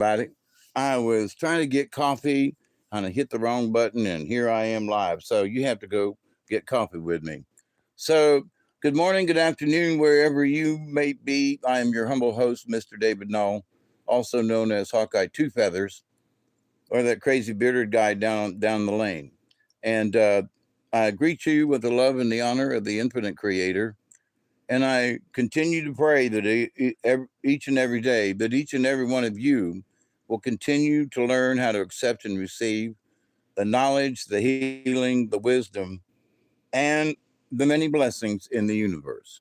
about it. I was trying to get coffee and I hit the wrong button, and here I am live. So you have to go get coffee with me. So, good morning, good afternoon, wherever you may be. I am your humble host, Mr. David Null, also known as Hawkeye Two Feathers, or that crazy bearded guy down the lane. And I greet you with the love and the honor of the infinite creator. And I continue to pray that each and every day, that each and every one of you will continue to learn how to accept and receive the knowledge, the healing, the wisdom, and the many blessings in the universe.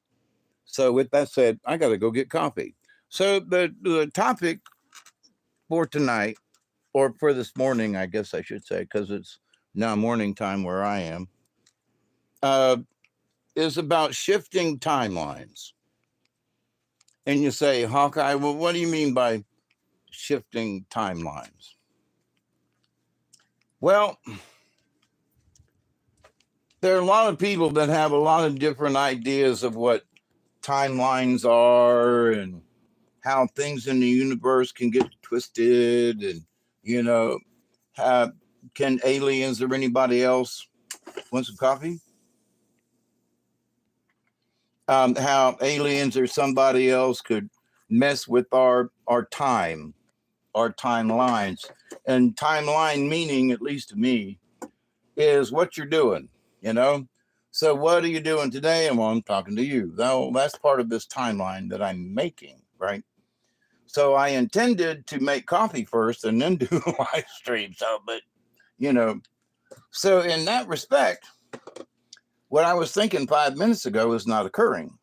So, with that said, I got to go get coffee. So, the topic for tonight, or for this morning, I guess I should say, because it's now morning time where I am, uh, is about shifting timelines. And you say, Hawkeye, well, what do you mean by shifting timelines? Well, there are a lot of people that have a lot of different ideas of what timelines are and how things in the universe can get twisted and, you know, have, can aliens or anybody else want some coffee? How aliens or somebody else could mess with our timelines. And timeline meaning, at least to me, is what you're doing, you know? So what are you doing today? And well, I'm talking to you. Though that's part of this timeline that I'm making, right? So I intended to make coffee first and then do a live stream. So, but you know, so in that respect, what I was thinking 5 minutes ago is not occurring.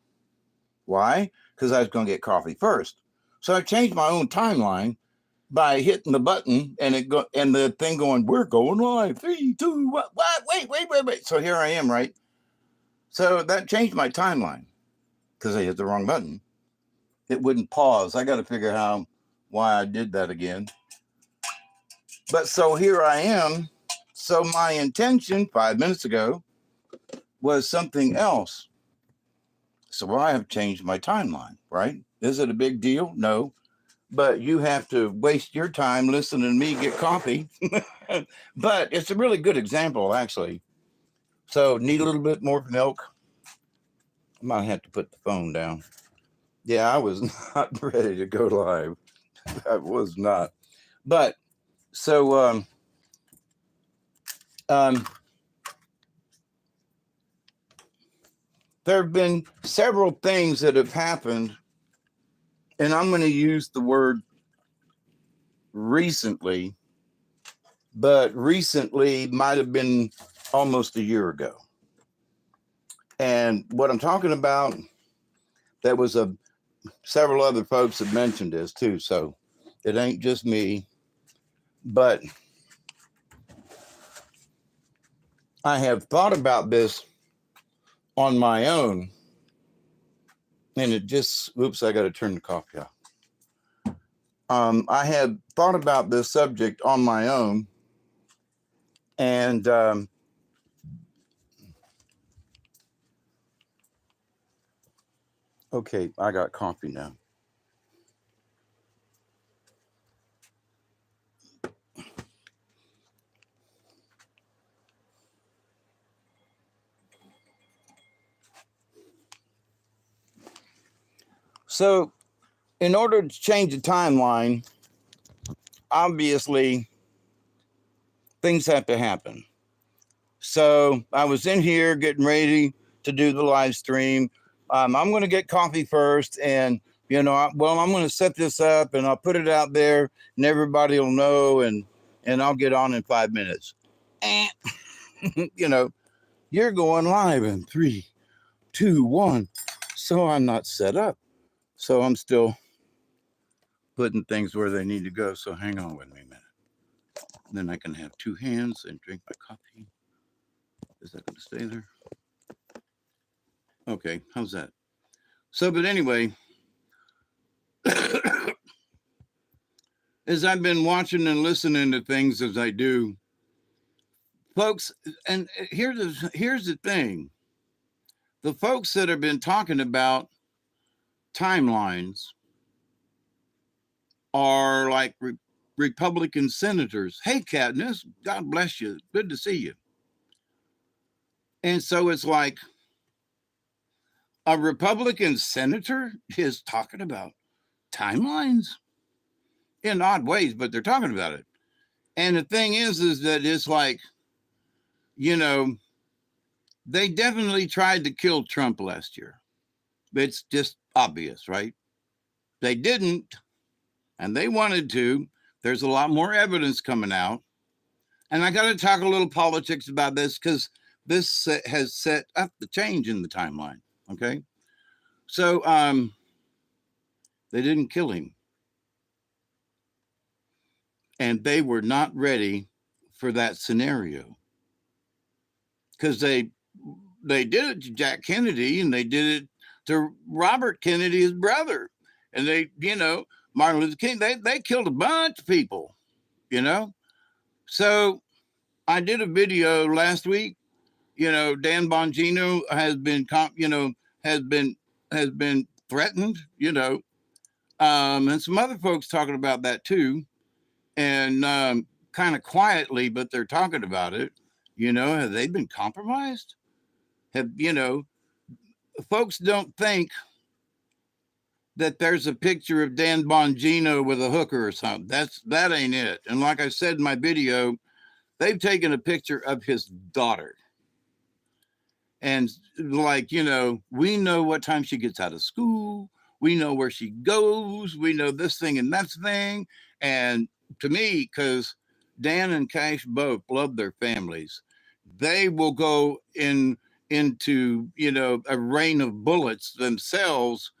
Why? Because I was going to get coffee first. So I changed my own timeline by hitting the button and and the thing going, we're going live. 3, 2, what? Wait. So here I am, right? So that changed my timeline because I hit the wrong button. It wouldn't pause. I got to figure out why I did that again. But so here I am. So my intention 5 minutes ago was something else. So I have changed my timeline, right? Is it a big deal? No. But you have to waste your time listening to me get coffee. But it's a really good example, actually. So, need a little bit more milk? I might have to put the phone down. Yeah, I was not ready to go live. I was not. But so um, there have been several things that have happened, and I'm going to use the word recently, but recently might have been almost a year ago. And what I'm talking about, that was several other folks have mentioned this too, so it ain't just me. But I have thought about this on my own, and it just, oops, I got to turn the coffee off. I had thought about this subject on my own, and okay, I got coffee now. So, in order to change the timeline, obviously things have to happen. So I was in here getting ready to do the live stream. I'm going to get coffee first, and I'm going to set this up, and I'll put it out there, and everybody will know, and I'll get on in 5 minutes. Eh, you know, you're going live in 3, 2, 1. So I'm not set up. So I'm still putting things where they need to go. So hang on with me a minute. Then I can have two hands and drink my coffee. Is that going to stay there? Okay, how's that? So, but anyway, as I've been watching and listening to things as I do, folks, and here's the thing: the folks that have been talking about timelines are like Republican senators. Hey, Katniss, God bless you. Good to see you. And so it's like a Republican senator is talking about timelines in odd ways, but they're talking about it. And the thing is that it's like, you know, they definitely tried to kill Trump last year. It's just obvious, right? They didn't, and they wanted to. There's a lot more evidence coming out. And I got to talk a little politics about this because this has set up the change in the timeline. Okay. So they didn't kill him. And they were not ready for that scenario. Because they did it to Jack Kennedy and they did it to Robert Kennedy, his brother. And they, you know, Martin Luther King, they killed a bunch of people, you know. So I did a video last week. You know, Dan Bongino has been, has been threatened, you know, and some other folks talking about that too, and kind of quietly, but they're talking about it. You know, have they been compromised? Have, you know, folks don't think that there's a picture of Dan Bongino with a hooker or something. That ain't it. And like I said in my video, they've taken a picture of his daughter. And like, you know, we know what time she gets out of school. We know where she goes. We know this thing and that thing. And to me, because Dan and Cash both love their families, they will go into, you know, a rain of bullets themselves.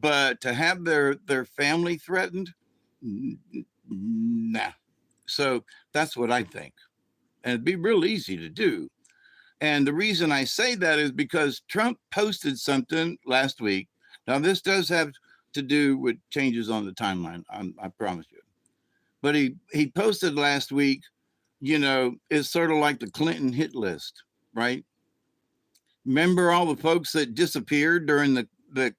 But to have their family threatened, nah. So that's what I think. And it'd be real easy to do. And the reason I say that is because Trump posted something last week. Now, this does have to do with changes on the timeline, I promise you. But he posted last week, you know, it's sort of like the Clinton hit list, right? Remember all the folks that disappeared during the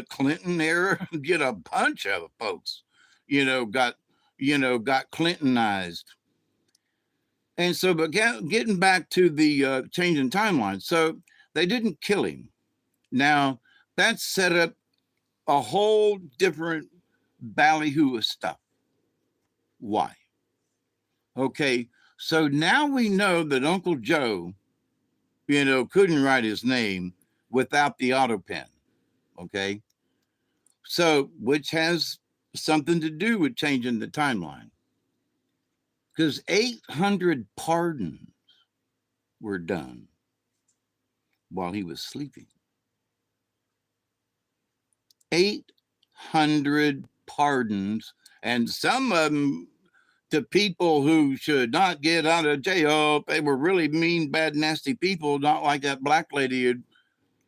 Clinton era? Get a bunch of folks, got Clintonized. And so, but getting back to the change in timeline, so they didn't kill him. Now, that set up a whole different ballyhoo of stuff. Why? Okay, so now we know that Uncle Joe, couldn't write his name without the auto pen. Okay, so which has something to do with changing the timeline. Because 800 pardons were done while he was sleeping. 800 pardons, and some of them to people who should not get out of jail. They were really mean, bad, nasty people, not like that black lady who,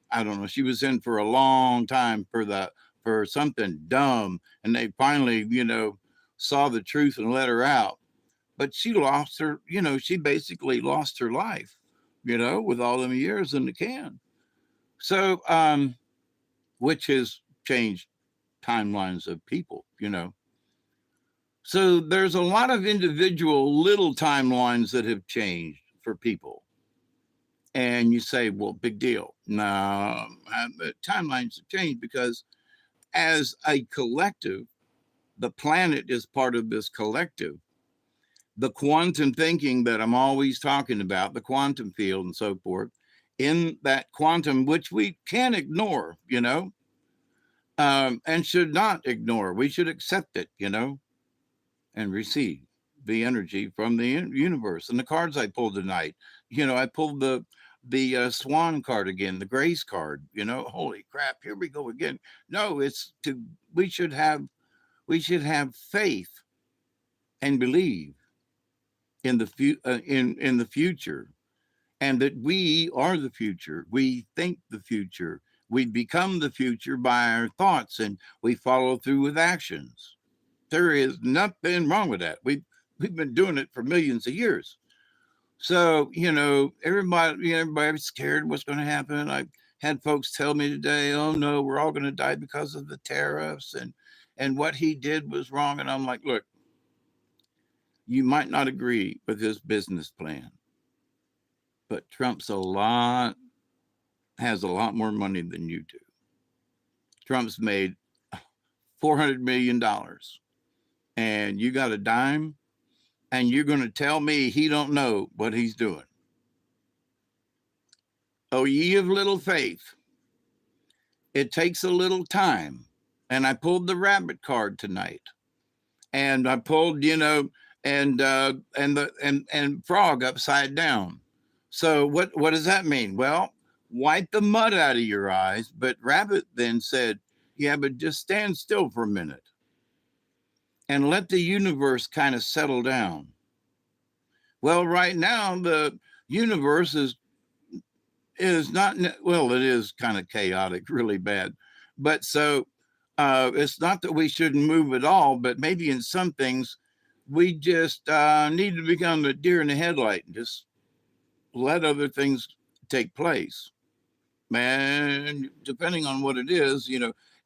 I don't know, she was in for a long time for something dumb, and they finally, saw the truth and let her out. But she lost her, she basically lost her life, with all them years in the can. So, which has changed timelines of people, So there's a lot of individual little timelines that have changed for people. And you say, well, big deal. No, timelines have changed because as a collective, the planet is part of this collective. The quantum thinking that I'm always talking about, the quantum field and so forth, in that quantum, which we can't ignore, and should not ignore. We should accept it, and receive the energy from the universe. And the cards I pulled tonight, I pulled the Swan card again, the Grace card, holy crap, here we go again. No, we should have faith and believe in the future, and that we are the future. We think the future. We become the future by our thoughts, and we follow through with actions. There is nothing wrong with that. We've been doing it for millions of years. So, everybody's scared what's going to happen. I've had folks tell me today, oh no, we're all going to die because of the tariffs, and what he did was wrong. And I'm like, look, You might not agree with his business plan, but Trump's has a lot more money than you do. Trump's made $400 million, and you got a dime, and you're going to tell me he don't know what he's doing. Oh, ye of little faith. It takes a little time. And I pulled the rabbit card tonight. And I pulled, and frog upside down. So what does that mean? Well, wipe the mud out of your eyes. But rabbit then said, yeah, but just stand still for a minute and let the universe kind of settle down. Well, right now the universe is not, well, it is kind of chaotic, really bad. But so it's not that we shouldn't move at all, but maybe in some things we just need to become the deer in the headlight and just let other things take place. Man, depending on what it is,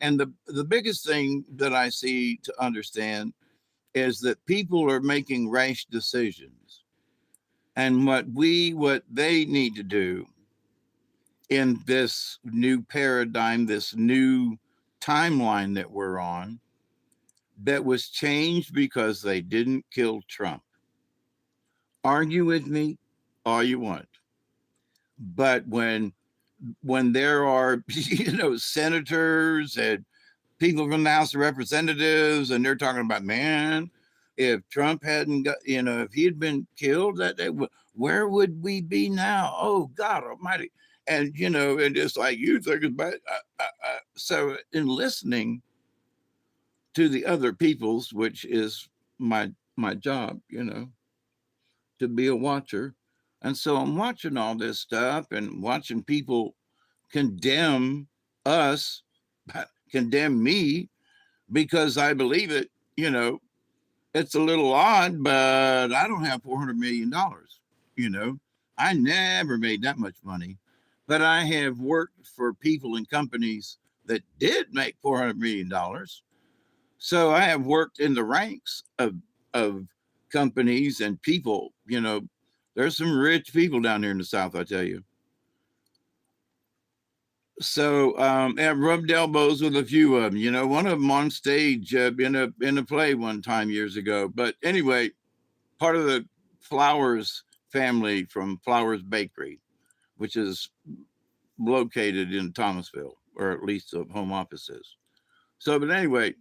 and the biggest thing that I see to understand is that people are making rash decisions. And what they need to do in this new paradigm, this new timeline that we're on, that was changed because they didn't kill Trump. Argue with me all you want. But when there are, senators and people from the House of Representatives, and they're talking about, man, if Trump hadn't got, if he had been killed that day, where would we be now? Oh, God Almighty. And, and it's like, you think about it. So in listening to the other people's, which is my job, to be a watcher. And so I'm watching all this stuff and watching people condemn us, condemn me, because I believe it. It's a little odd, but I don't have $400 million. I never made that much money, but I have worked for people and companies that did make $400 million. So I have worked in the ranks of companies and people. There's some rich people down here in the South, I tell you. So I've rubbed elbows with a few of them. One of them on stage in a play one time years ago. But anyway, part of the Flowers family from Flowers Bakery, which is located in Thomasville, or at least the home office is. So, but anyway,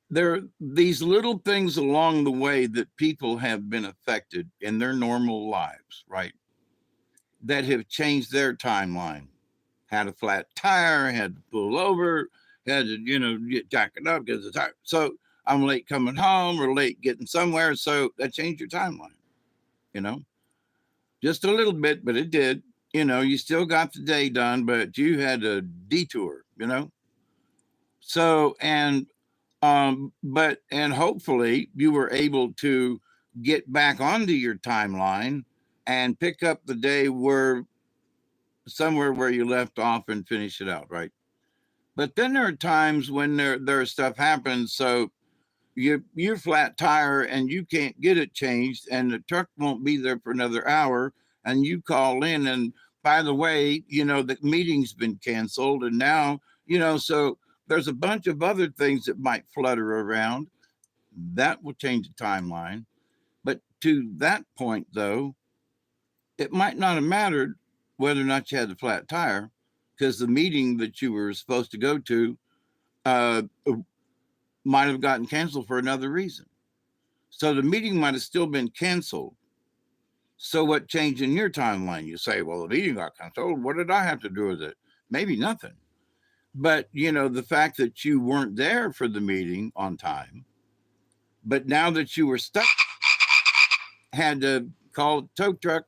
there are these little things along the way that people have been affected in their normal lives, right? That have changed their timeline. Had a flat tire, had to pull over, had to, get jacked up because the tire. So I'm late coming home or late getting somewhere. So that changed your timeline, just a little bit, but it did. You still got the day done, but you had a detour, So, and hopefully you were able to get back onto your timeline and pick up the day somewhere where you left off and finish it out, right? But then there are times when there's stuff happens, so you're flat tire and you can't get it changed, and the truck won't be there for another hour, and you call in, and by the way, the meeting's been canceled, and now, so there's a bunch of other things that might flutter around. That will change the timeline. But to that point, though, it might not have mattered whether or not you had the flat tire, because the meeting that you were supposed to go to uh, might have gotten canceled for another reason. So the meeting might have still been canceled. So what changed in your timeline? You say, well, the meeting got canceled. What did I have to do with it? Maybe nothing. But, the fact that you weren't there for the meeting on time, but now that you were stuck, had to call a tow truck,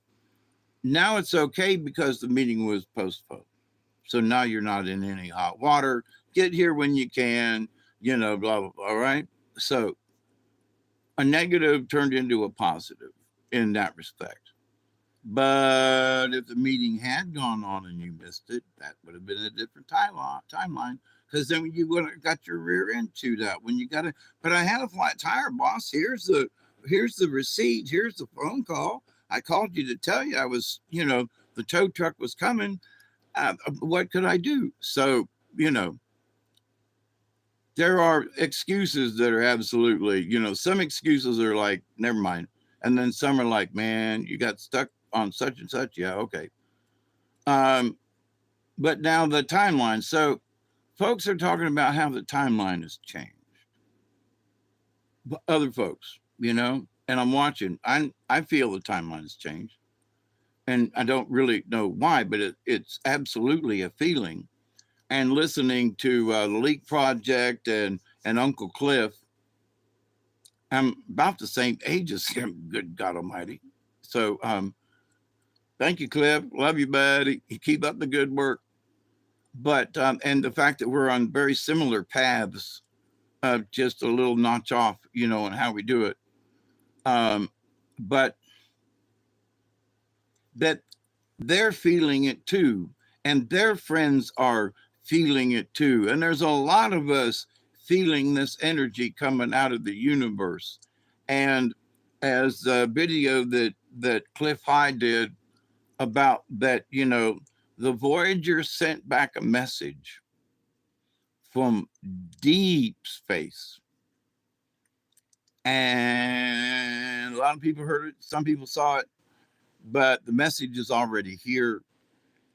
now it's okay because the meeting was postponed. So now you're not in any hot water. Get here when you can, blah, blah, blah. All right. So a negative turned into a positive in that respect. But if the meeting had gone on and you missed it, that would have been a different timeline. because then you would have got your rear end chewed out when you got it. But I had a flat tire, boss. Here's the receipt. Here's the phone call. I called you to tell you I was, the tow truck was coming. What could I do? So, there are excuses that are absolutely, some excuses are like, never mind. And then some are like, man, you got stuck on such and such. Yeah, okay. But now the timeline. So folks are talking about how the timeline has changed. But other folks, and I'm watching. I feel the timeline has changed. And I don't really know why, but it's absolutely a feeling. And listening to the Leak Project and Uncle Cliff, I'm about the same age as him. Good God Almighty! So, thank you, Cliff. Love you, buddy. You keep up the good work. But and the fact that we're on very similar paths, just a little notch off, on how we do it. But that they're feeling it too, and their friends are feeling it too. And there's a lot of us feeling this energy coming out of the universe. And as the video that Cliff High did about that, the Voyager sent back a message from deep space. And a lot of people heard it, some people saw it, but the message is already here,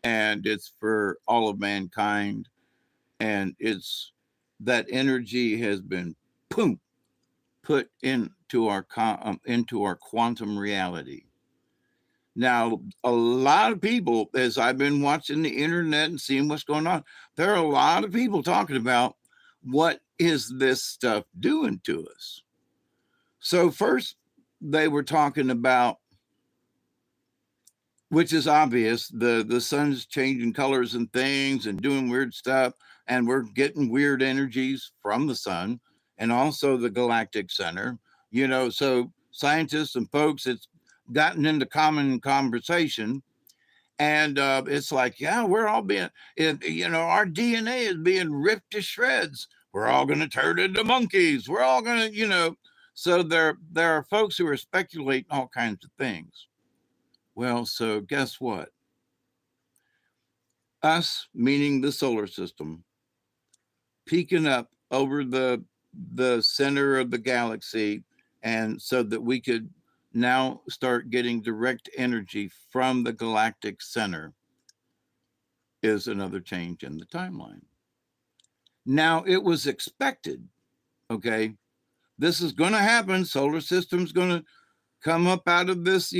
and it's for all of mankind. And it's that energy has been boom, put into our quantum reality. Now, a lot of people, as I've been watching the internet and seeing what's going on, there are a lot of people talking about what is this stuff doing to us. So first, they were talking about, which is obvious, the sun's changing colors and things and doing weird stuff, and we're getting weird energies from the sun and also the galactic center. So scientists and folks, it's gotten into common conversation, and it's like, yeah, we're all being, our DNA is being ripped to shreds. We're all going to turn into monkeys. We're all going to, so there are folks who are speculating all kinds of things. Well, so guess what? Us, meaning the solar system, peeking up over the center of the galaxy, and so that we could now start getting direct energy from the galactic center, is another change in the timeline. Now, it was expected, okay? This is going to happen. Solar system's going to come up out of this,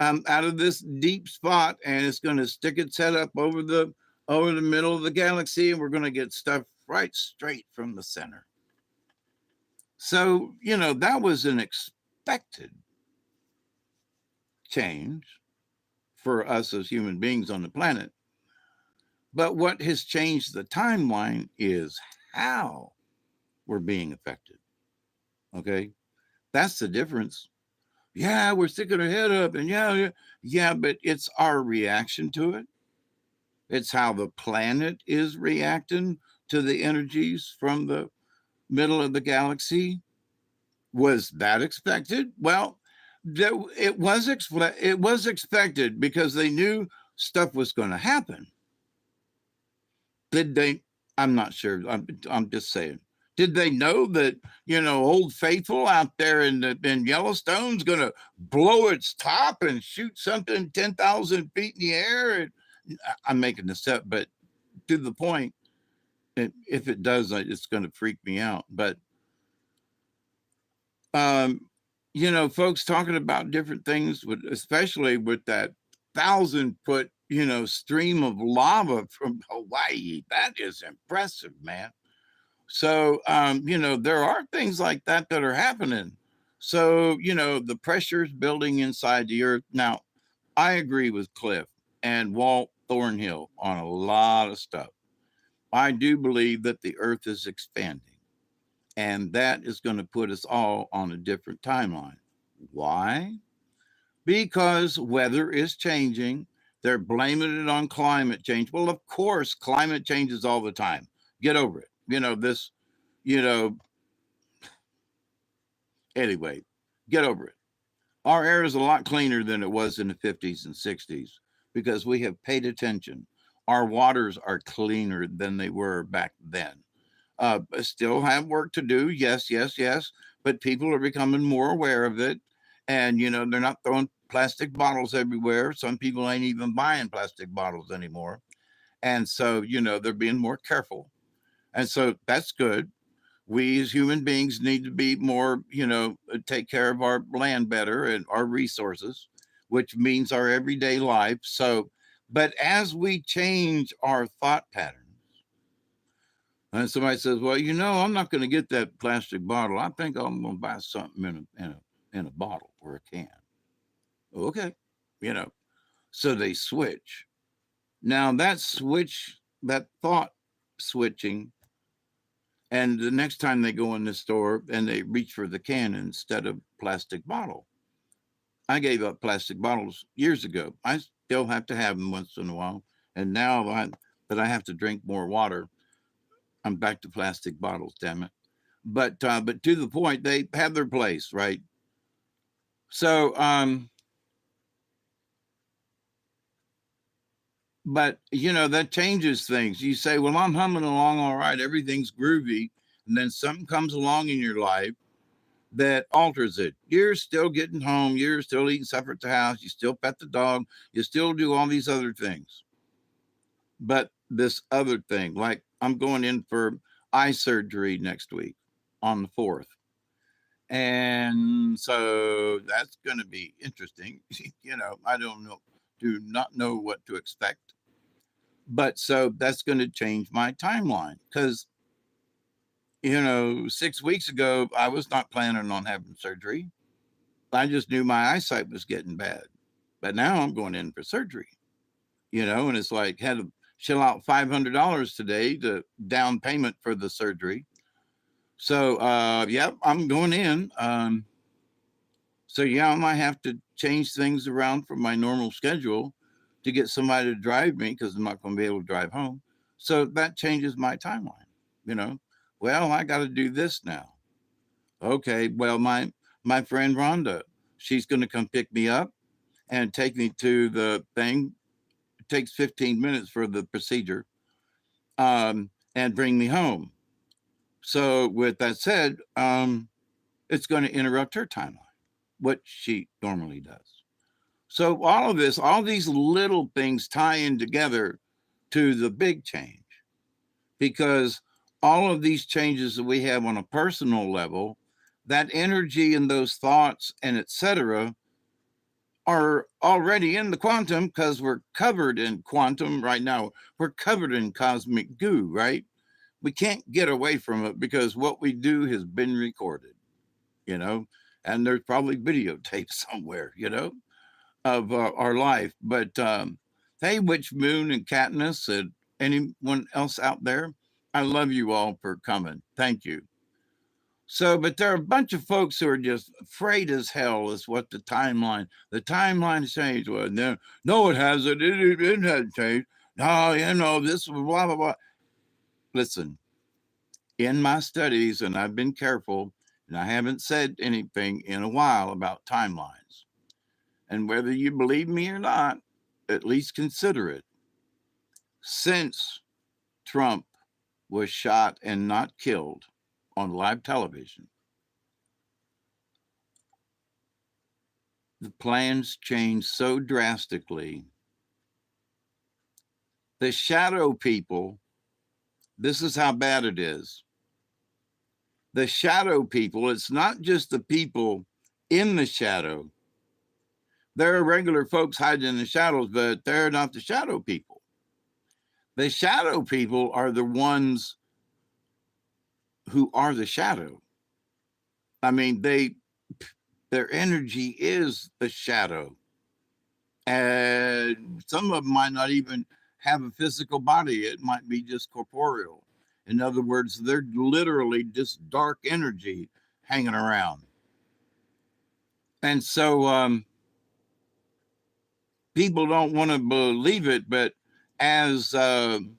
out of this deep spot, and it's going to stick its head up over the middle of the galaxy, and we're going to get stuff right straight from the center. So, that was an expected change for us as human beings on the planet. But what has changed the timeline is how we're being affected. Okay? That's the difference. Yeah, we're sticking our head up, and yeah, but it's our reaction to it. It's how the planet is reacting to the energies from the middle of the galaxy. Was that expected? Well, it was expected because they knew stuff was going to happen. Did they? I'm not sure. I'm just saying. Did they know that, Old Faithful out there in Yellowstone's going to blow its top and shoot something 10,000 feet in the air? I'm making this up, but to the point, if it does, it's going to freak me out. But, folks talking about different things, especially with that 1,000-foot, stream of lava from Hawaii. That is impressive, man. So, there are things like that are happening. So, the pressure is building inside the earth. Now, I agree with Cliff and Walt Thornhill on a lot of stuff. I do believe that the earth is expanding, and that is going to put us all on a different timeline. Why? Because weather is changing. They're blaming it on climate change. Well, of course, climate changes all the time. Get over it. You know, anyway, get over it. Our air is a lot cleaner than it was in the 50s and 60s because we have paid attention. Our waters are cleaner than they were back then. Still have work to do. Yes, yes, yes. But people are becoming more aware of it. And, they're not throwing plastic bottles everywhere. Some people ain't even buying plastic bottles anymore. And so, they're being more careful. And so that's good. We as human beings need to be more, take care of our land better and our resources, which means our everyday life. So, but as we change our thought patterns, and somebody says, "Well, I'm not going to get that plastic bottle. I think I'm going to buy something in a bottle or a can." Okay, you know. So they switch. Now that thought switching, and the next time they go in the store and they reach for the can instead of plastic bottle. I gave up plastic bottles years ago. I still have to have them once in a while, and now that I have to drink more water, I'm back to plastic bottles. Damn it! But to the point, they have their place, right? So, but that changes things. You say, "Well, I'm humming along all right, everything's groovy," and then something comes along in your life that alters it. You're still getting home, you're still eating supper at the house, you still pet the dog, you still do all these other things. But this other thing, like I'm going in for eye surgery next week on the 4th. And so that's going to be interesting. I do not know what to expect. But so that's going to change my timeline because, 6 weeks ago, I was not planning on having surgery. I just knew my eyesight was getting bad. But now I'm going in for surgery, and it's like had to shell out $500 today to down payment for the surgery. So, yeah, I'm going in. So yeah, I might have to change things around from my normal schedule to get somebody to drive me because I'm not going to be able to drive home. So that changes my timeline. You know, well, I got to do this now. Okay, well, my friend Rhonda, she's going to come pick me up and take me to the thing. It takes 15 minutes for the procedure, and bring me home. So with that said, it's going to interrupt her timeline, what she normally does. So all of this, all these little things tie in together to the big change because all of these changes that we have on a personal level, that energy and those thoughts and etc. are already in the quantum because we're covered in quantum right now. We're covered in cosmic goo, right? We can't get away from it because what we do has been recorded, you know, and there's probably videotape somewhere, of our life. But hey, Witch Moon and Katniss and anyone else out there, I love you all for coming. Thank you. So, but there are a bunch of folks who are just afraid as hell is what the timeline changed. Well, no, it hasn't. It hasn't changed. No, this blah, blah, blah. Listen, in my studies, and I've been careful, and I haven't said anything in a while about timelines. And whether you believe me or not, at least consider it. Since Trump was shot and not killed on live television, the plans changed so drastically. The shadow people, this is how bad it is. The shadow people, it's not just the people in the shadow. There are regular folks hiding in the shadows, but they're not the shadow people. The shadow people are the ones who are the shadow. I mean, their energy is the shadow. And some of them might not even have a physical body, it might be just corporeal. In other words, they're literally just dark energy hanging around. And so people don't want to believe it, but as um,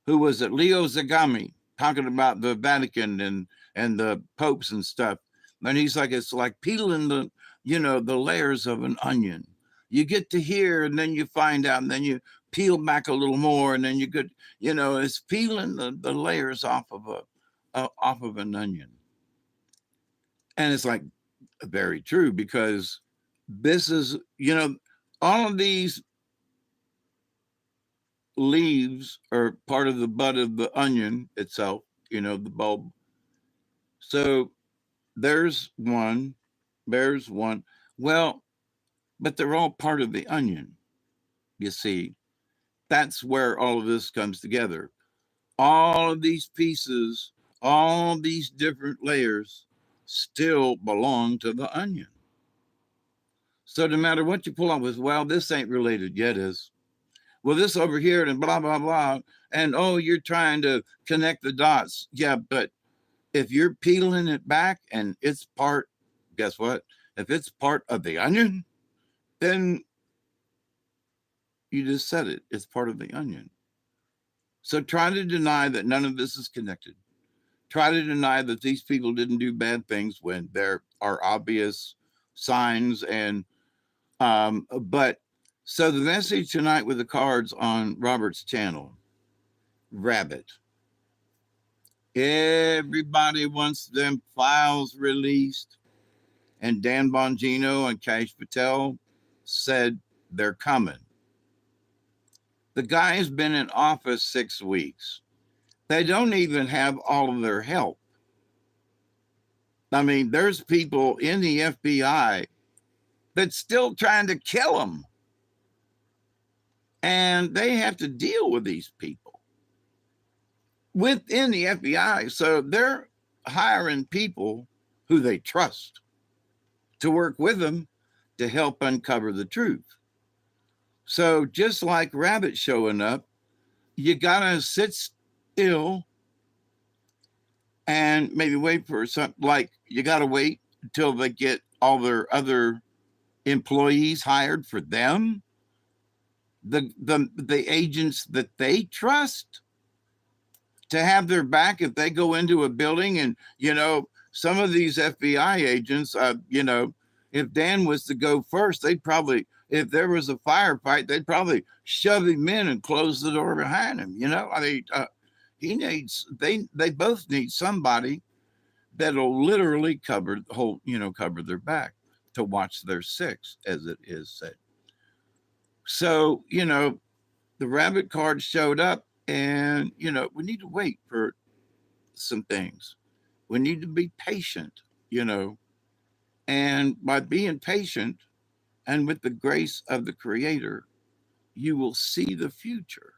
who was it? Leo Zagami, talking about the Vatican and the popes and stuff. And he's like, it's like peeling the, the layers of an onion. You get to here and then you find out, and then you peel back a little more, and then you could, it's peeling the layers off of an onion. And it's like very true, because this is, all of these leaves are part of the bud of the onion itself, the bulb. So there's one. Well, but they're all part of the onion. You see, that's where all of this comes together. All of these pieces, all these different layers still belong to the onion. So no matter what you pull off with, well, this ain't related yet, is. Well, this over here and blah, blah, blah. And, oh, you're trying to connect the dots. Yeah, but if you're peeling it back and it's part, guess what? If it's part of the onion, then you just said it. It's part of the onion. So try to deny that none of this is connected. Try to deny that these people didn't do bad things when there are obvious signs. And but so the message tonight with the cards on Robert's channel, Rabbit. Everybody wants them files released, and Dan Bongino and Kash Patel said they're coming. The guy's been in office 6 weeks. They don't even have all of their help. I mean, there's people in the FBI that's still trying to kill them. And they have to deal with these people within the FBI. So they're hiring people who they trust to work with them to help uncover the truth. So just like Rabbit showing up, you gotta sit still and maybe wait for something. Like, you gotta wait until they get all their other employees hired for them, the agents that they trust, to have their back if they go into a building. And some of these FBI agents, if Dan was to go first, they'd probably, if there was a firefight, they'd probably shove him in and close the door behind him. I mean, they both need somebody that'll literally cover their back to watch their six, as it is said. So, the Rabbit card showed up, and, we need to wait for some things. We need to be patient, and by being patient and with the grace of the Creator, you will see the future.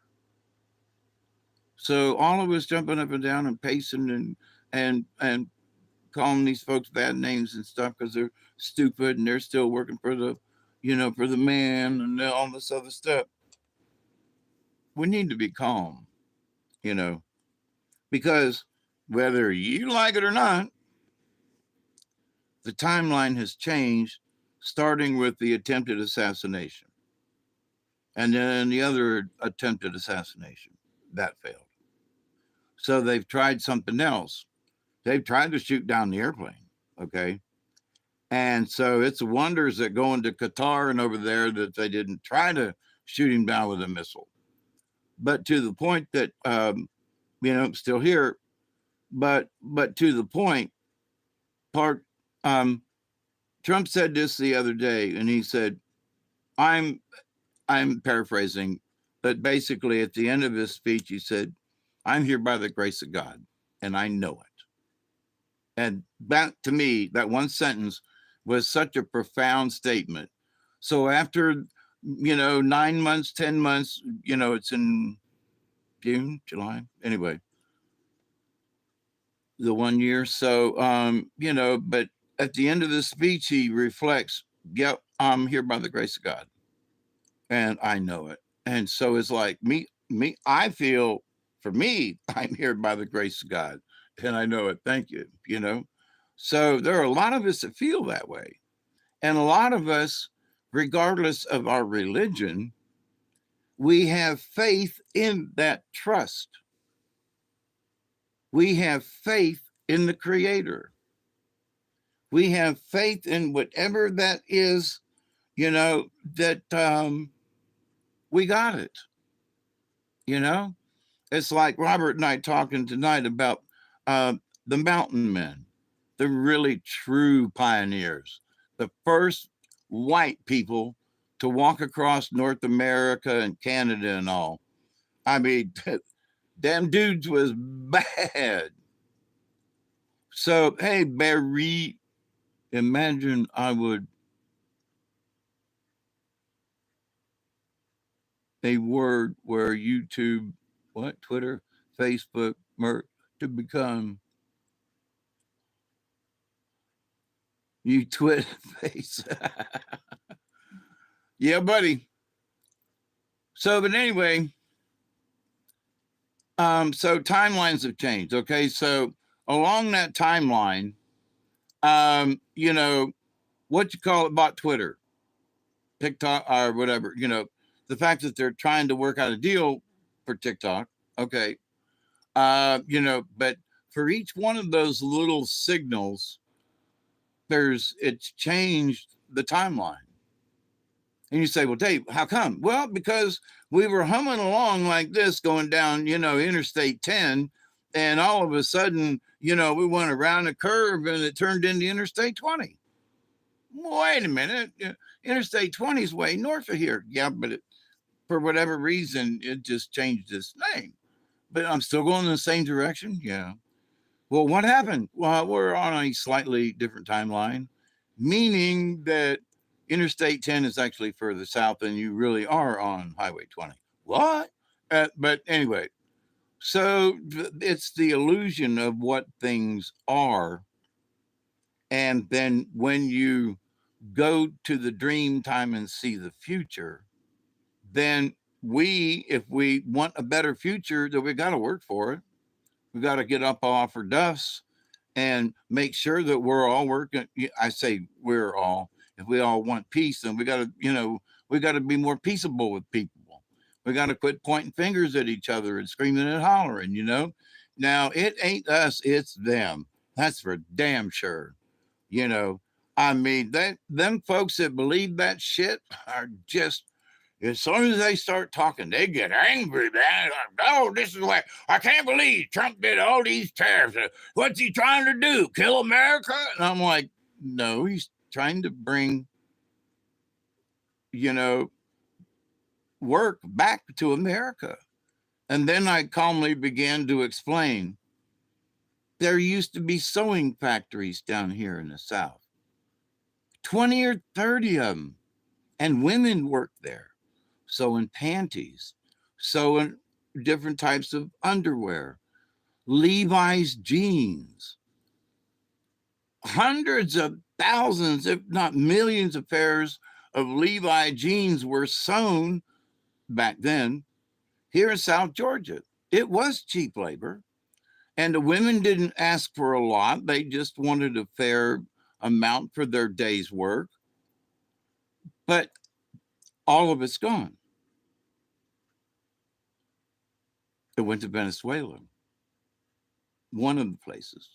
So all of us jumping up and down and pacing and calling these folks bad names and stuff because they're stupid and they're still working for the, for the man and all this other stuff. We need to be calm, because whether you like it or not, the timeline has changed, starting with the attempted assassination. And then the other attempted assassination, that failed. So they've tried something else. They've tried to shoot down the airplane, okay? And so it's wonders that going to Qatar and over there that they didn't try to shoot him down with a missile. But to the point that, still here, but to the point, Trump said this the other day, and he said, I'm paraphrasing, but basically at the end of his speech, he said, I'm here by the grace of God, and I know it. And that, to me, that one sentence was such a profound statement. So after, 9 months, 10 months, it's in June, July, anyway, the 1 year. So, but at the end of the speech, he reflects, yep, I'm here by the grace of God. And I know it. And so it's like I feel, for me, I'm here by the grace of God. And I know it. Thank you. So there are a lot of us that feel that way. And a lot of us, regardless of our religion, we have faith in that trust. We have faith in the Creator. We have faith in whatever that is, that we got it. It's like Robert and I talking tonight about the mountain men, the really true pioneers, the first white people to walk across North America and Canada and all. I mean, damn dudes was bad. So, hey, Barry, imagine I would a word where YouTube, Twitter, Facebook, to become you twit face. Yeah, buddy. So, but anyway, so timelines have changed. Okay, so along that timeline, what you call it about Twitter, TikTok, or whatever, the fact that they're trying to work out a deal for TikTok. Okay, but for each one of those little signals, it's changed the timeline. And you say, well, Dave, how come? Well, because we were humming along like this, going down, Interstate 10, and all of a sudden, we went around a curve and it turned into Interstate 20. Wait a minute. Interstate 20 is way north of here. Yeah, but for whatever reason, it just changed its name. But I'm still going in the same direction. Yeah. Well, what happened? Well, we're on a slightly different timeline, meaning that Interstate 10 is actually further south than you really are on Highway 20. What? But anyway, so it's the illusion of what things are. And then when you go to the dream time and see the future, then if we want a better future, then we got to work for it. We got to get up off our duffs and make sure that we're all working. I say we're all, if we all want peace, then we got to be more peaceable with people. We got to quit pointing fingers at each other and screaming and hollering, Now, it ain't us, it's them. That's for damn sure. I mean, them folks that believe that shit are just, as soon as they start talking, they get angry, man. Oh, this is why I can't believe Trump did all these tariffs. What's he trying to do? Kill America? And I'm like, no, he's trying to bring, work back to America. And then I calmly began to explain there used to be sewing factories down here in the South, 20 or 30 of them, and women worked there. Sewing panties, sewing different types of underwear, Levi's jeans. Hundreds of thousands, if not millions of pairs of Levi jeans were sewn back then here in South Georgia. It was cheap labor. And the women didn't ask for a lot. They just wanted a fair amount for their day's work. But all of it's gone. It went to Venezuela, one of the places.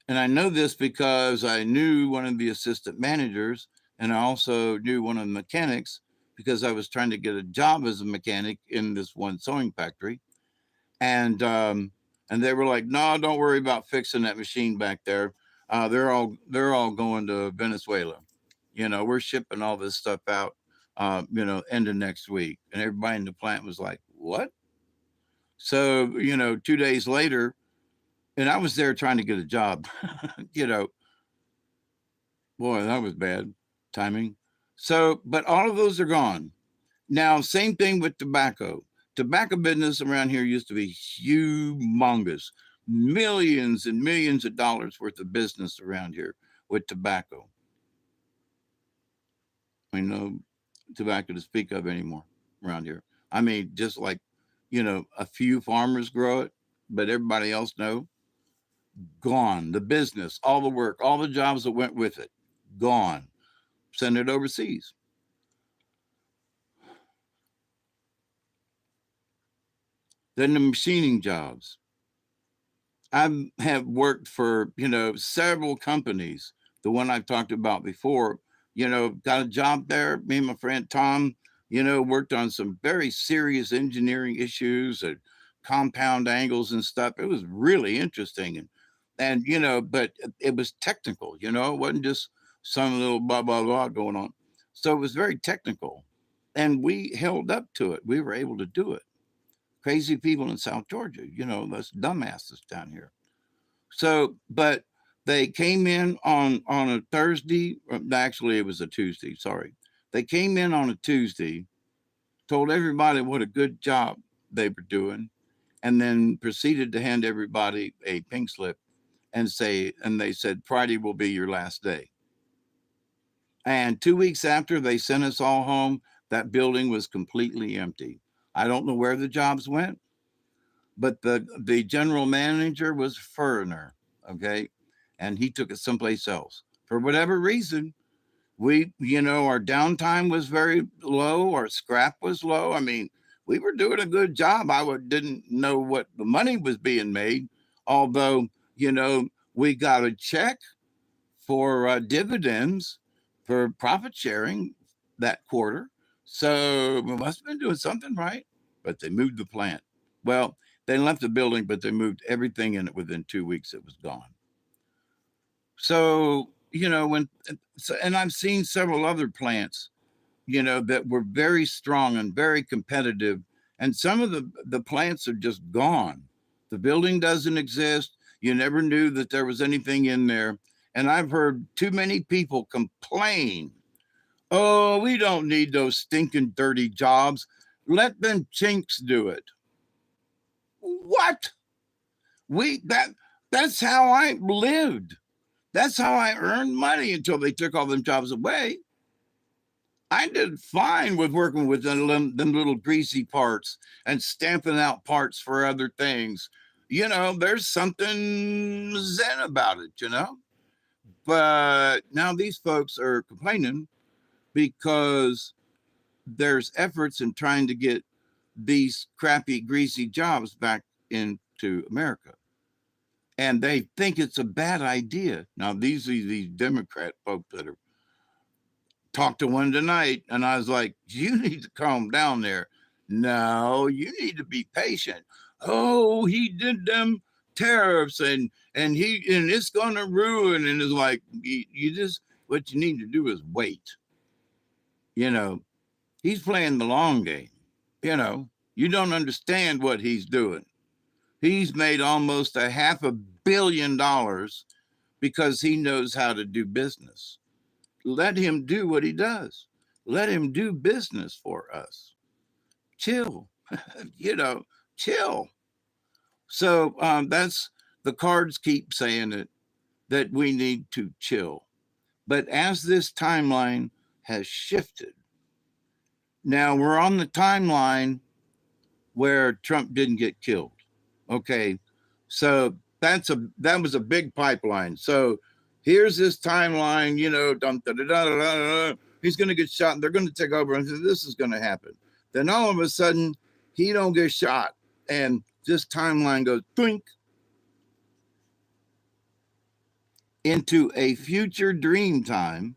And I know this because I knew one of the assistant managers, and I also knew one of the mechanics because I was trying to get a job as a mechanic in this one sewing factory. And they were like, "No, don't worry about fixing that machine back there. They're all going to Venezuela. We're shipping all this stuff out. End of next week." And everybody in the plant was like, "What?" So 2 days later, and I was there trying to get a job. Boy, that was bad timing. So, but all of those are gone. Now, same thing with tobacco. Tobacco business around here used to be humongous. Millions and millions of dollars worth of business around here with tobacco. I mean, no tobacco to speak of anymore around here. I mean, just like, a few farmers grow it, but everybody else no. Gone. The business, all the work, all the jobs that went with it, gone. Send it overseas. Then the machining jobs. I have worked for, several companies. The one I've talked about before, got a job there. Me and my friend Tom, worked on some very serious engineering issues and compound angles and stuff. It was really interesting. But it was technical, it wasn't just some little blah, blah, blah going on. So it was very technical. And we held up to it. We were able to do it. Crazy people in South Georgia, those dumbasses down here. So, but they came in on a Thursday. Actually, it was a Tuesday. Sorry, they came in on a Tuesday, told everybody what a good job they were doing, and then proceeded to hand everybody a pink slip and they said Friday will be your last day. And 2 weeks after they sent us all home, that building was completely empty. I don't know where the jobs went, but the general manager was a foreigner, okay, and he took it someplace else for whatever reason. Our downtime was very low, our scrap was low. I mean, we were doing a good job. Didn't know what the money was being made, although we got a check for dividends for profit sharing that quarter, so we must have been doing something right. But they moved the plant. Well, they left the building, but they moved everything in it. Within 2 weeks, it was gone. So, and I've seen several other plants, that were very strong and very competitive. And some of the plants are just gone. The building doesn't exist. You never knew that there was anything in there. And I've heard too many people complain, oh, we don't need those stinking dirty jobs. Let them chinks do it. What? That's how I lived. That's how I earned money until they took all them jobs away. I did fine with working with them little greasy parts and stamping out parts for other things. There's something zen about it. But now these folks are complaining because there's efforts in trying to get these crappy, greasy jobs back into America. And they think it's a bad idea. Now, these are these Democrat folks that are talked to one tonight, and I was like, you need to calm down there. No, you need to be patient. Oh, he did them tariffs and it's gonna ruin. And it's like you just what you need to do is wait. He's playing the long game. You don't understand what he's doing. He's made almost $500 million because he knows how to do business. Let him do what he does. Let him do business for us. Chill, chill. So that's the cards keep saying it, that we need to chill. But as this timeline has shifted, now we're on the timeline where Trump didn't get killed. Okay, so that was a big pipeline. So here's this timeline, he's going to get shot and they're going to take over and this is going to happen. Then all of a sudden he don't get shot and this timeline goes twink into a future dream time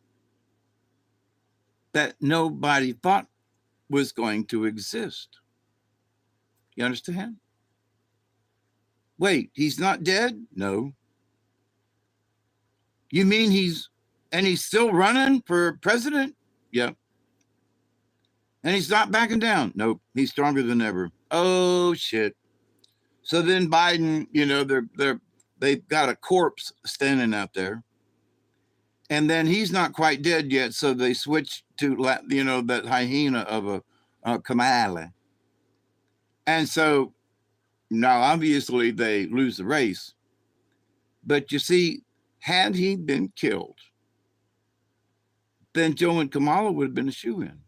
that nobody thought was going to exist. You understand? Wait, he's not dead? No. You mean he's still running for president? Yeah. And he's not backing down? Nope. He's stronger than ever. Oh shit. So then Biden, they've got a corpse standing out there. And then he's not quite dead yet, so they switch to that hyena of a Kamala. And so now obviously they lose the race. But you see, had he been killed, then Joe and Kamala would have been a shoo-in.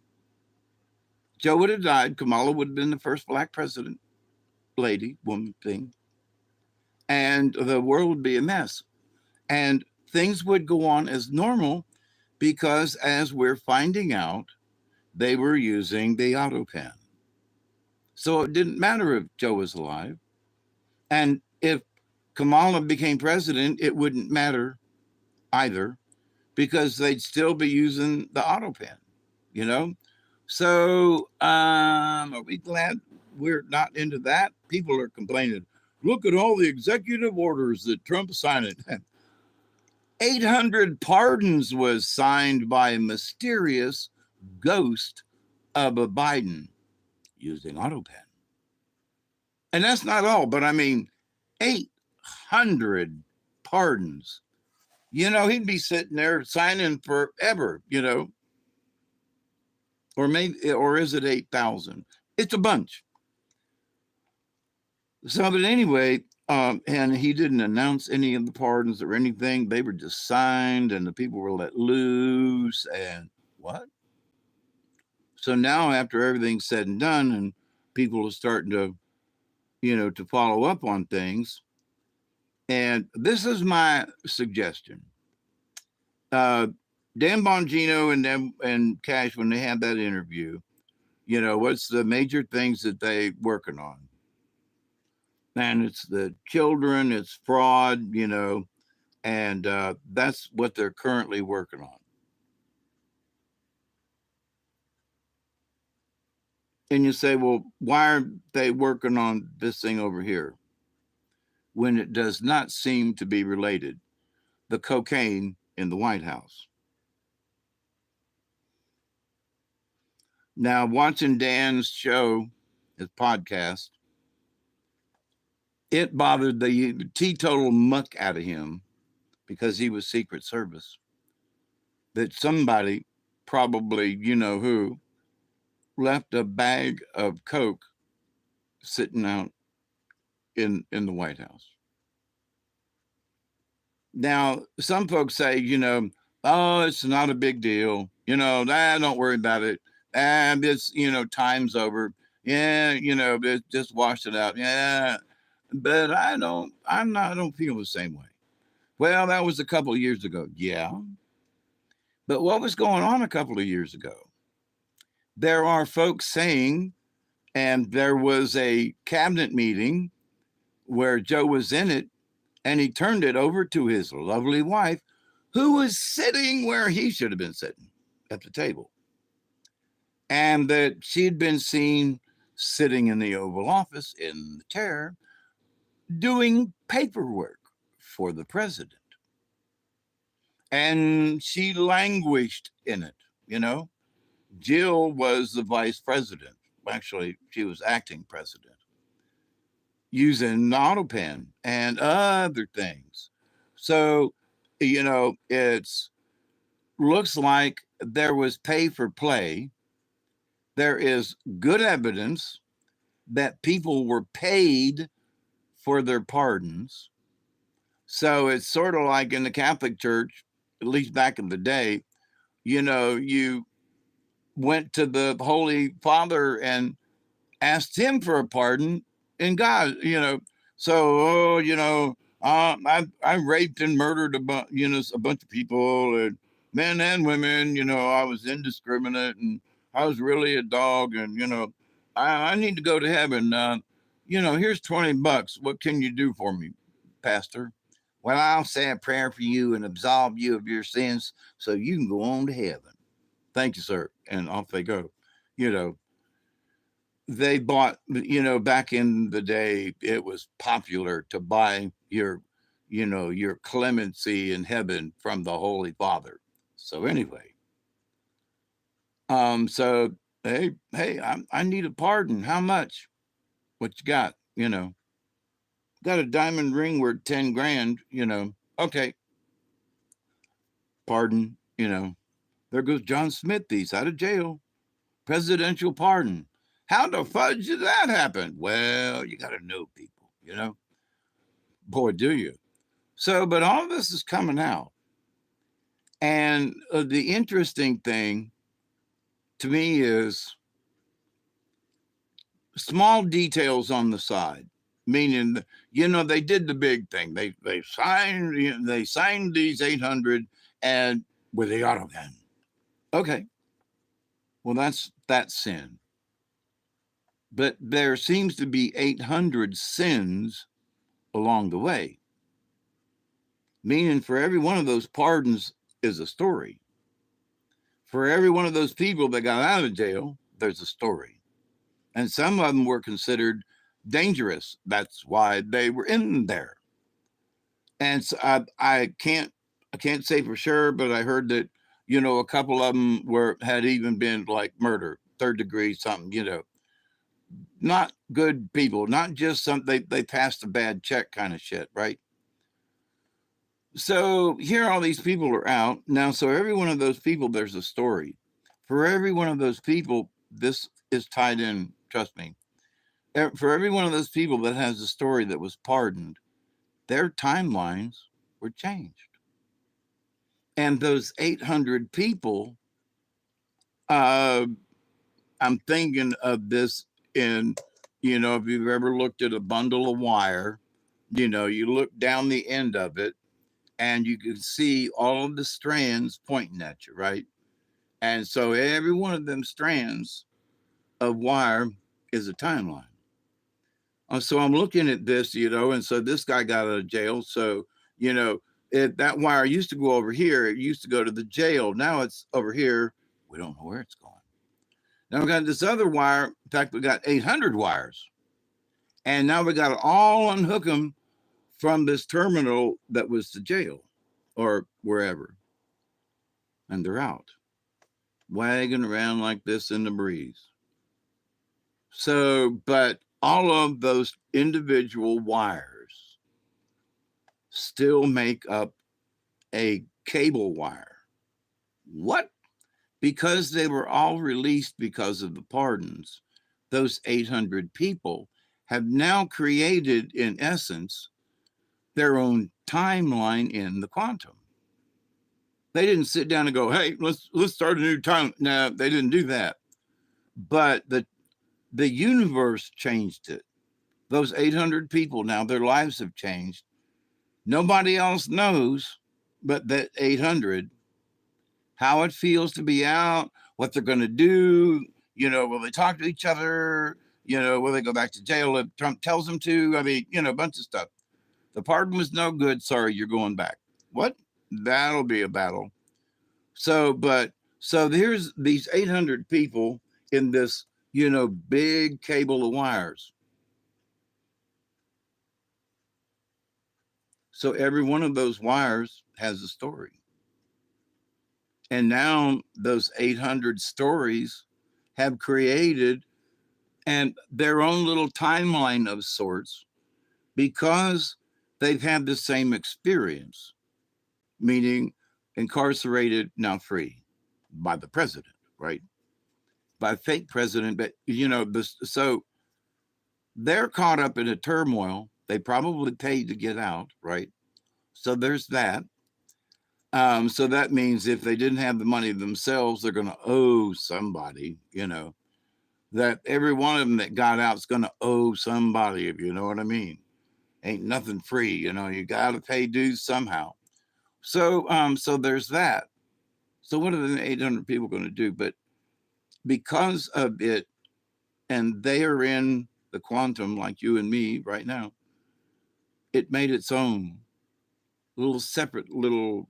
Joe would have died. Kamala would have been the first black president, lady, woman thing. And the world would be a mess. And things would go on as normal because, as we're finding out, they were using the auto pen. So it didn't matter if Joe was alive. And if Kamala became president, it wouldn't matter either, because they'd still be using the auto pen, you know? So are we glad we're not into that? People are complaining. Look at all the executive orders that Trump signed. 800 pardons was signed by a mysterious ghost of a Biden using auto pen. And that's not all, but I mean, 800 pardons. You know, he'd be sitting there signing forever, you know. Or maybe, or is it 8,000? It's a bunch. So, but anyway, and he didn't announce any of the pardons or anything. They were just signed, and the people were let loose. And what? So now, after everything's said and done, and people are starting to, you know, to follow up on things. And this is my suggestion. Dan Bongino and Cash, when they had that interview, you know, what's the major things that they working on? And it's the children, it's fraud, you know, and that's what they're currently working on. And you say, well, why are they working on this thing over here when it does not seem to be related? The cocaine in the White House. Now, watching Dan's show, his podcast, it bothered the teetotal muck out of him because he was Secret Service. That somebody, probably you know who, left a bag of Coke sitting out in the White House. Now, some folks say, you know, oh, it's not a big deal. You know, don't worry about it. And it's, you know, time's over. Yeah, you know, just wash it out. Yeah. But I don't feel the same way. Well, that was a couple of years ago. Yeah. But what was going on a couple of years ago? There are folks saying, and there was a cabinet meeting where Joe was in it, and he turned it over to his lovely wife, who was sitting where he should have been sitting at the table. And that she'd been seen sitting in the Oval Office in the chair doing paperwork for the president. And she languished in it, you know. Jill was the vice president. Actually, she was acting president, using the auto pen and other things. So, you know, it's looks like there was pay for play. There is good evidence that people were paid for their pardons. So it's sort of like in the Catholic Church, at least back in the day, you know, you went to the Holy Father and asked him for a pardon, and God, you know, so I raped and murdered a bunch of people, and men and women. You know, I was indiscriminate, and I was really a dog, and you know, I need to go to heaven. You know, here's $20. What can you do for me, Pastor? Well, I'll say a prayer for you and absolve you of your sins so you can go on to heaven. Thank you, sir. And off they go. You know, they bought, you know, back in the day, it was popular to buy your, you know, your clemency in heaven from the Holy Father. So anyway, so hey, I need a pardon. How much? What you got? You know, got a diamond ring worth 10 grand. You know, okay, pardon. You know, there goes John Smith. He's out of jail. Presidential pardon. How the fudge did that happen? Well, you got to know people, you know. Boy, do you. So, but all of this is coming out. And the interesting thing to me is small details on the side, meaning, you know, they did the big thing. They signed, you know, they signed these 800 and with the auto pen. Okay. Well, that's sin. But there seems to be 800 sins along the way. meaning for every one of those pardons is a story. For every one of those people that got out of jail, there's a story. And some of them were considered dangerous. That's why they were in there. And so I can't say for sure, but I heard that, a couple of them had even been like murder, third degree, something, not good people, not just some they passed a bad check kind of shit, right? So here all these people are out now. So every one of those people, there's a story. For every one of those people, this is tied in, trust me. For every one of those people that has a story that was pardoned, their timelines were changed. And those 800 people, uh, I'm thinking of this in, if you've ever looked at a bundle of wire, you look down the end of it and you can see all of the strands pointing at you, right? And so every one of them strands of wire is a timeline. So I'm looking at this, and so this guy got out of jail. So, that wire used to go over here. It used to go to the jail. Now it's over here. We don't know where it's going. Now we got this other wire. In fact, we got 800 wires. And now we got to all unhook them from this terminal that was the jail or wherever. And they're out, wagging around like this in the breeze. So, but all of those individual wires still make up a cable wire. What? Because they were all released because of the pardons. Those 800 people have now created, in essence, their own timeline in the quantum. They didn't sit down and go, "Hey, let's start a new time." No, they didn't do that. But the universe changed it. Those 800 people now, their lives have changed. Nobody else knows but that 800 how it feels to be out, what they're going to do. Will they talk to each other? Will they go back to jail if Trump tells them to? I mean, a bunch of stuff. The pardon was no good. Sorry, you're going back. What? That'll be a battle. So here's these 800 people in this, big cable of wires. So every one of those wires has a story. And now those 800 stories have created and their own little timeline of sorts because they've had the same experience, meaning incarcerated, now free by the president, right? By a fake president, but so they're caught up in a turmoil. They probably paid to get out, right? So there's that. So that means if they didn't have the money themselves, they're going to owe somebody, that every one of them that got out is going to owe somebody, if you know what I mean. Ain't nothing free, you got to pay dues somehow. So there's that. So what are the 800 people going to do? But because of it, and they are in the quantum like you and me right now, it made its own little separate little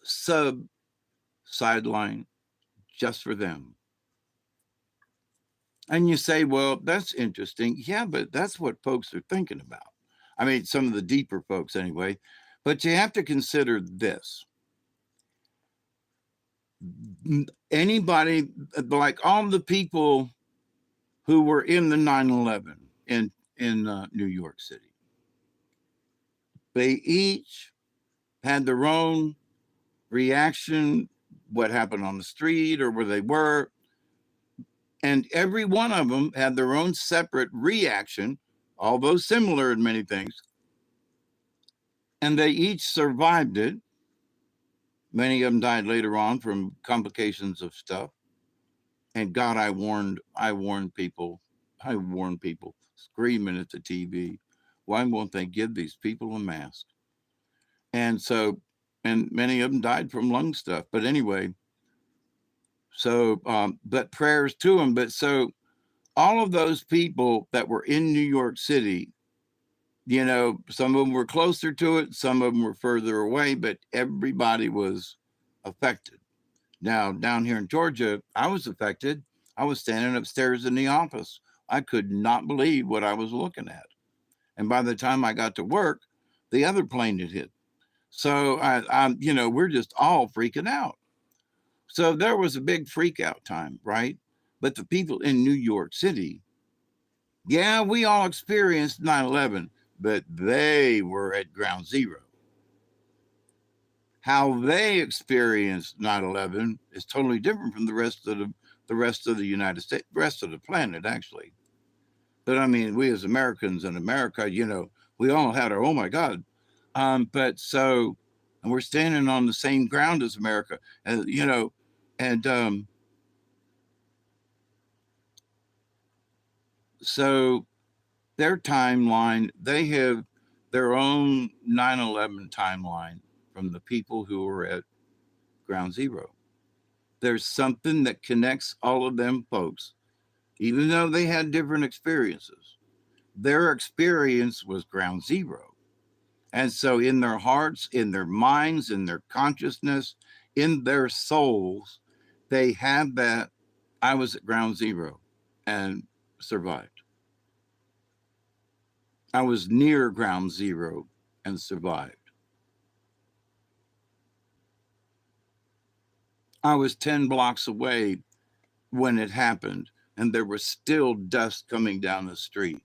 sub sideline just for them. And you say, well, that's interesting. Yeah, but that's what folks are thinking about. I mean, some of the deeper folks anyway. But you have to consider this. Anybody, like all the people who were in the 9/11 in New York City, they each had their own reaction, what happened on the street or where they were. And every one of them had their own separate reaction, although similar in many things. And they each survived it. Many of them died later on from complications of stuff. And God, I warned people, screaming at the TV, why won't they give these people a mask? And so, and many of them died from lung stuff. But anyway, so, but prayers to them. But so all of those people that were in New York City You know, some of them were closer to it, some of them were further away, but everybody was affected. Now, down here in Georgia, I was affected. I was standing upstairs in the office. I could not believe what I was looking at. And by the time I got to work, the other plane had hit. So you know, we're just all freaking out. So there was a big freak out time, right? But the people in New York City, yeah, we all experienced 9/11, but they were at ground zero. How they experienced 9/11 is totally different from the rest of the United States, rest of the planet, actually. But I mean, we as Americans in America, you know, we all had our oh my God. But so, and we're standing on the same ground as America, and you know, and so their timeline, they have their own 9/11 timeline from the people who were at ground zero. There's something that connects all of them folks, even though they had different experiences. Their experience was ground zero. And so, in their hearts, in their minds, in their consciousness, in their souls, they had that I was at ground zero and survived. I was near ground zero and survived. I was 10 blocks away when it happened, and there was still dust coming down the street.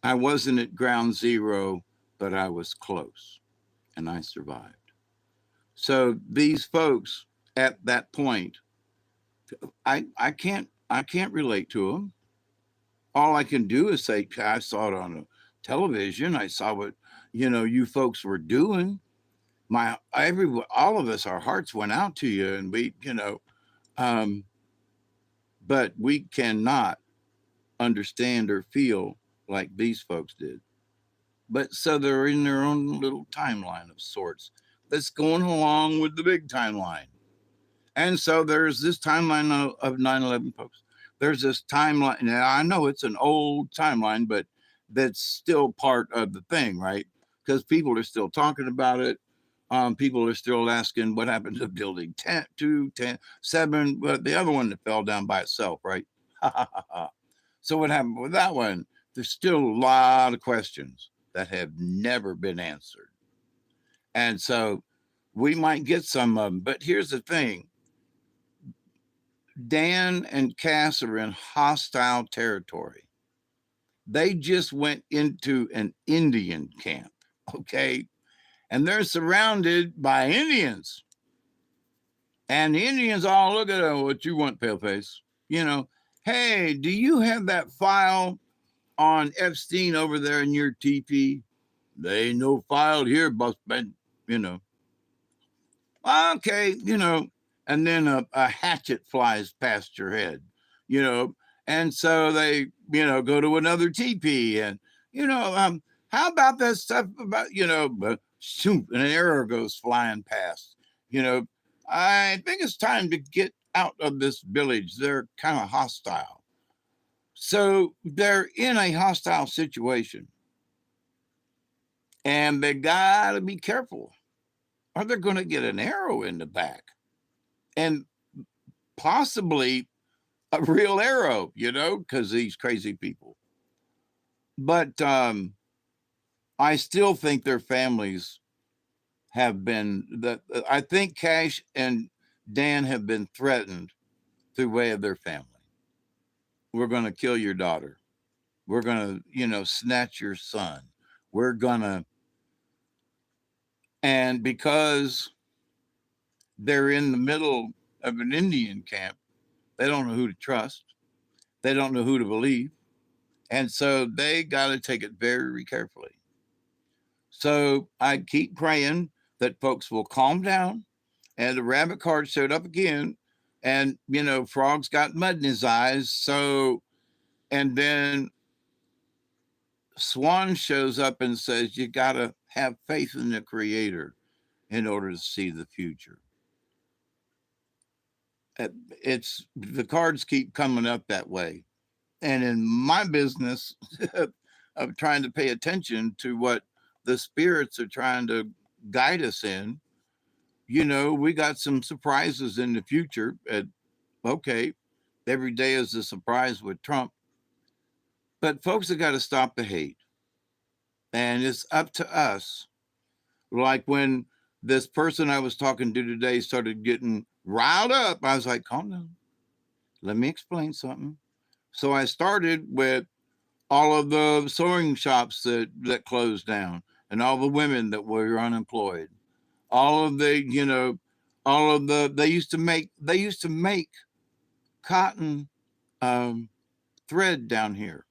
I wasn't at ground zero, but I was close and I survived. So these folks at that point, I can't relate to them. All I can do is say I saw it on a television. I saw what you know you folks were doing. My every all of us, our hearts went out to you, and we you know, um, but we cannot understand or feel like these folks did. But so they're in their own little timeline of sorts that's going along with the big timeline. And so there's this timeline of 9/11 folks. There's this timeline. Now, I know it's an old timeline, but that's still part of the thing, right? Because people are still talking about it. People are still asking what happened to building 10, 2, 10, 7, but the other one that fell down by itself, right? So what happened with that one? There's still a lot of questions that have never been answered. And so we might get some of them. But here's the thing: Dan and Cass are in hostile territory. They just went into an Indian camp, okay? And they're surrounded by Indians. And the Indians all look at them, what you want, paleface? You know, hey, do you have that file on Epstein over there in your TP? They ain't no file here, boss man, you know. Okay, you know, and then a hatchet flies past your head, you know, and so they, you know, go to another TP and, you know, how about that stuff about, you know, shoot, and an arrow goes flying past, you know, I think it's time to get out of this village. They're kind of hostile. So they're in a hostile situation and they got to be careful or they're going to get an arrow in the back. And possibly a real arrow, you know, because these crazy people. But I still think their families have been that. I think Cash and Dan have been threatened through way of their family. We're going to kill your daughter. We're going to, you know, snatch your son. We're going to, and because they're in the middle of an Indian camp, they don't know who to trust. They don't know who to believe. And so they got to take it very carefully. So I keep praying that folks will calm down. And the rabbit card showed up again. And, you know, Frog's got mud in his eyes. So, and then Swan shows up and says, you got to have faith in the creator in order to see the future. It's the cards keep coming up that way. And in my business, of trying to pay attention to what the spirits are trying to guide us in. We got some surprises in the future. Okay, every day is a surprise with Trump. But folks have got to stop the hate. And it's up to us. Like when this person I was talking to today started getting riled up, I was like, calm down. Let me explain something. So I started with all of the sewing shops that closed down and all the women that were unemployed. All of the, they used to make cotton thread down here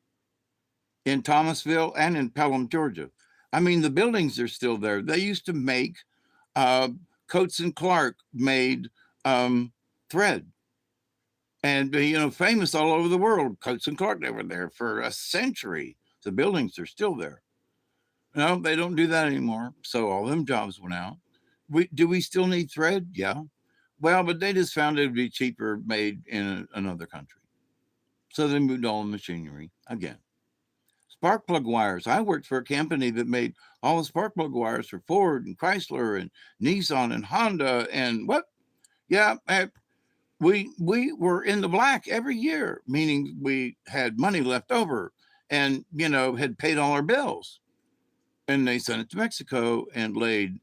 in Thomasville and in Pelham, Georgia. I mean, the buildings are still there. They used to make Coates and Clark made thread, and famous all over the world. Coates and Clark, they were there for a century. The buildings are still there. No, they don't do that anymore. So all them jobs went out. Do we still need thread? Yeah. Well, but they just found it would be cheaper made in another country. So they moved all the machinery again. Spark plug wires. I worked for a company that made all the spark plug wires for Ford and Chrysler and Nissan and Honda and what? Yeah, we were in the black every year, meaning we had money left over and, had paid all our bills. And they sent it to Mexico and laid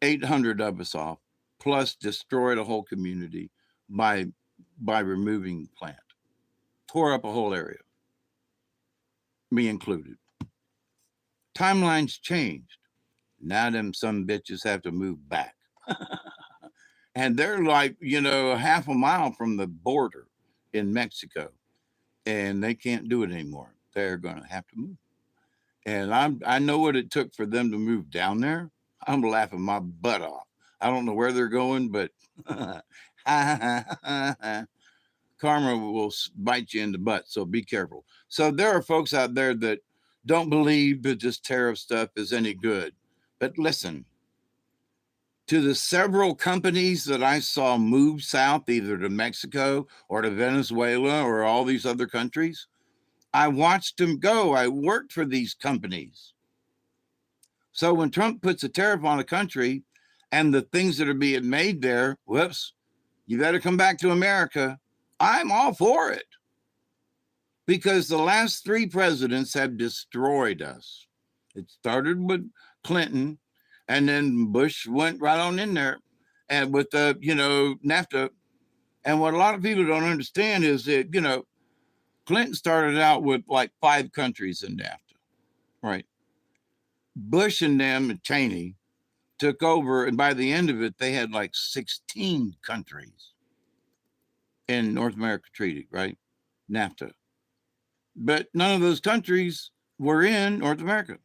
800 of us off, plus destroyed a whole community by removing the plant. Tore up a whole area, me included. Timelines changed. Now them some bitches have to move back. And they're like, half a mile from the border in Mexico. And they can't do it anymore. They're going to have to move. And I know what it took for them to move down there. I'm laughing my butt off. I don't know where they're going, but karma will bite you in the butt. So be careful. So there are folks out there that don't believe that this tariff stuff is any good. But listen, to the several companies that I saw move south, either to Mexico or to Venezuela or all these other countries, I watched them go. I worked for these companies. So when Trump puts a tariff on a country and the things that are being made there, whoops, you better come back to America. I'm all for it. Because the last 3 presidents have destroyed us. It started with Clinton, and then Bush went right on in there and with the, NAFTA. And what a lot of people don't understand is that, Clinton started out with like 5 countries in NAFTA, right? Bush and them and Cheney took over, and by the end of it, they had like 16 countries in North America Treaty, right? NAFTA. But none of those countries were in North America.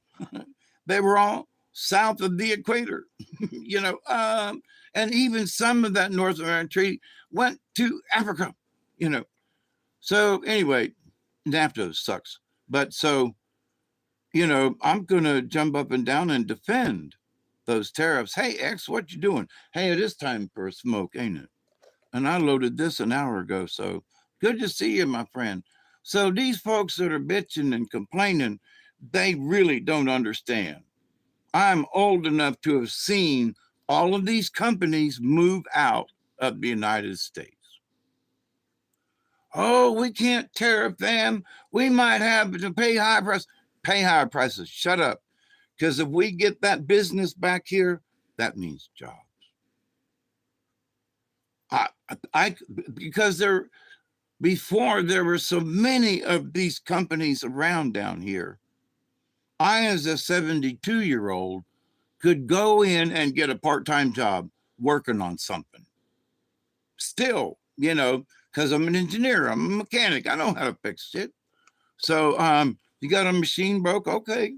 They were all south of the equator, and even some of that North American treaty went to Africa, So anyway, NAFTA sucks. But so, I'm going to jump up and down and defend those tariffs. Hey, X, what you doing? Hey, it is time for a smoke, ain't it? And I loaded this an hour ago. So good to see you, my friend. So these folks that are bitching and complaining, they really don't understand. I'm old enough to have seen all of these companies move out of the United States. Oh, we can't tariff them. We might have to pay high prices. Pay higher prices. Shut up. Because if we get that business back here, that means jobs. Because before there were so many of these companies around down here, I, as a 72-year-old, could go in and get a part-time job working on something. Still, because I'm an engineer, I'm a mechanic, I know how to fix it. So you got a machine broke, okay,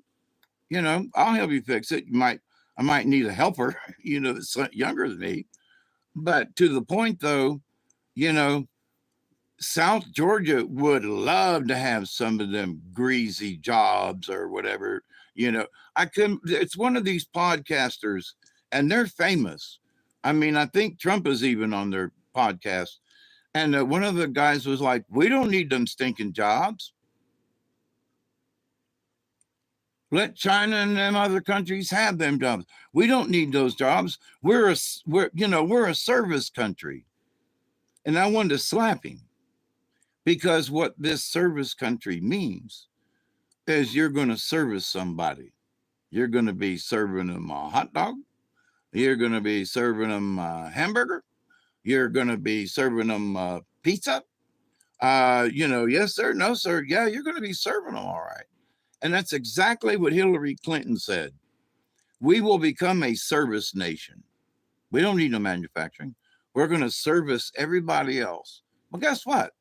I'll help you fix it. I might need a helper, that's younger than me. But to the point though, South Georgia would love to have some of them greasy jobs or whatever. It's one of these podcasters and they're famous. I mean, I think Trump is even on their podcast. And one of the guys was like, we don't need them stinking jobs. Let China and them other countries have them jobs. We don't need those jobs. We're a service country. And I wanted to slap him, because what this service country means is you're going to service somebody. You're going to be serving them a hot dog. You're going to be serving them a hamburger. You're going to be serving them pizza. Yes, sir. No, sir. Yeah, you're going to be serving them all right. And that's exactly what Hillary Clinton said. We will become a service nation. We don't need no manufacturing. We're going to service everybody else. Well, guess what?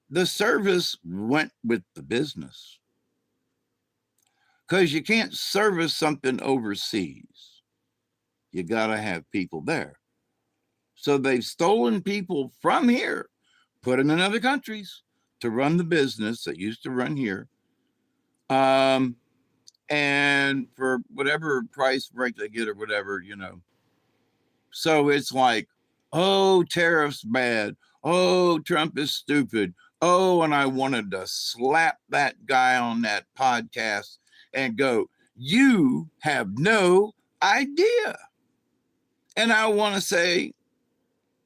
The service went with the business, because you can't service something overseas. You got to have people there. So they've stolen people from here, put them in other countries to run the business that used to run here. And for whatever price break they get or whatever, So it's like, oh, tariffs bad. Oh, Trump is stupid. Oh, and I wanted to slap that guy on that podcast and go, you have no idea. And I want to say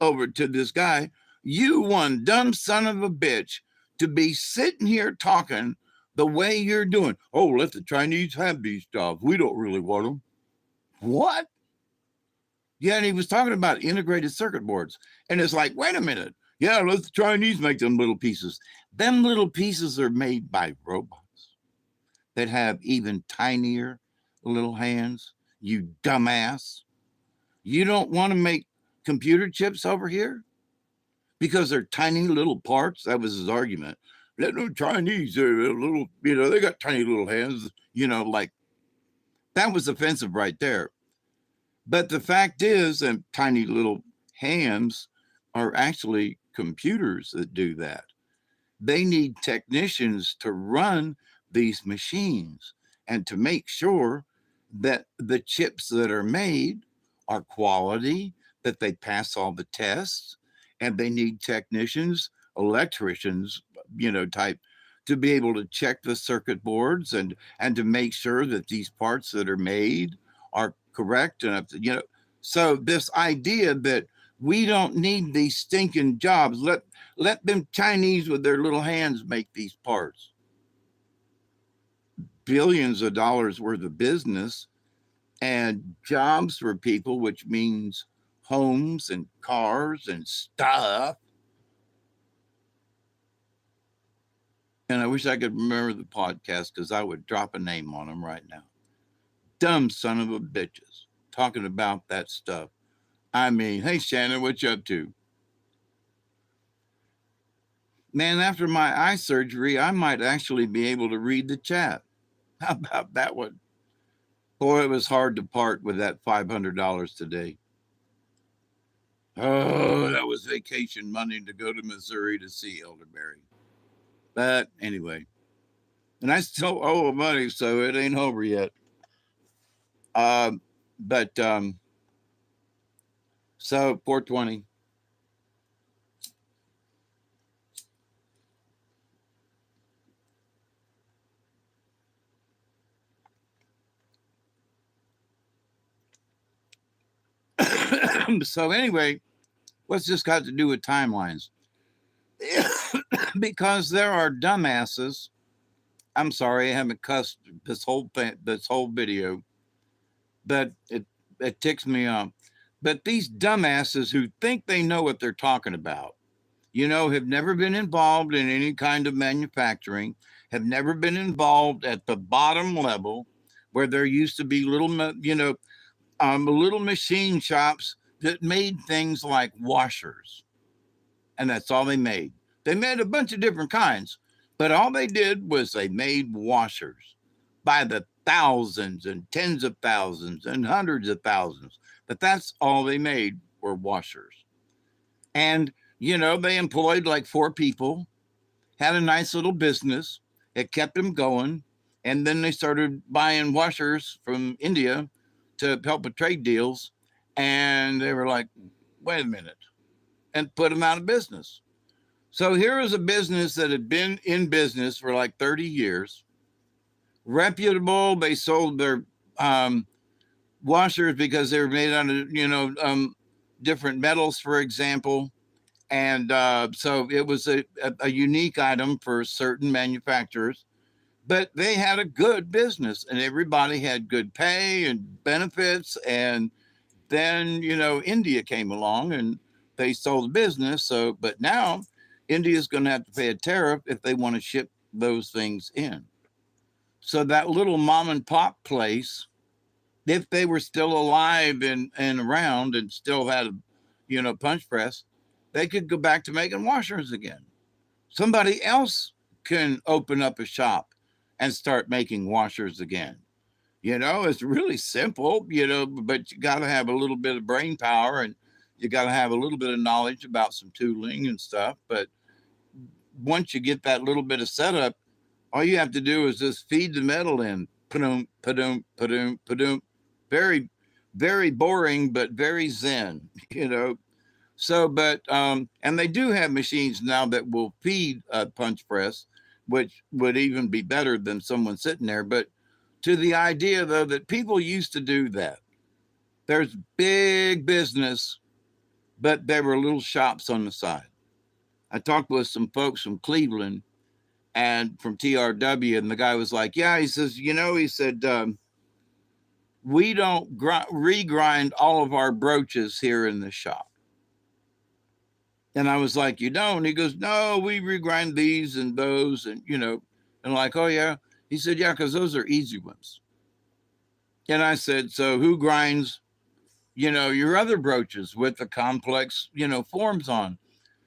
over to this guy, you one dumb son of a bitch to be sitting here talking the way you're doing. Oh, let the Chinese have these jobs. We don't really want them. What? Yeah, and he was talking about integrated circuit boards. And it's like, wait a minute. Yeah, let the Chinese make them little pieces. Them little pieces are made by robots that have even tinier little hands. You dumbass. You don't want to make computer chips over here because they're tiny little parts? That was his argument. Let no Chinese, they're little, they got tiny little hands, like that was offensive right there. But the fact is, and tiny little hands are actually computers that do that. They need technicians to run these machines and to make sure that the chips that are made are quality, that they pass all the tests, and they need technicians, electricians, type, to be able to check the circuit boards and to make sure that these parts that are made are correct enough. So this idea that we don't need these stinking jobs, let them Chinese with their little hands make these parts. Billions of dollars worth of business and jobs for people, which means homes and cars and stuff. And I wish I could remember the podcast, because I would drop a name on them right now. Dumb son of a bitches talking about that stuff. I mean, hey, Shannon, what you up to? Man, after my eye surgery, I might actually be able to read the chat. How about that one? Boy, it was hard to part with that $500 today. Oh, that was vacation money to go to Missouri to see Elderberry. But anyway, and I still owe money, so it ain't over yet. So 420. So anyway, what's this got to do with timelines? Because there are dumbasses. I'm sorry, I haven't cussed this whole video, but it ticks me off. But these dumbasses who think they know what they're talking about, have never been involved in any kind of manufacturing, have never been involved at the bottom level where there used to be little machine shops that made things like washers. And that's all they made. They made a bunch of different kinds, but all they did was they made washers by the thousands and tens of thousands and hundreds of thousands. But that's all they made were washers. And, they employed like 4 people, had a nice little business. It kept them going. And then they started buying washers from India to help with trade deals. And they were like, wait a minute, and put them out of business. So here is a business that had been in business for like 30 years, reputable. They sold their washers because they were made out of, different metals, for example. And so it was a unique item for certain manufacturers, but they had a good business and everybody had good pay and benefits. And then, India came along and they sold the business. So, but now India is going to have to pay a tariff if they want to ship those things in. So that little mom and pop place, if they were still alive and around and still had a punch press, they could go back to making washers again. Somebody else can open up a shop and start making washers again. It's really simple, but you got to have a little bit of brain power and you got to have a little bit of knowledge about some tooling and stuff. But once you get that little bit of setup, all you have to do is just feed the metal in. Pa-doom, pa-doom, pa-doom, pa-doom. Very, very boring, but very zen, So, but, and they do have machines now that will feed a punch press, which would even be better than someone sitting there. But to the idea, though, that people used to do that, there's big business, but there were little shops on the side. I talked with some folks from Cleveland and from TRW, and the guy was like, yeah, he says, he said, we don't regrind all of our broaches here in the shop. And I was like, you don't? He goes, no, we regrind these and those and, and like, oh, yeah. He said, yeah, because those are easy ones. And I said, so who grinds, your other broaches with the complex, forms on?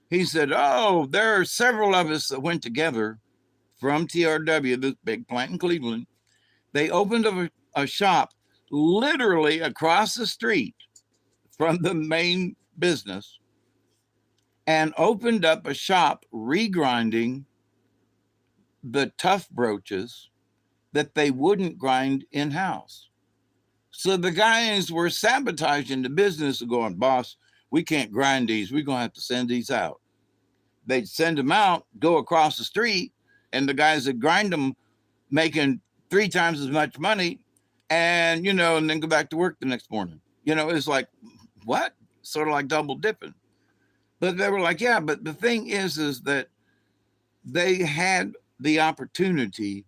He said, oh, there are several of us that went together from TRW, this big plant in Cleveland. They opened a shop literally across the street from the main business and opened up a shop regrinding the tough broaches that they wouldn't grind in-house. So the guys were sabotaging the business and going, boss, we can't grind these. We're going to have to send these out. They'd send them out, go across the street, and the guys that grind them making 3 times as much money and, and then go back to work the next morning. It's like, what? Sort of like double dipping. But they were like, yeah, but the thing is that they had the opportunity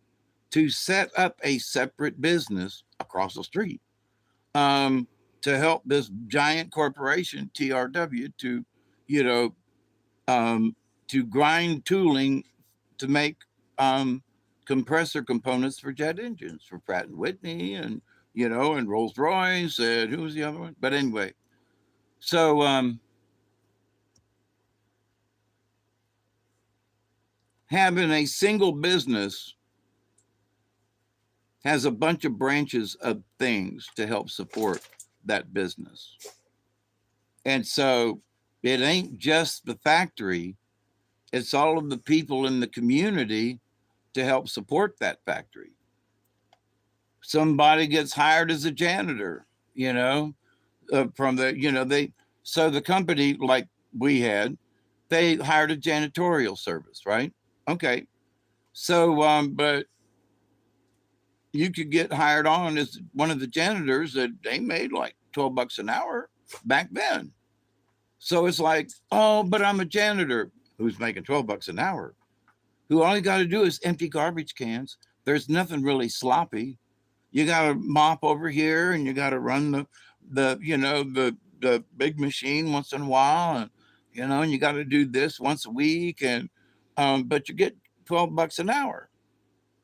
to set up a separate business across the street to help this giant corporation, TRW, to grind tooling to make compressor components for jet engines for Pratt and Whitney and, and Rolls Royce and who was the other one? But anyway, so having a single business has a bunch of branches of things to help support that business. And so it ain't just the factory, it's all of the people in the community to help support that factory. Somebody gets hired as a janitor, from the, so the company like we had, they hired a janitorial service, right? Okay. So, but you could get hired on as one of the janitors that they made like $12 an hour back then. So it's like, oh, but I'm a janitor who's making $12 an hour, who all you got to do is empty garbage cans. There's nothing really sloppy. You got to mop over here and you got to run the big machine once in a while. And, and you got to do this once a week. And, but you get $12 an hour.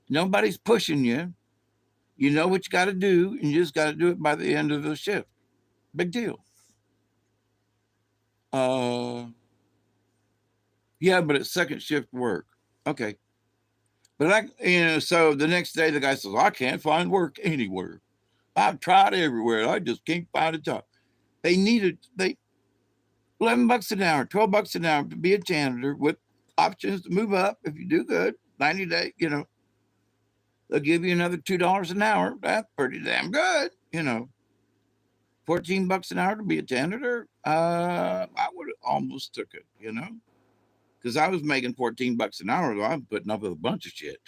Nobody's pushing you. You know what you got to do, and you just got to do it by the end of the shift. Big deal. Yeah, but it's second shift work. Okay. But so the next day the guy says, I can't find work anywhere. I've tried everywhere. I just can't find a job. They $11 an hour, $12 an hour to be a janitor with options to move up if you do good, 90 days, they'll give you another $2 an hour. That's pretty damn good, $14 an hour to be a janitor. I would have almost took it, because I was making $14 an hour. I'm putting up with a bunch of shit,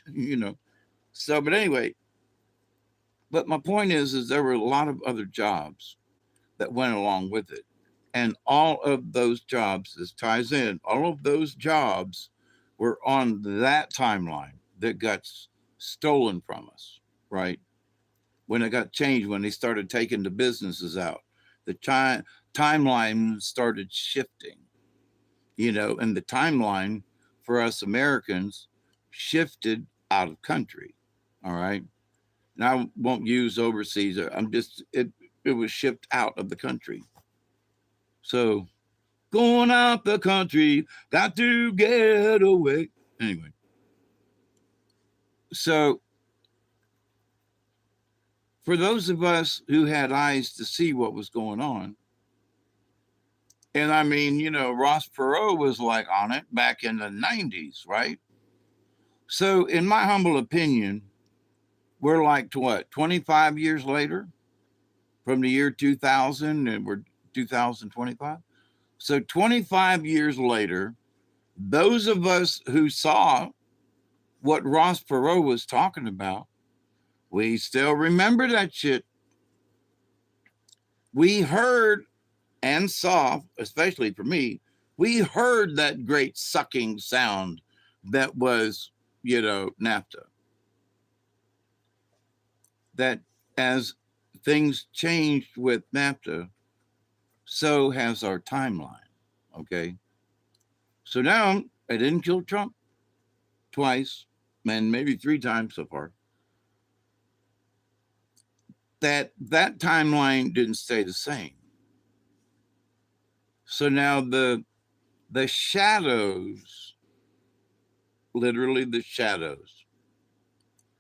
So, but anyway, But my point is there were a lot of other jobs that went along with it. And all of those jobs, this ties in, all of those jobs were on that timeline that got stolen from us, right? When it got changed, when they started taking the businesses out, the timeline started shifting, and the timeline for us Americans shifted out of country. All right. And I won't use overseas. It was shipped out of the country. So going out the country, got to get away. Anyway, so for those of us who had eyes to see what was going on, and I mean, Ross Perot was like on it back in the 90s, right? So, in my humble opinion, we're like to what, 25 years later from the year 2000, and we're 2025. So, 25 years later, those of us who saw what Ross Perot was talking about, we still remember that shit. We heard and saw, especially for me, we heard that great sucking sound that was, NAFTA. That as things changed with NAFTA, so has our timeline. Okay. So now I didn't kill Trump twice, and maybe 3 times so far. That timeline didn't stay the same. So now the shadows, literally the shadows,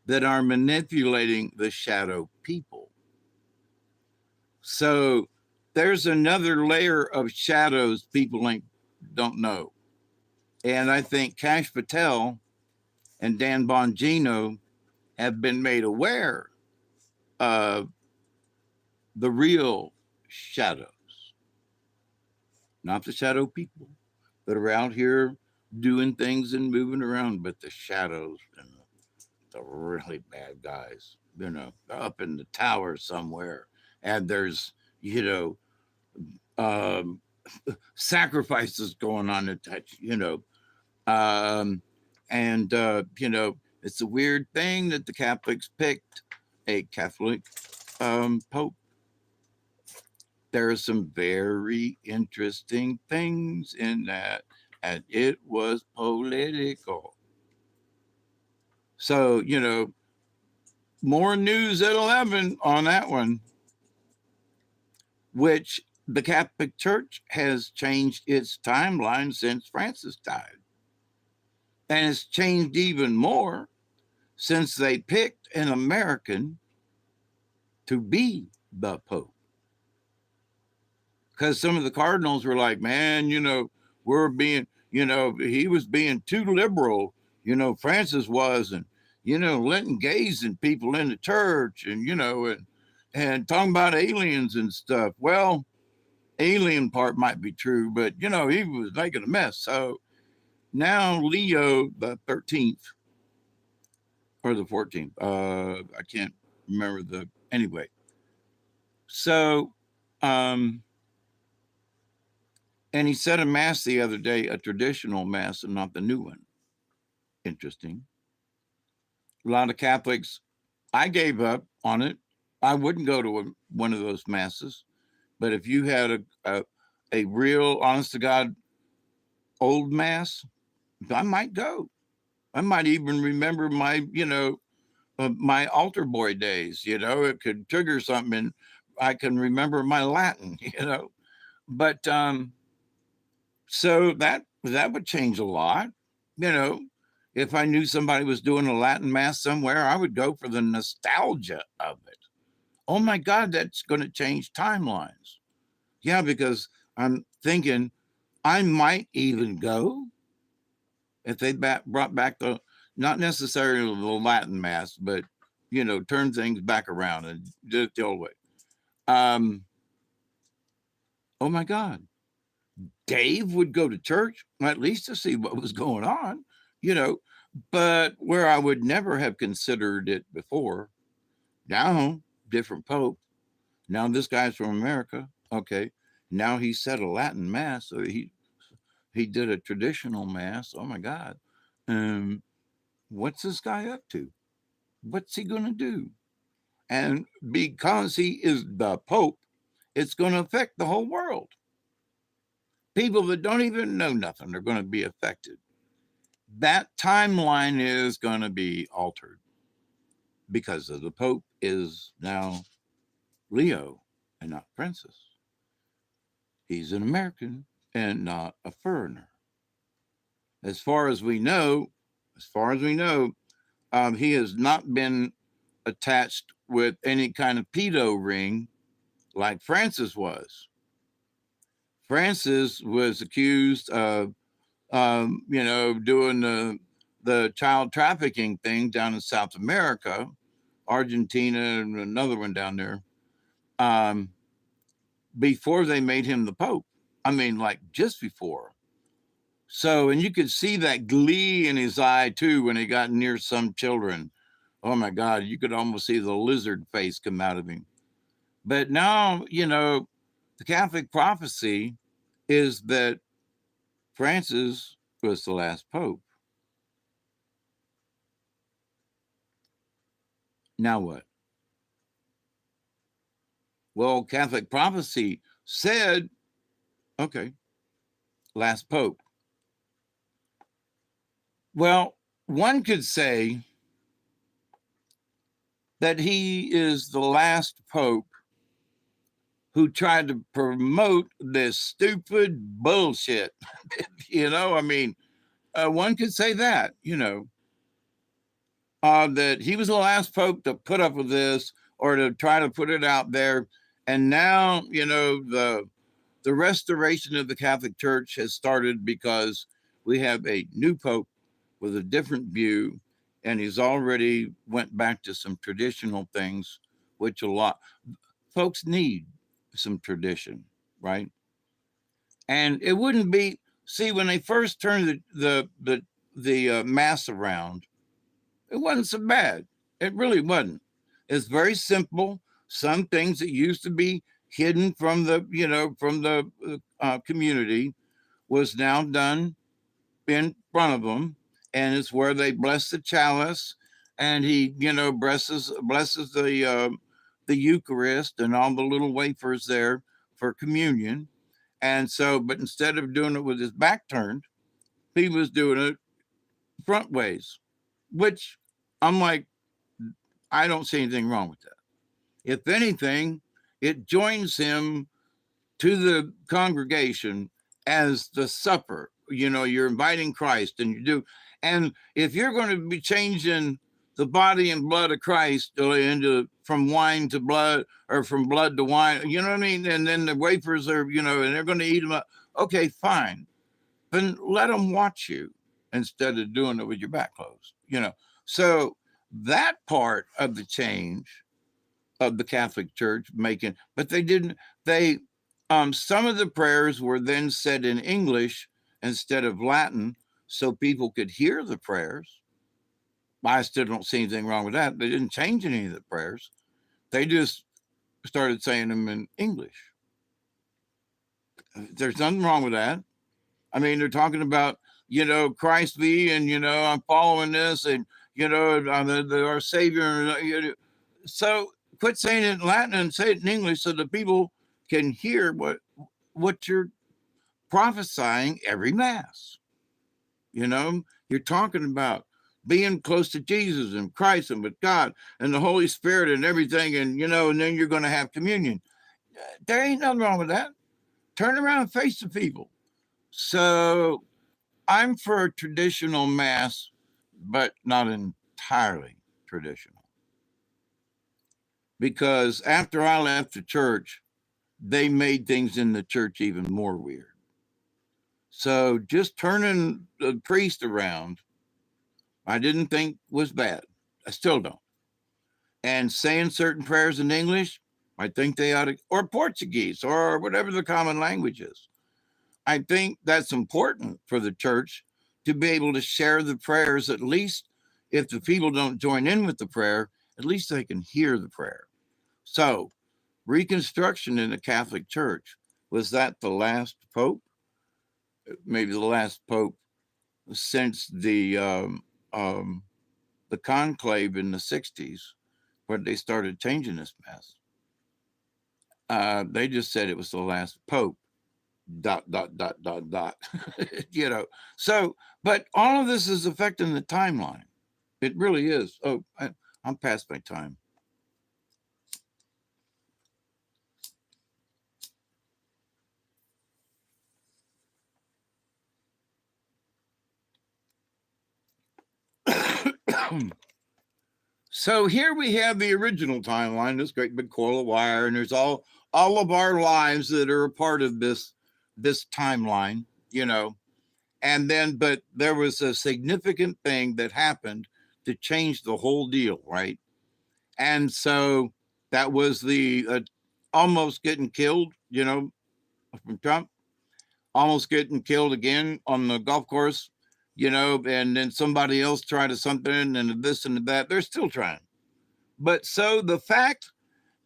that are manipulating the shadow people. So there's another layer of shadows people don't know. And I think Kash Patel and Dan Bongino have been made aware of the real shadows, not the shadow people that are out here doing things and moving around, but the shadows and the really bad guys, up in the tower somewhere. And there's, um, sacrifices going on at that, and it's a weird thing that the Catholics picked a Catholic Pope. There are some very interesting things in that, and it was political. So, more news at 11 on that one, which the Catholic Church has changed its timeline since Francis died. And it's changed even more since they picked an American to be the Pope. Because some of the cardinals were like, man, we're being, he was being too liberal, Francis was, and, letting gays and people in the church and, and talking about aliens and stuff. Well, alien part might be true, but, he was making a mess. So now Leo the 13th or the 14th, I can't remember anyway. So, and he said a mass the other day, a traditional mass and not the new one. Interesting. A lot of Catholics, I gave up on it. I wouldn't go to one of those masses. But if you had a real, honest to God, old mass, I might go. I might even remember my, my altar boy days. It could trigger something, and I can remember my Latin. But so that would change a lot. If I knew somebody was doing a Latin mass somewhere, I would go for the nostalgia of it. Oh my God, that's going to change timelines. Yeah, because I'm thinking I might even go if they brought back not necessarily the Latin mass, but turn things back around and do it the old way. Oh my God. Dave would go to church, at least to see what was going on, but where I would never have considered it before Now, different Pope. Now this guy's from America. Okay. Now he said a Latin mass. So he did a traditional mass. Oh my God. Um, what's this guy up to? What's he going to do? And because he is the Pope, it's going to affect the whole world. People that don't even know nothing are going to be affected. That timeline is going to be altered because of the Pope is now Leo and not Francis. He's an American and not a foreigner. As far as we know, he has not been attached with any kind of pedo ring like Francis was. Francis was accused of, doing the child trafficking thing down in South America, Argentina, and another one down there, before they made him the Pope. I mean, like just before. So, and you could see that glee in his eye too when he got near some children. Oh my God, you could almost see the lizard face come out of him. But now, the Catholic prophecy is that Francis was the last Pope. Now what? Well, Catholic prophecy said, okay, last Pope. Well, one could say that he is the last Pope who tried to promote this stupid bullshit. One could say that, that he was the last Pope to put up with this or to try to put it out there. And now, the restoration of the Catholic Church has started because we have a new Pope with a different view, and he's already went back to some traditional things, which a lot folks need some tradition, right? And it wouldn't be, see, when they first turned the mass around, it wasn't so bad. It really wasn't. It's very simple. Some things that used to be hidden from the community was now done in front of them, and it's where they bless the chalice, and he blesses the Eucharist and all the little wafers there for communion. And so, but instead of doing it with his back turned, he was doing it front ways, which I'm like, I don't see anything wrong with that. If anything, it joins him to the congregation as the supper. You're inviting Christ, and you do. And if you're going to be changing the body and blood of Christ from wine to blood, or from blood to wine, you know what I mean? And then the wafers are, and they're going to eat them up. Okay, fine. Then let them watch you instead of doing it with your back closed, So that part of the change of the Catholic Church but they didn't, some of the prayers were then said in English instead of Latin so people could hear the prayers. I still don't see anything wrong with that. They didn't change any of the prayers. They just started saying them in English. There's nothing wrong with that. I mean, they're talking about, Christ be, and, I'm following this, and, our Savior. So quit saying it in Latin and say it in English so that people can hear what you're prophesying every Mass. You're talking about being close to Jesus and Christ and with God and the Holy Spirit and everything. And, and then you're going to have communion. There ain't nothing wrong with that. Turn around and face the people. So I'm for a traditional Mass, but not entirely traditional. Because after I left the church, they made things in the church even more weird. So just turning the priest around, I didn't think was bad. I still don't. And saying certain prayers in English, I think they ought to, or Portuguese, or whatever the common language is. I think that's important for the church to be able to share the prayers, at least if the people don't join in with the prayer, at least they can hear the prayer. So, Reconstruction in the Catholic Church, was that the last pope? Maybe the last pope since the conclave in the 60s, where they started changing this mess. They just said it was the last pope. ... you know. So, but all of this is affecting the timeline. It really is. Oh, I'm past my time. So here we have the original timeline, this great big coil of wire, and there's all of our lives that are a part of this timeline, you know. And then, but there was a significant thing that happened to change the whole deal, right? And so that was the almost getting killed, you know, from Trump, almost getting killed again on the golf course, you know, and then somebody else tried something and this and that. They're still trying. But so the fact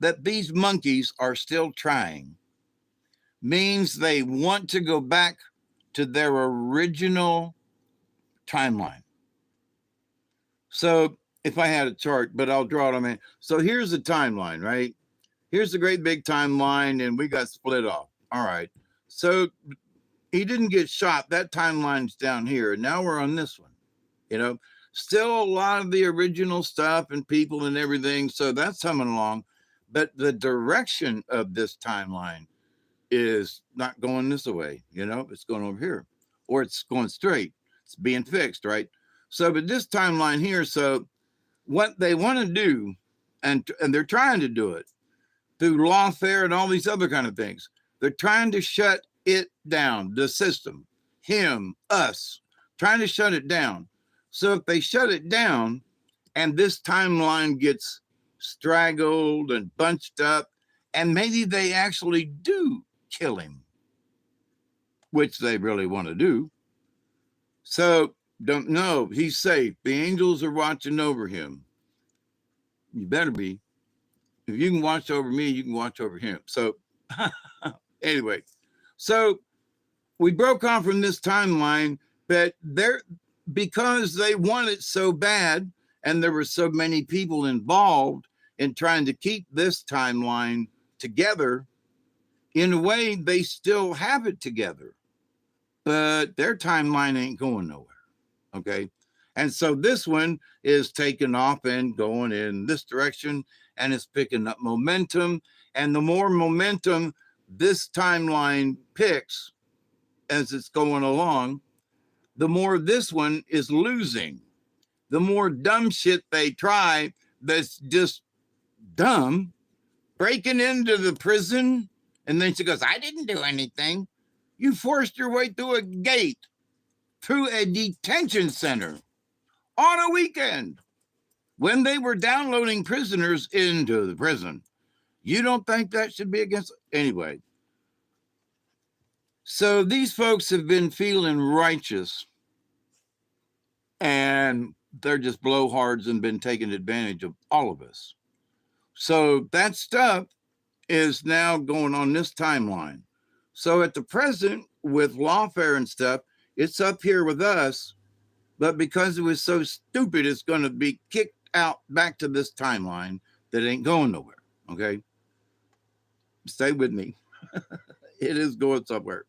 that these monkeys are still trying means they want to go back to their original timeline. So if I had a chart, but I'll draw it on me. So here's the timeline, right? Here's the great big timeline, and we got split off. All right. So he didn't get shot. That timeline's down here. Now we're on this one, you know. Still a lot of the original stuff and people and everything. So that's coming along. But the direction of this timeline is not going this way, you know, it's going over here, or it's going straight. It's being fixed, right? So, but this timeline here, so what they want to do, and they're trying to do it through lawfare and all these other kind of things. They're trying to shut it down, the system, him, us, trying to shut it down. So if they shut it down and this timeline gets straggled and bunched up, and maybe they actually do kill him, which they really want to do. So don't know. He's safe. The angels are watching over him. You better be. If you can watch over me, you can watch over him. So anyway, so we broke off from this timeline, but because they want it so bad, and there were so many people involved in trying to keep this timeline together, in a way, they still have it together, but their timeline ain't going nowhere. Okay. And so this one is taking off and going in this direction, and it's picking up momentum. And the more momentum this timeline picks as it's going along, the more this one is losing. The more dumb shit they try that's just dumb, breaking into the prison. And then she goes, I didn't do anything. You forced your way through a gate, through a detention center on a weekend when they were downloading prisoners into the prison. You don't think that should be against? Anyway. So these folks have been feeling righteous, and they're just blowhards and been taking advantage of all of us. So that stuff is now going on this timeline. So at the present, with lawfare and stuff, it's up here with us, but because it was so stupid, it's going to be kicked out back to this timeline that ain't going nowhere. Okay, stay with me. It is going somewhere.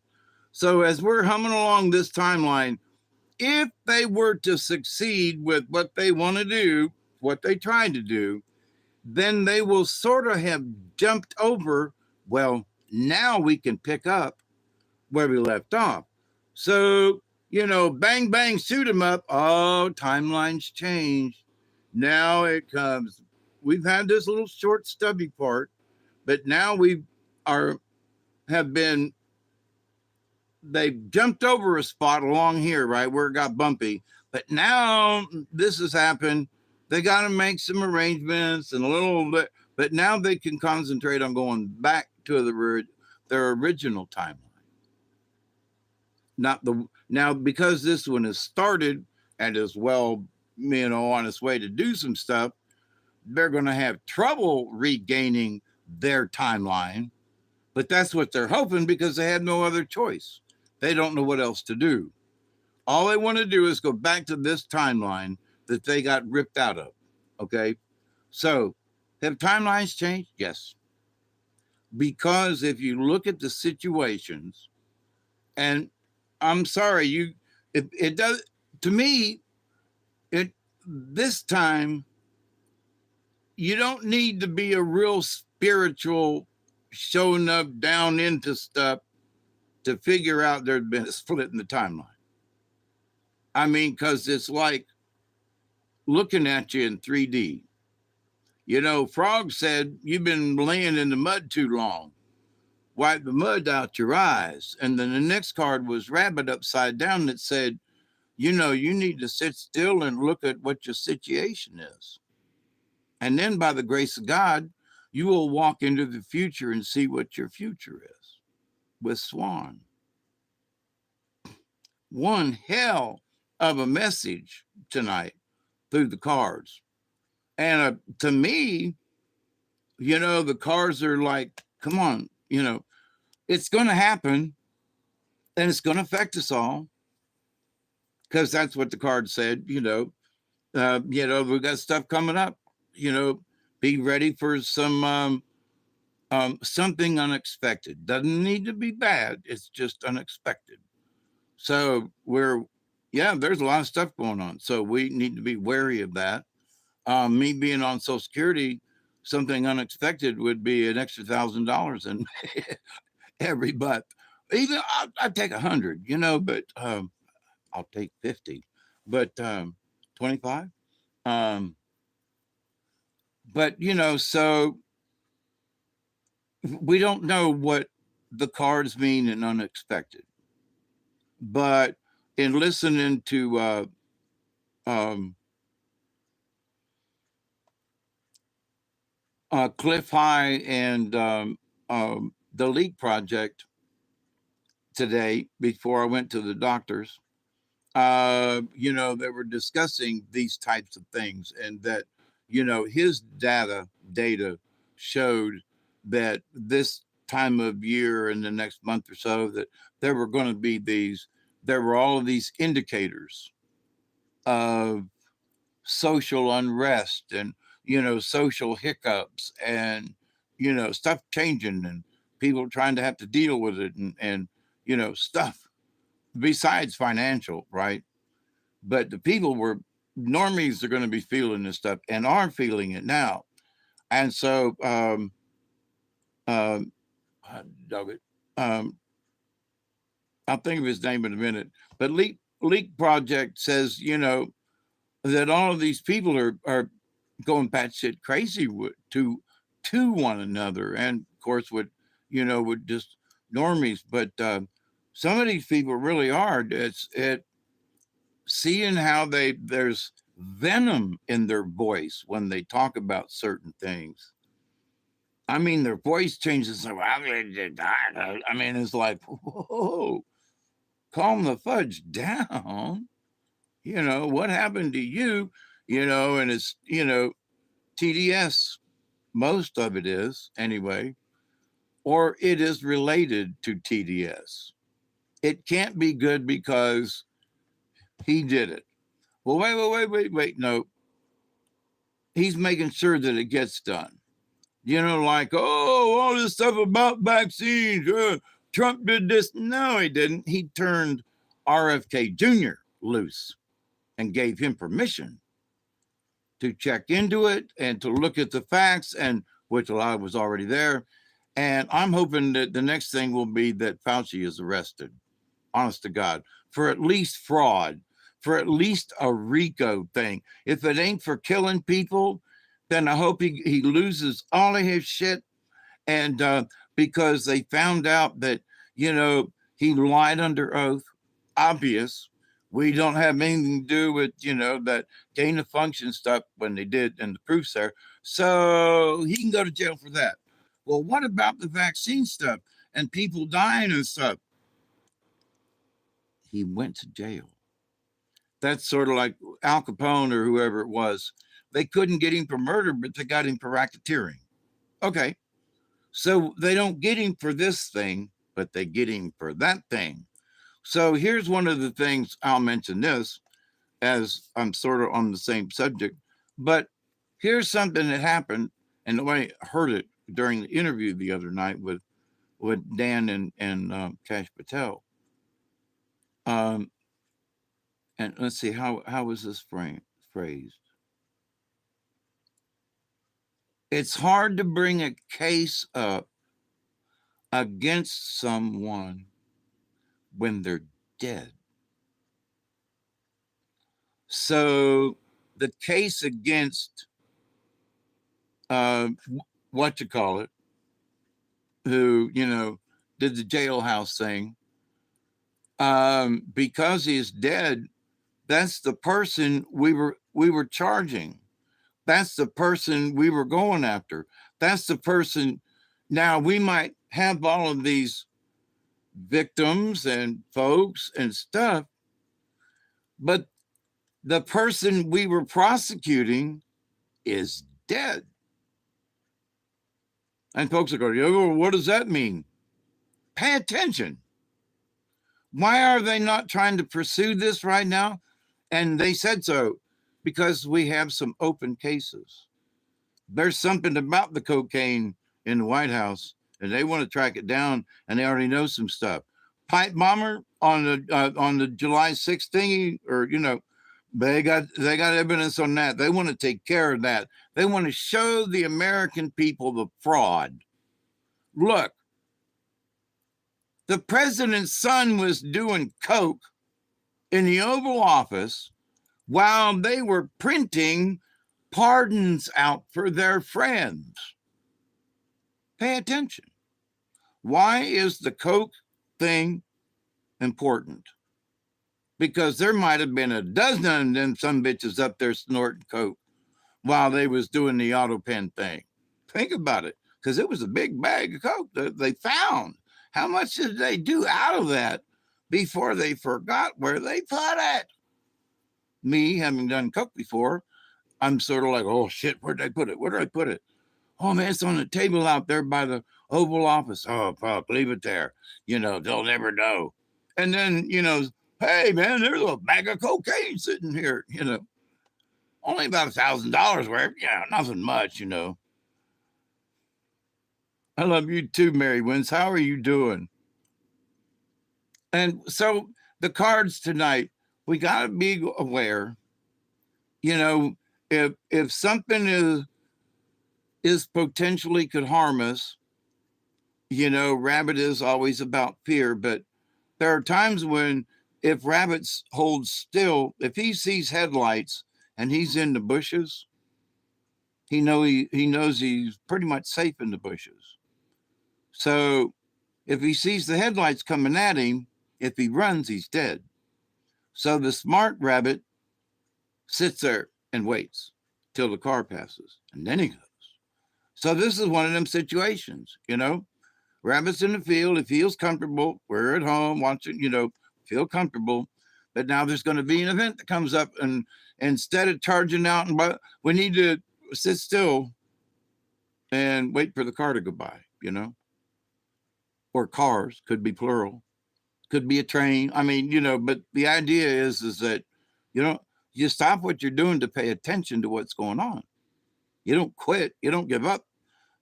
So as we're humming along this timeline, if they were to succeed with what they want to do, what they tried to do, then they will sort of have jumped over. Well, now we can pick up where we left off. So, you know, bang, bang, shoot 'em up. Oh, timelines changed. Now it comes. We've had this little short stubby part, but now they've jumped over a spot along here, right, where it got bumpy. But now this has happened. They got to make some arrangements and a little bit, but now they can concentrate on going back to their original timeline. Now, because this one has started and is well, you know, on its way to do some stuff, they're going to have trouble regaining their timeline, but that's what they're hoping because they have no other choice. They don't know what else to do. All they want to do is go back to this timeline that they got ripped out of. Okay. So have timelines changed? Yes. Because if you look at the situations, and I'm sorry, it does, to me, this time, you don't need to be a real spiritual showing up down into stuff to figure out there's been a split in the timeline. I mean, because it's like looking at you in 3D. You know, Frog said, you've been laying in the mud too long. Wipe the mud out your eyes. And then the next card was Rabbit upside down that said, you know, you need to sit still and look at what your situation is. And then by the grace of God, you will walk into the future and see what your future is with Swan. One hell of a message tonight through the cards. And to me, you know, the cards are like, come on, you know, it's going to happen and it's going to affect us all because that's what the card said, you know, we got stuff coming up, you know, be ready for some something unexpected. Doesn't need to be bad. It's just unexpected. So there's a lot of stuff going on. So we need to be wary of that. Me being on Social Security, something unexpected would be an extra $1,000 in every month. Even I'd take 100, you know, but I'll take 50, but 25. But you know, so we don't know what the cards mean in unexpected. But in listening to Cliff High and the Leak Project today, before I went to the doctors, you know, they were discussing these types of things, and that, you know, his data showed that this time of year in the next month or so that there were going to be there were all of these indicators of social unrest and, you know, social hiccups and, you know, stuff changing and people trying to have to deal with it and you know, stuff besides financial, right? But the people normies are going to be feeling this stuff and are feeling it now. And so, dog it. I'll think of his name in a minute. But Leak Project says, you know, that all of these people are going batshit crazy to one another, and of course with just normies. But some of these people really are. It's seeing how there's venom in their voice when they talk about certain things. I mean, their voice changes. I mean, it's like, whoa, calm the fudge down. You know, what happened to you? You know, and it's, you know, TDS, most of it is anyway, or it is related to TDS. It can't be good because he did it. Well, wait. No, he's making sure that it gets done. You know, like, oh, all this stuff about vaccines. Trump did this. No, he didn't. He turned RFK Jr. loose and gave him permission to check into it and to look at the facts, and which a lot was already there. And I'm hoping that the next thing will be that Fauci is arrested, honest to God, for at least fraud, for at least a RICO thing. If it ain't for killing people, then I hope he loses all of his shit. And because they found out that, you know, he lied under oath, obvious. We don't have anything to do with, you know, that gain of function stuff when they did and the proofs there. So he can go to jail for that. Well, what about the vaccine stuff and people dying and stuff? He went to jail. That's sort of like Al Capone or whoever it was They couldn't get him for murder, but they got him for racketeering. Okay. So they don't get him for this thing, but they get him for that thing. So here's one of the things, I'll mention this as I'm sort of on the same subject, but here's something that happened, and I heard it during the interview the other night with Dan and Kash Patel. And let's see, how was this phrased? It's hard to bring a case up against someone when they're dead. So the case against what you call it, who did the jailhouse thing, because he's dead, that's the person we were charging. That's the person we were going after. That's the person. Now we might have all of these victims and folks and stuff, but the person we were prosecuting is dead. And folks are going, oh, what does that mean? Pay attention. Why are they not trying to pursue this right now? And they said so because we have some open cases. There's something about the cocaine in the White House, and they want to track it down, and they already know some stuff. Pipe bomber on the July 6th thingy, or they got evidence on that. They want to take care of that. They want to show the American people the fraud. Look, the president's son was doing coke in the Oval Office while they were printing pardons out for their friends. Pay attention. Why is the coke thing important? Because there might have been a dozen of them some bitches up there snorting coke while they was doing the auto pen thing. Think about it, because it was a big bag of coke that they found. How much did they do out of that before they forgot where they put it? Me, having done coke before, I'm sort of like, oh shit, where'd I put it? Where did I put it? Oh man, it's on the table out there by the Oval Office. Oh fuck, leave it there. They'll never know. And then, hey man, there's a bag of cocaine sitting here, only about $1,000 worth. Yeah, nothing much, I love you too, Mary Wins. How are you doing? And so the cards tonight, we got to be aware, if something is potentially could harm us, Rabbit is always about fear, but there are times when if Rabbit's holds still, if he sees headlights and he's in the bushes, he knows he's pretty much safe in the bushes. So if he sees the headlights coming at him, if he runs, he's dead. So the smart rabbit sits there and waits till the car passes, and then he goes. So this is one of them situations, Rabbit's in the field. It feels comfortable. We're at home watching, feel comfortable. But now there's going to be an event that comes up, and instead of charging out, we need to sit still and wait for the car to go by, or cars, could be plural, could be a train. I mean, but the idea is that, you stop what you're doing to pay attention to what's going on. You don't quit. You don't give up.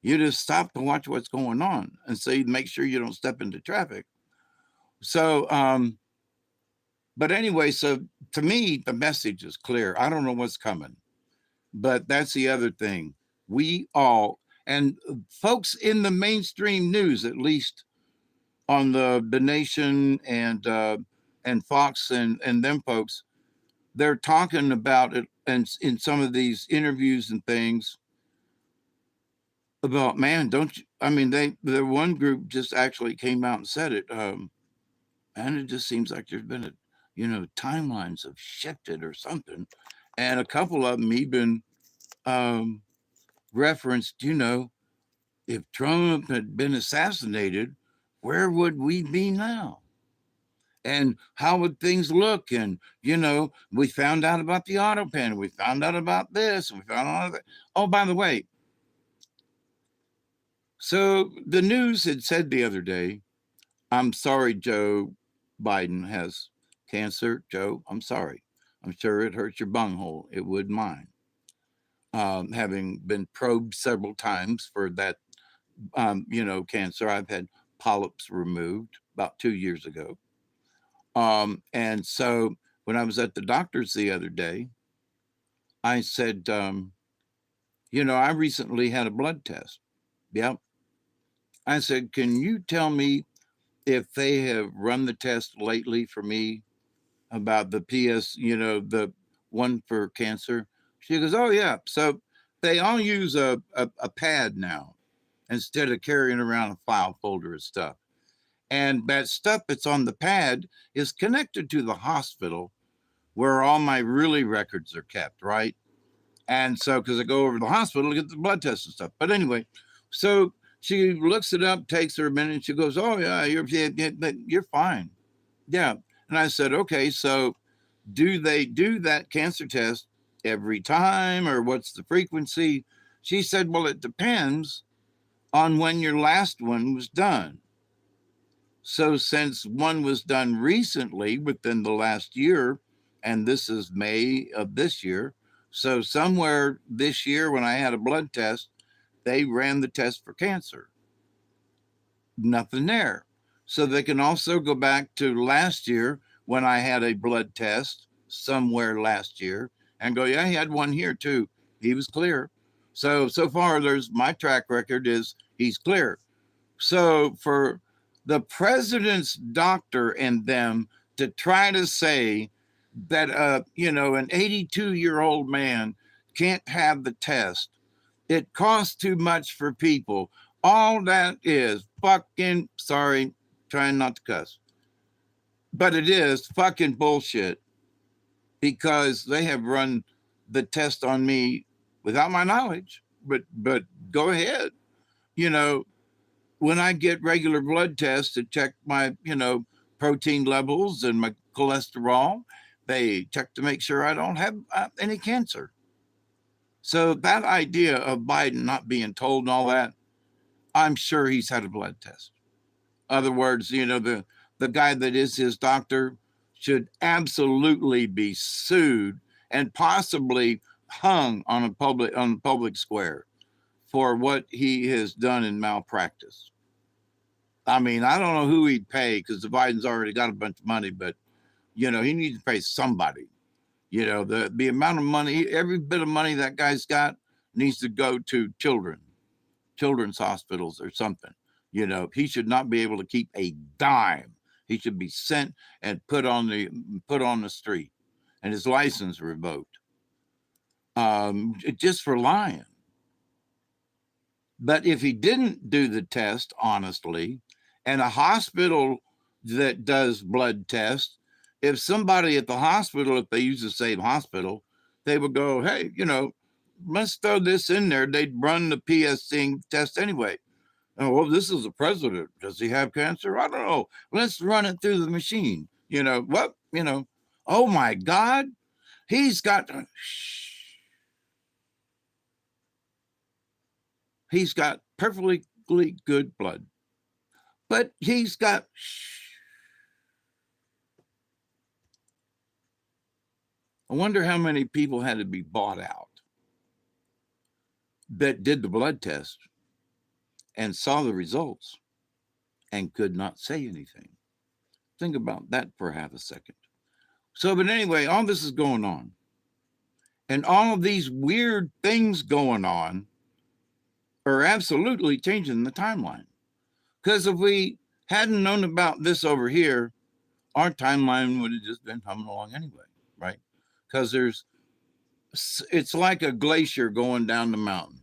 You just stop to watch what's going on and so you make sure you don't step into traffic. So, but anyway, so to me, the message is clear. I don't know what's coming, but that's the other thing. We all, and folks in the mainstream news, at least on the Nation and Fox and them folks, they're talking about it, and in some of these interviews and things about, man, don't you? I mean, the one group just actually came out and said it, and it just seems like there's been timelines have shifted or something, and a couple of them even referenced, if Trump had been assassinated, where would we be now? And how would things look? And, you know, we found out about the auto pen. We found out about this. We found out that. Oh, by the way, so the news had said the other day, I'm sorry, Joe Biden has cancer. Joe, I'm sorry. I'm sure it hurts your bunghole. It would mine. Having been probed several times for that, you know, cancer. I've had polyps removed about 2 years ago. And so when I was at the doctor's the other day, I said, you know, I recently had a blood test. Yep. I said, can you tell me if they have run the test lately for me about the PS, you know, the one for cancer? She goes, oh, yeah. So they all use a pad now instead of carrying around a file folder of stuff. And that stuff that's on the pad is connected to the hospital where all my really records are kept, right? And so, because I go over to the hospital to get the blood tests and stuff. But anyway, so she looks it up, takes her a minute, and she goes, "Oh yeah, you're fine." Yeah, and I said, "Okay, so do they do that cancer test every time, or what's the frequency?" She said, "Well, it depends on when your last one was done. So since one was done recently within the last year, and this is May of this year, so somewhere this year when I had a blood test, they ran the test for cancer. Nothing there. So they can also go back to last year when I had a blood test somewhere last year and go, yeah, he had one here too. He was clear. So far there's my track record is he's clear. So for the president's doctor and them to try to say that you know, an 82-year-old man can't have the test, it costs too much for people. All that is fucking, sorry, trying not to cuss, but it is fucking bullshit because they have run the test on me without my knowledge. But go ahead, you know, when I get regular blood tests to check my, you know, protein levels and my cholesterol, they check to make sure I don't have any cancer. So that idea of Biden not being told and all that, I'm sure he's had a blood test. Other words, you know, the guy that is his doctor should absolutely be sued and possibly hung on public square for what he has done in malpractice. I mean, I don't know who he'd pay because the Biden's already got a bunch of money, but you know, he needs to pay somebody. You know, the amount of money, every bit of money that guy's got needs to go to children's hospitals or something. You know, he should not be able to keep a dime. He should be sent and put on the street and his license revoked. Just for lying. But if he didn't do the test honestly, and a hospital that does blood tests, if somebody at the hospital, if they use the same hospital, they would go, hey, you know, let's throw this in there. They'd run the PSC test anyway. Oh, well, this is the president. Does he have cancer? I don't know. Let's run it through the machine. You know, what? You know, oh my God, he's got, he's got perfectly good blood, but he's got, I wonder how many people had to be bought out that did the blood test and saw the results and could not say anything. Think about that for half a second. So, but anyway, all this is going on. And all of these weird things going on are absolutely changing the timeline. Because if we hadn't known about this over here, our timeline would have just been humming along anyway, right? Because it's like a glacier going down the mountain.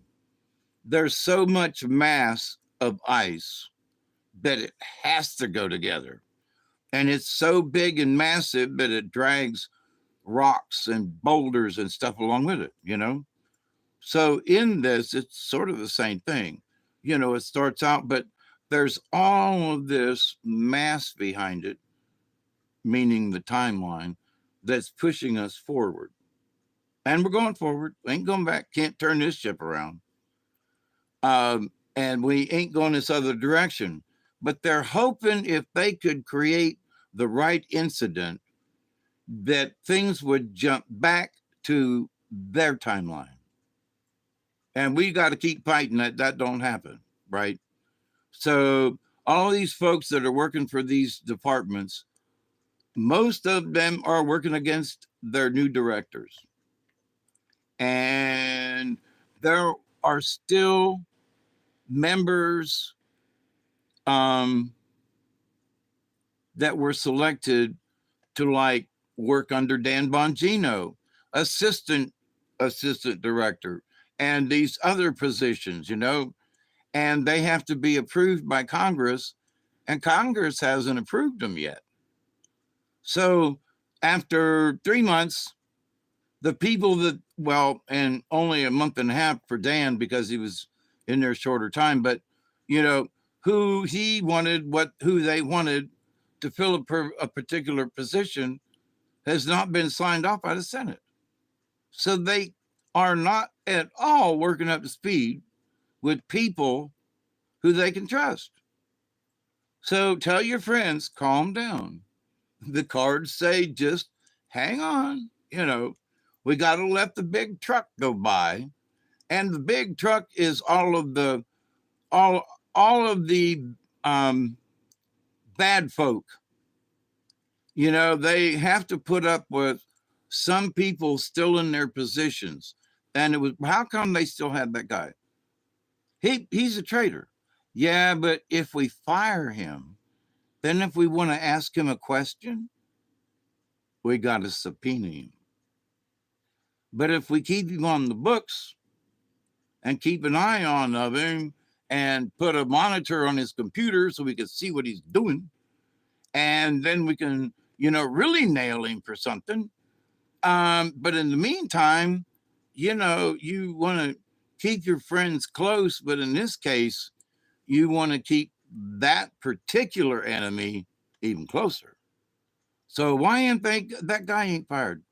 There's so much mass of ice that it has to go together. And it's so big and massive that it drags rocks and boulders and stuff along with it, you know? So in this, it's sort of the same thing. You know, it starts out, but there's all of this mass behind it meaning the timeline, that's pushing us forward. And we're going forward. We ain't going back. Can't turn this ship around. And we ain't going this other direction. But they're hoping if they could create the right incident, that things would jump back to their timeline. And we got to keep fighting that don't happen, right? So all these folks that are working for these departments, most of them are working against their new directors. And there are still members that were selected to like work under Dan Bongino, assistant director, and these other positions, and they have to be approved by Congress, and Congress hasn't approved them yet. So after 3 months, the people that, and only a month and a half for Dan because he was in there a shorter time, but who he wanted, who they wanted to fill a particular position has not been signed off by the Senate. So they are not at all working up to speed with people who they can trust. So tell your friends, calm down. The cards say just hang on, we got to let the big truck go by. And the big truck is all of the bad folk. They have to put up with some people still in their positions. And it was, how come they still have that guy? He's a traitor. Yeah, but if we fire him, then if we want to ask him a question, we got to subpoena him. But if we keep him on the books and keep an eye on him and put a monitor on his computer so we can see what he's doing, and then we can, really nail him for something. But in the meantime, you want to keep your friends close, but in this case, you want to keep that particular enemy even closer. So why ain't that guy ain't fired?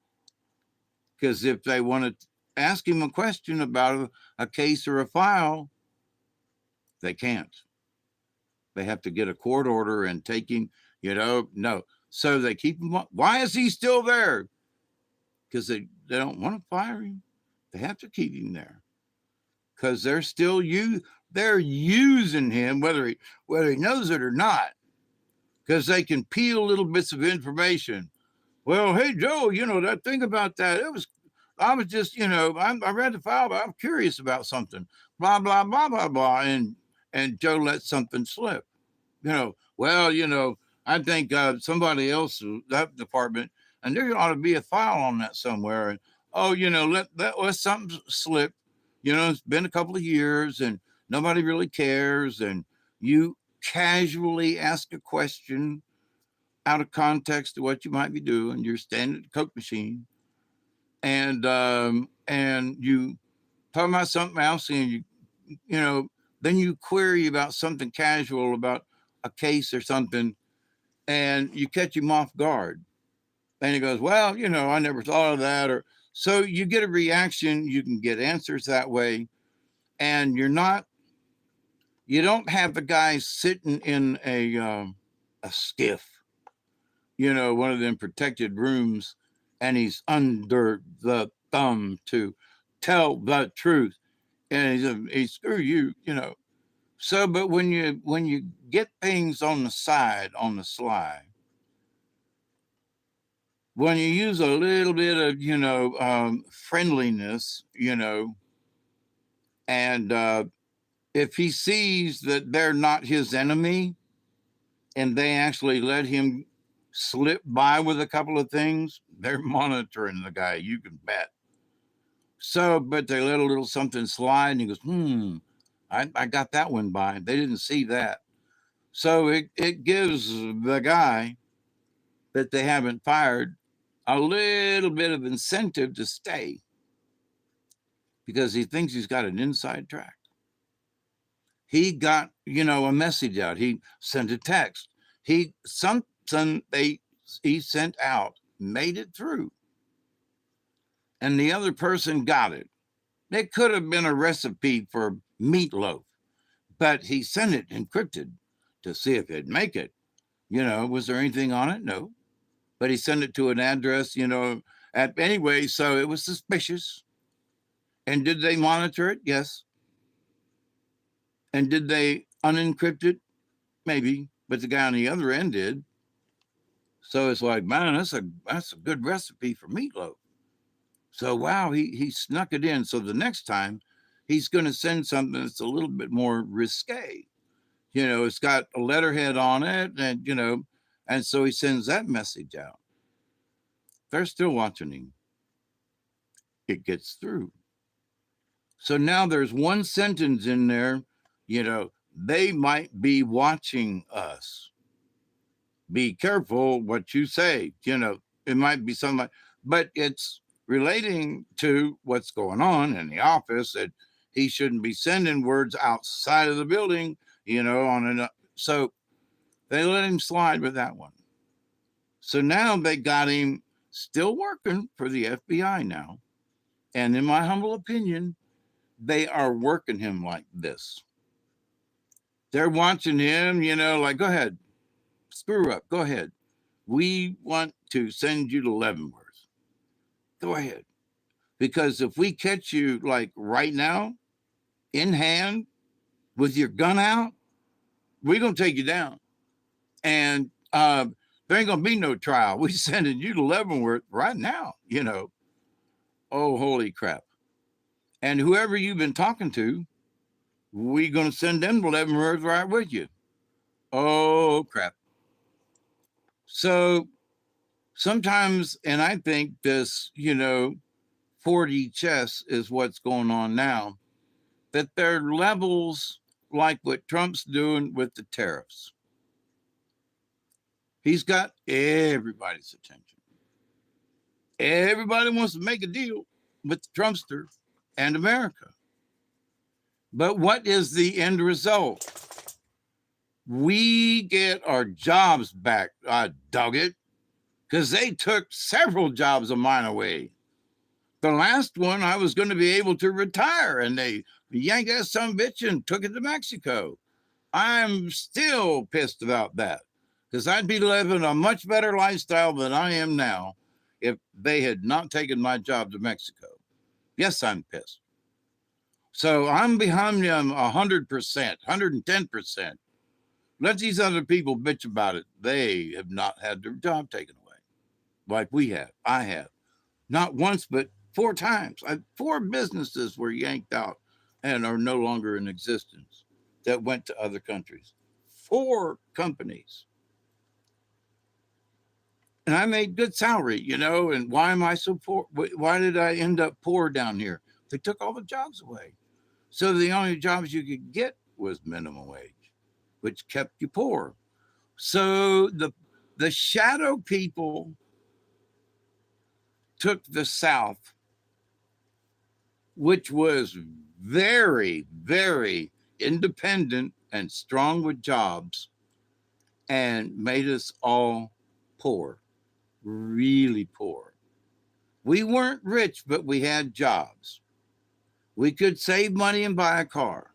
Because if they want to ask him a question about a case or a file, they can't. They have to get a court order and take him, no. So they keep him. Why is he still there? Because they don't want to fire him. They have to keep him there because they're still they're using him, whether he knows it or not, because they can peel little bits of information. Well, hey Joe, that thing about that, I was just, I read the file, but I'm curious about something. Blah blah blah blah blah, and Joe let something slip. I think somebody else, that department, and there ought to be a file on that somewhere. And let something slip. It's been a couple of years and nobody really cares. And you casually ask a question out of context of what you might be doing. You're standing at the Coke machine, and you talk about something else, and then you query about something casual about a case or something, and you catch him off guard. And he goes, well, I never thought of that. Or so you get a reaction. You can get answers that way. And you don't have the guy sitting in a skiff, one of them protected rooms, and he's under the thumb to tell the truth. And he's screw you, So, but when you get things on the side, on the sly, when you use a little bit of, friendliness, and if he sees that they're not his enemy and they actually let him slip by with a couple of things, they're monitoring the guy, you can bet. So, but they let a little something slide and he goes, I got that one by. They didn't see that. So it gives the guy that they haven't fired a little bit of incentive to stay because he thinks he's got an inside track. He got, a message out. He sent a text. They he sent out made it through, and the other person got it. It could have been a recipe for meatloaf, but he sent it encrypted to see if it'd make it. Was there anything on it? No. But he sent it to an address, anyway, so it was suspicious. And did they monitor it? Yes. And did they unencrypt it? Maybe. But the guy on the other end did. So it's like, man, that's a good recipe for meatloaf. So wow, he snuck it in. So the next time he's going to send something that's a little bit more risque. It's got a letterhead on it, and so he sends that message out. They're still watching him. It gets through. So now there's one sentence in there, they might be watching us. Be careful what you say. It might be something, but it's relating to what's going on in the office, that he shouldn't be sending words outside of the building, so they let him slide with that one. So now they got him still working for the FBI now. And in my humble opinion, they are working him like this. They're watching him, like, go ahead, screw up, go ahead. We want to send you to Leavenworth. Go ahead. Because if we catch you like right now, in hand, with your gun out, we're going to take you down. And there ain't going to be no trial. We're sending you to Leavenworth right now, Oh, holy crap. And whoever you've been talking to, we're going to send them to Leavenworth right with you. Oh, crap. So sometimes, and I think this, 4D chess is what's going on now, that there are levels like what Trump's doing with the tariffs. He's got everybody's attention. Everybody wants to make a deal with the Trumpster and America. But what is the end result? We get our jobs back. I dug it, because they took several jobs of mine away. The last one, I was going to be able to retire, and they yanked that son of a bitch and took it to Mexico. I'm still pissed about that, because I'd be living a much better lifestyle than I am now if they had not taken my job to Mexico. Yes, I'm pissed. So I'm behind them 100%, 110%. Let these other people bitch about it. They have not had their job taken away like we have. I have. Not once, but 4 times. 4 businesses were yanked out and are no longer in existence that went to other countries. 4 companies. And I made good salary, and why am I so poor? Why did I end up poor down here? They took all the jobs away. So the only jobs you could get was minimum wage, which kept you poor. So the shadow people took the South, which was very, very independent and strong with jobs, and made us all poor, really poor. We weren't rich, but we had jobs. We could save money and buy a car.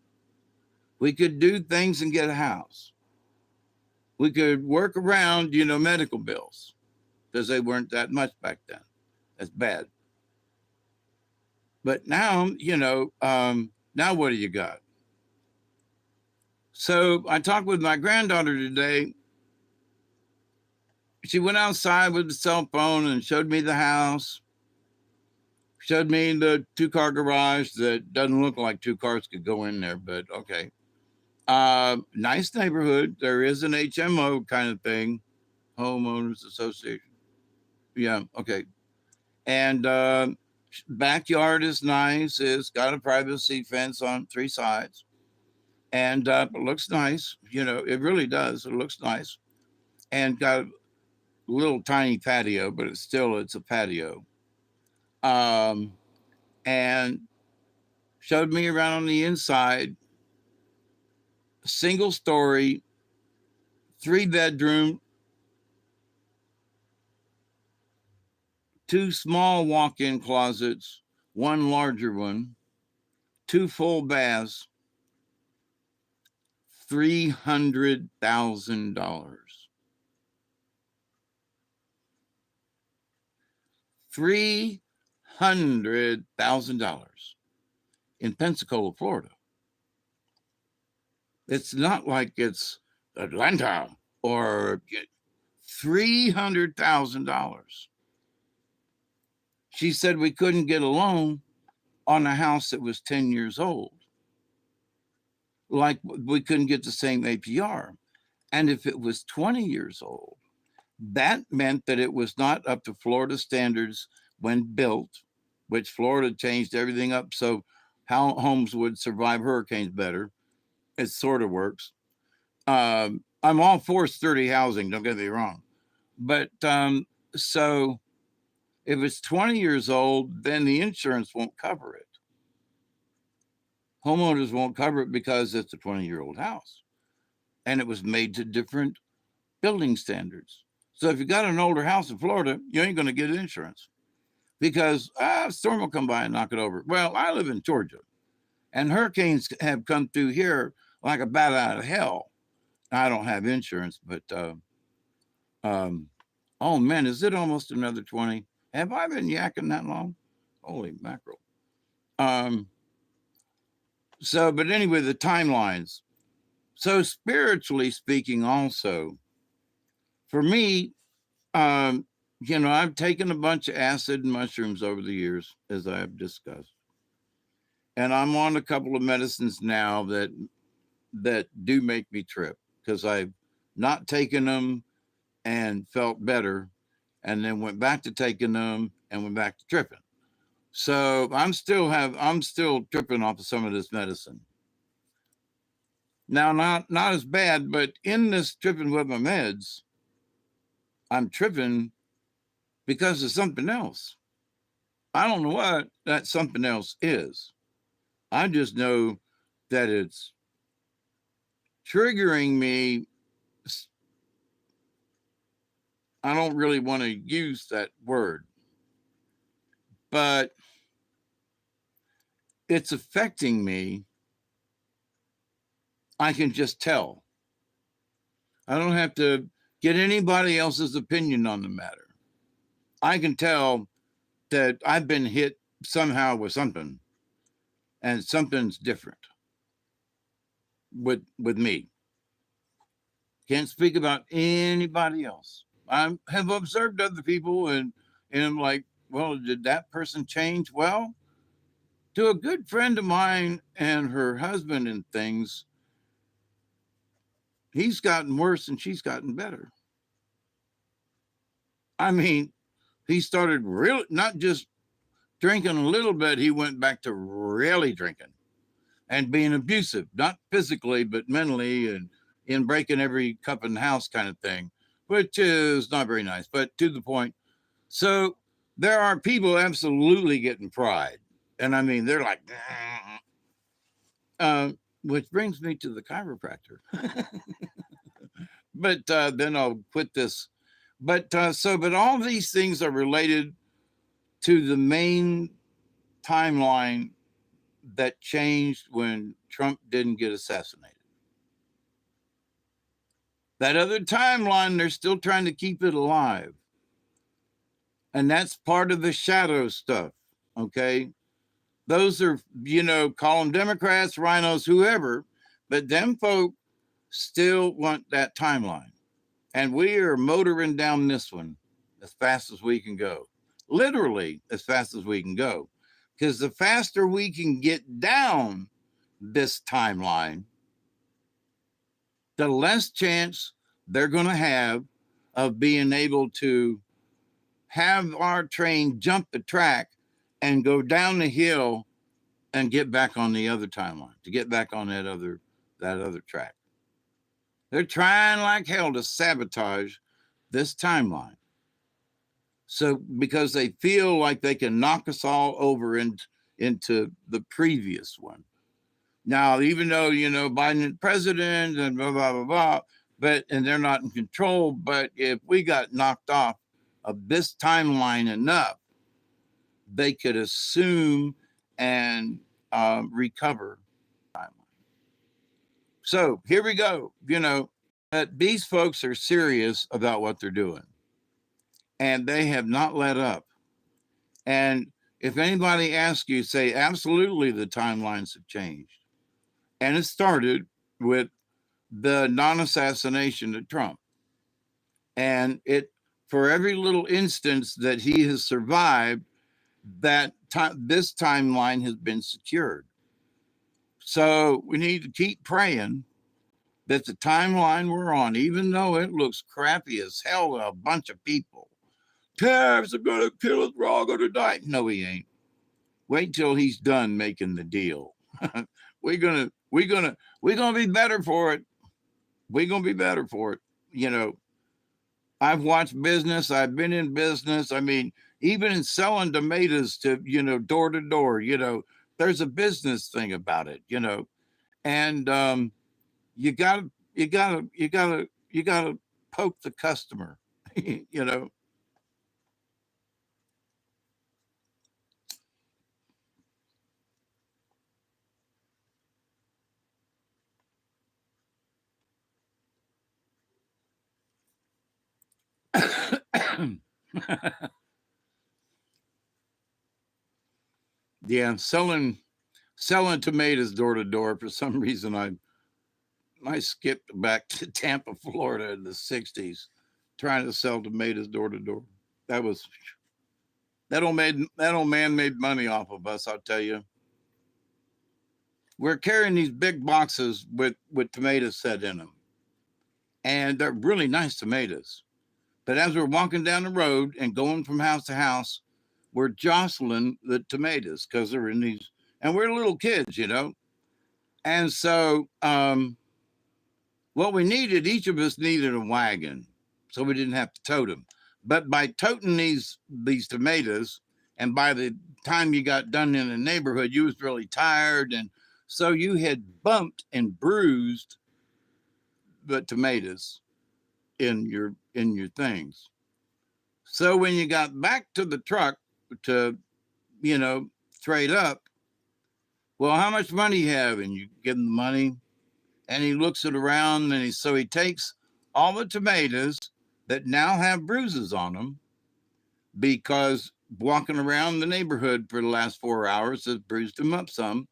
We could do things and get a house. We could work around, medical bills, because they weren't that much back then. That's bad. But now, now what do you got? So I talked with my granddaughter today. She went outside with the cell phone and showed me the house. Showed me the 2-car garage that doesn't look like 2 cars could go in there, but okay. Nice neighborhood. There is an HMO kind of thing, homeowners association. Yeah, okay. And backyard is nice. It's got a privacy fence on 3 sides, and it looks nice. It really does. It looks nice, and got a little tiny patio, but it's a patio. And showed me around on the inside. Single story, 3-bedroom, 2 small walk-in closets, 1 larger one, 2 full baths, $300,000. $300,000 in Pensacola, Florida. It's not like it's Atlanta or $300,000. She said we couldn't get a loan on a house that was 10 years old. Like we couldn't get the same APR. And if it was 20 years old, that meant that it was not up to Florida standards when built, which Florida changed everything up so how homes would survive hurricanes better. It sort of works. I'm all for sturdy housing, don't get me wrong. But so if it's 20 years old, then the insurance won't cover it. Homeowners won't cover it because it's a 20-year-old house. And it was made to different building standards. So if you got an older house in Florida, you ain't going to get insurance because a storm will come by and knock it over. Well, I live in Georgia, and hurricanes have come through here like a bat out of hell. I don't have insurance, but oh man, is it almost another 20? Have I been yakking that long? Holy mackerel. But anyway, the timelines. So spiritually speaking, also, for me, I've taken a bunch of acid and mushrooms over the years, as I've discussed. And I'm on a couple of medicines now that do make me trip because I've not taken them and felt better and then went back to taking them and went back to tripping. So I'm still tripping off of some of this medicine. Now, not as bad, but in this tripping with my meds, I'm tripping because of something else. I don't know what that something else is. I just know that it's triggering me. I don't really want to use that word, but it's affecting me. I can just tell. I don't have to get anybody else's opinion on the matter. I can tell that I've been hit somehow with something, and something's different with me. Can't speak about anybody else. I have observed other people and I'm like, well, did that person change? Well, to a good friend of mine and her husband and things, he's gotten worse and she's gotten better. I mean, he started really not just drinking a little bit, he went back to really drinking and being abusive, not physically, but mentally and in breaking every cup in the house kind of thing, which is not very nice, but to the point. So there are people absolutely getting fried. And I mean, they're like, which brings me to the chiropractor. But then I'll quit this. But all these things are related to the main timeline that changed when Trump didn't get assassinated. That other timeline, they're still trying to keep it alive. And that's part of the shadow stuff, okay? Those are, call them Democrats, rhinos, whoever, but them folk still want that timeline. And we are motoring down this one as fast as we can go. Literally as fast as we can go. Because the faster we can get down this timeline, the less chance they're going to have of being able to have our train jump the track and go down the hill and get back on the other timeline, to get back on that other track. They're trying like hell to sabotage this timeline. So because they feel like they can knock us all over into the previous one. Now, even though, Biden is president and blah, blah, blah, blah, and they're not in control, but if we got knocked off of this timeline enough, they could assume and recover. So here we go. These folks are serious about what they're doing, and they have not let up. And if anybody asks you, say, absolutely, the timelines have changed. And it started with the non-assassination of Trump. And for every little instance that he has survived, this timeline has been secured. So we need to keep praying that the timeline we're on, even though it looks crappy as hell to a bunch of people, tariffs are gonna kill us, we're all gonna die. No, he ain't. Wait till he's done making the deal. we're gonna be better for it. We're gonna be better for it. I've watched business. I've been in business. I mean, even in selling tomatoes to, door to door, there's a business thing about it, and you gotta poke the customer, Yeah, selling tomatoes door to door. For some reason, I skipped back to Tampa, Florida in the 60s, trying to sell tomatoes door to door. That old man made money off of us, I'll tell you. We're carrying these big boxes with tomatoes set in them, and they're really nice tomatoes. But as we're walking down the road and going from house to house, we're jostling the tomatoes because they're in these, and we're little kids, And so what we needed, each of us needed a wagon, so we didn't have to tote them. But by toting these tomatoes, and by the time you got done in the neighborhood, you was really tired, and so you had bumped and bruised the tomatoes in your things. So when you got back to the truck to, trade up, well, how much money you have? And you give him the money, and he looks it around, and he takes all the tomatoes that now have bruises on them because walking around the neighborhood for the last 4 hours has bruised him up some.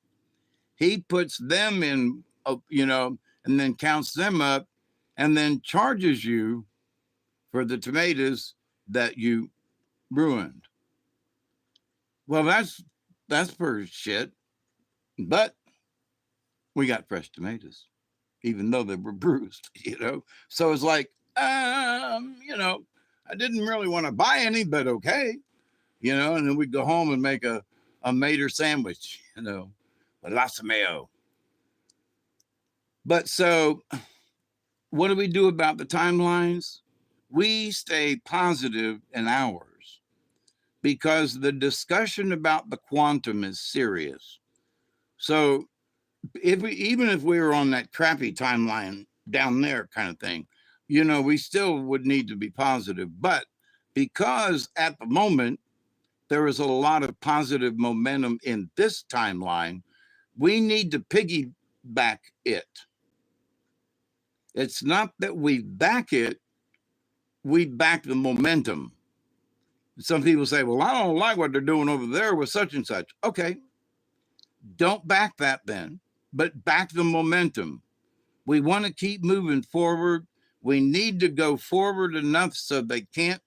He puts them in, and then counts them up, and then charges you for the tomatoes that you ruined. Well, that's for shit. But we got fresh tomatoes, even though they were bruised, So it's like, I didn't really want to buy any, but okay, and then we'd go home and make a mater sandwich, with lots of mayo. But so what do we do about the timelines? We stay positive in ours because the discussion about the quantum is serious. So even if we were on that crappy timeline down there kind of thing, we still would need to be positive. But because at the moment there is a lot of positive momentum in this timeline, we need to piggyback it. It's not that we back it, we back the momentum. Some people say, well, I don't like what they're doing over there with such and such. Okay, don't back that then, but back the momentum. We want to keep moving forward. We need to go forward enough so they can't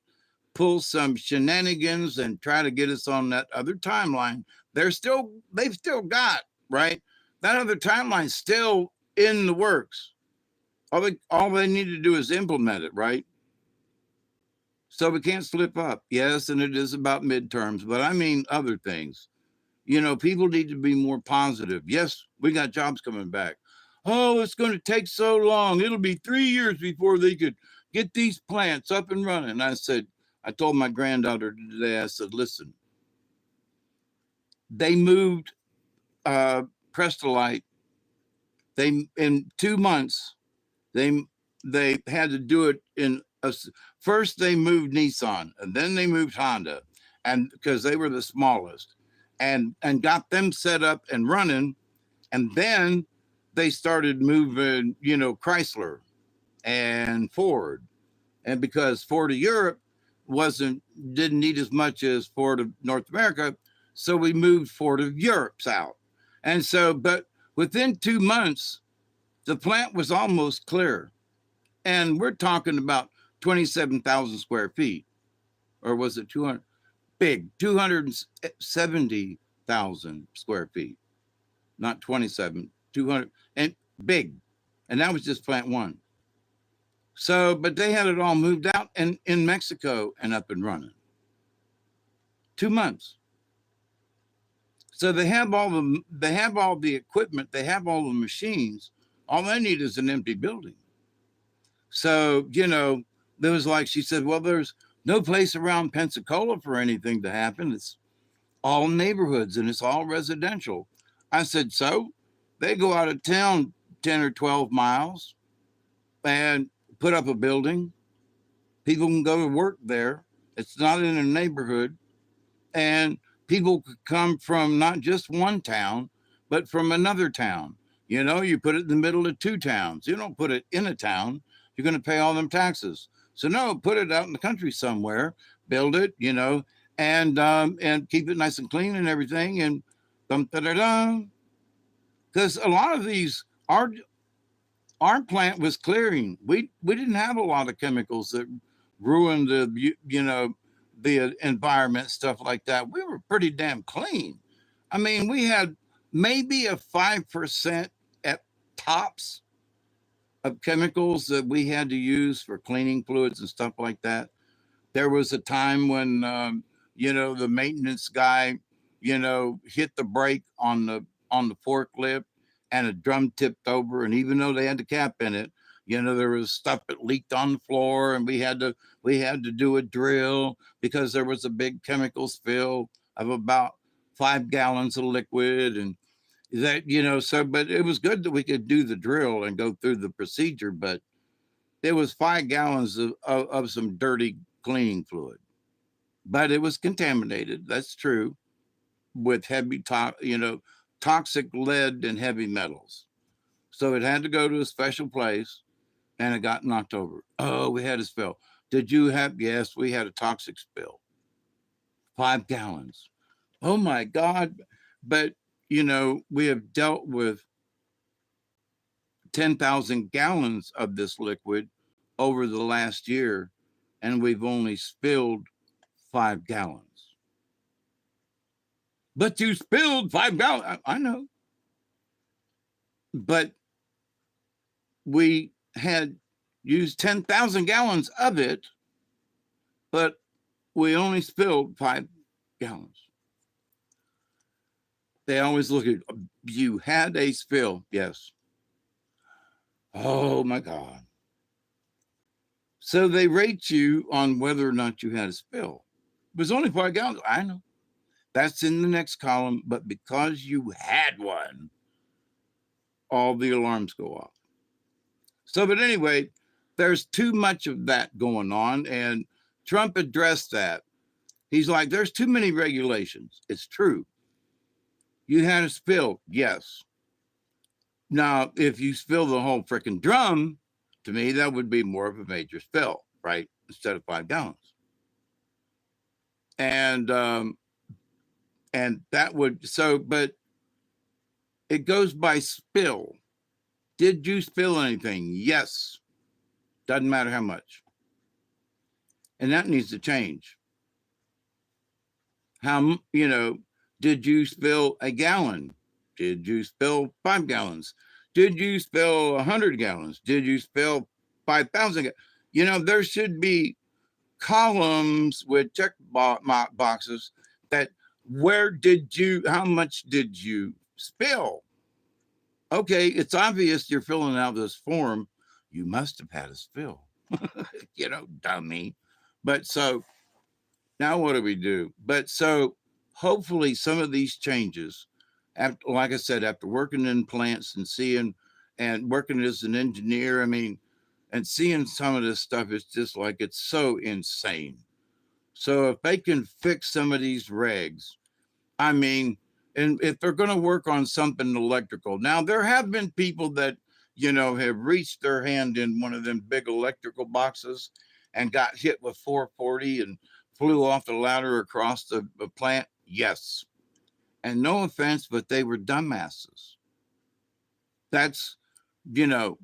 pull some shenanigans and try to get us on that other timeline. They've still got, right? That other timeline's still in the works. All they need to do is implement it, right? So we can't slip up. Yes, and it is about midterms, but I mean other things. People need to be more positive. Yes, we got jobs coming back. Oh, it's going to take so long. It'll be 3 years before they could get these plants up and running. I told my granddaughter today, I said, listen, they moved Prestolite. In 2 months, they had to do it first they moved Nissan, and then they moved Honda, and because they were the smallest, and got them set up and running. And then they started moving, Chrysler and Ford. And because Ford of Europe didn't need as much as Ford of North America, so we moved Ford of Europe's out. And so, but within 2 months, the plant was almost clear. And we're talking about 27,000 square feet. Or was it 200? Big, 270,000 square feet. Not 27, 200, and big. And that was just plant one. So, but they had it all moved out and in Mexico and up and running. 2 months. So they have all the equipment, they have all the machines. All they need is an empty building. So, there was, like she said, well, there's no place around Pensacola for anything to happen. It's all neighborhoods and it's all residential. I said, so they go out of town 10 or 12 miles and put up a building. People can go to work there. It's not in a neighborhood. And people could come from not just one town, but from another town. You put it in the middle of two towns. You don't put it in a town. You're going to pay all them taxes. So no, put it out in the country somewhere, build it, and keep it nice and clean and everything. And because a lot of these, our plant was clearing. We didn't have a lot of chemicals that ruined the environment, stuff like that. We were pretty damn clean. I mean, we had maybe a 5% at tops of chemicals that we had to use for cleaning fluids and stuff like that. There was a time when, the maintenance guy, hit the brake on the forklift and a drum tipped over. And even though they had the cap in it, there was stuff that leaked on the floor, and we had to do a drill because there was a big chemical spill of about 5 gallons of liquid. And that, but it was good that we could do the drill and go through the procedure, but it was 5 gallons of some dirty cleaning fluid, but it was contaminated. That's true, with heavy, toxic lead and heavy metals. So it had to go to a special place, and it got knocked over. Oh, we had a spill. Did you have? Yes, we had a toxic spill. 5 gallons. Oh my God. But, we have dealt with 10,000 gallons of this liquid over the last year, and we've only spilled 5 gallons. But you spilled 5 gallons. I know. But we had used 10,000 gallons of it, but we only spilled 5 gallons. They always look at, you had a spill. Yes. Oh my God. So they rate you on whether or not you had a spill. It was only 5 gallons. I know. That's in the next column, but because you had one, all the alarms go off. So, but anyway, there's too much of that going on, and Trump addressed that. He's like, there's too many regulations. It's true. You had a spill, yes. Now, if you spill the whole freaking drum, to me, that would be more of a major spill, right? Instead of 5 gallons. And that would, but it goes by spill. Did you spill anything? Yes. Doesn't matter how much. And that needs to change. How, did you spill a gallon? Did you spill 5 gallons? Did you spill 100 gallons? Did you spill 5,000? There should be columns with check boxes that how much did you spill? Okay, it's obvious you're filling out this form. You must have had a spill, dummy. But so now what do we do? But so hopefully some of these changes, after, like I said, after working in plants and seeing and working as an engineer, and seeing some of this stuff is just like, it's so insane. So if they can fix some of these regs, I mean, and if they're going to work on something electrical, now there have been people that, have reached their hand in one of them big electrical boxes and got hit with 440 and flew off the ladder across the plant. Yes. And no offense, but they were dumbasses. That's, you know,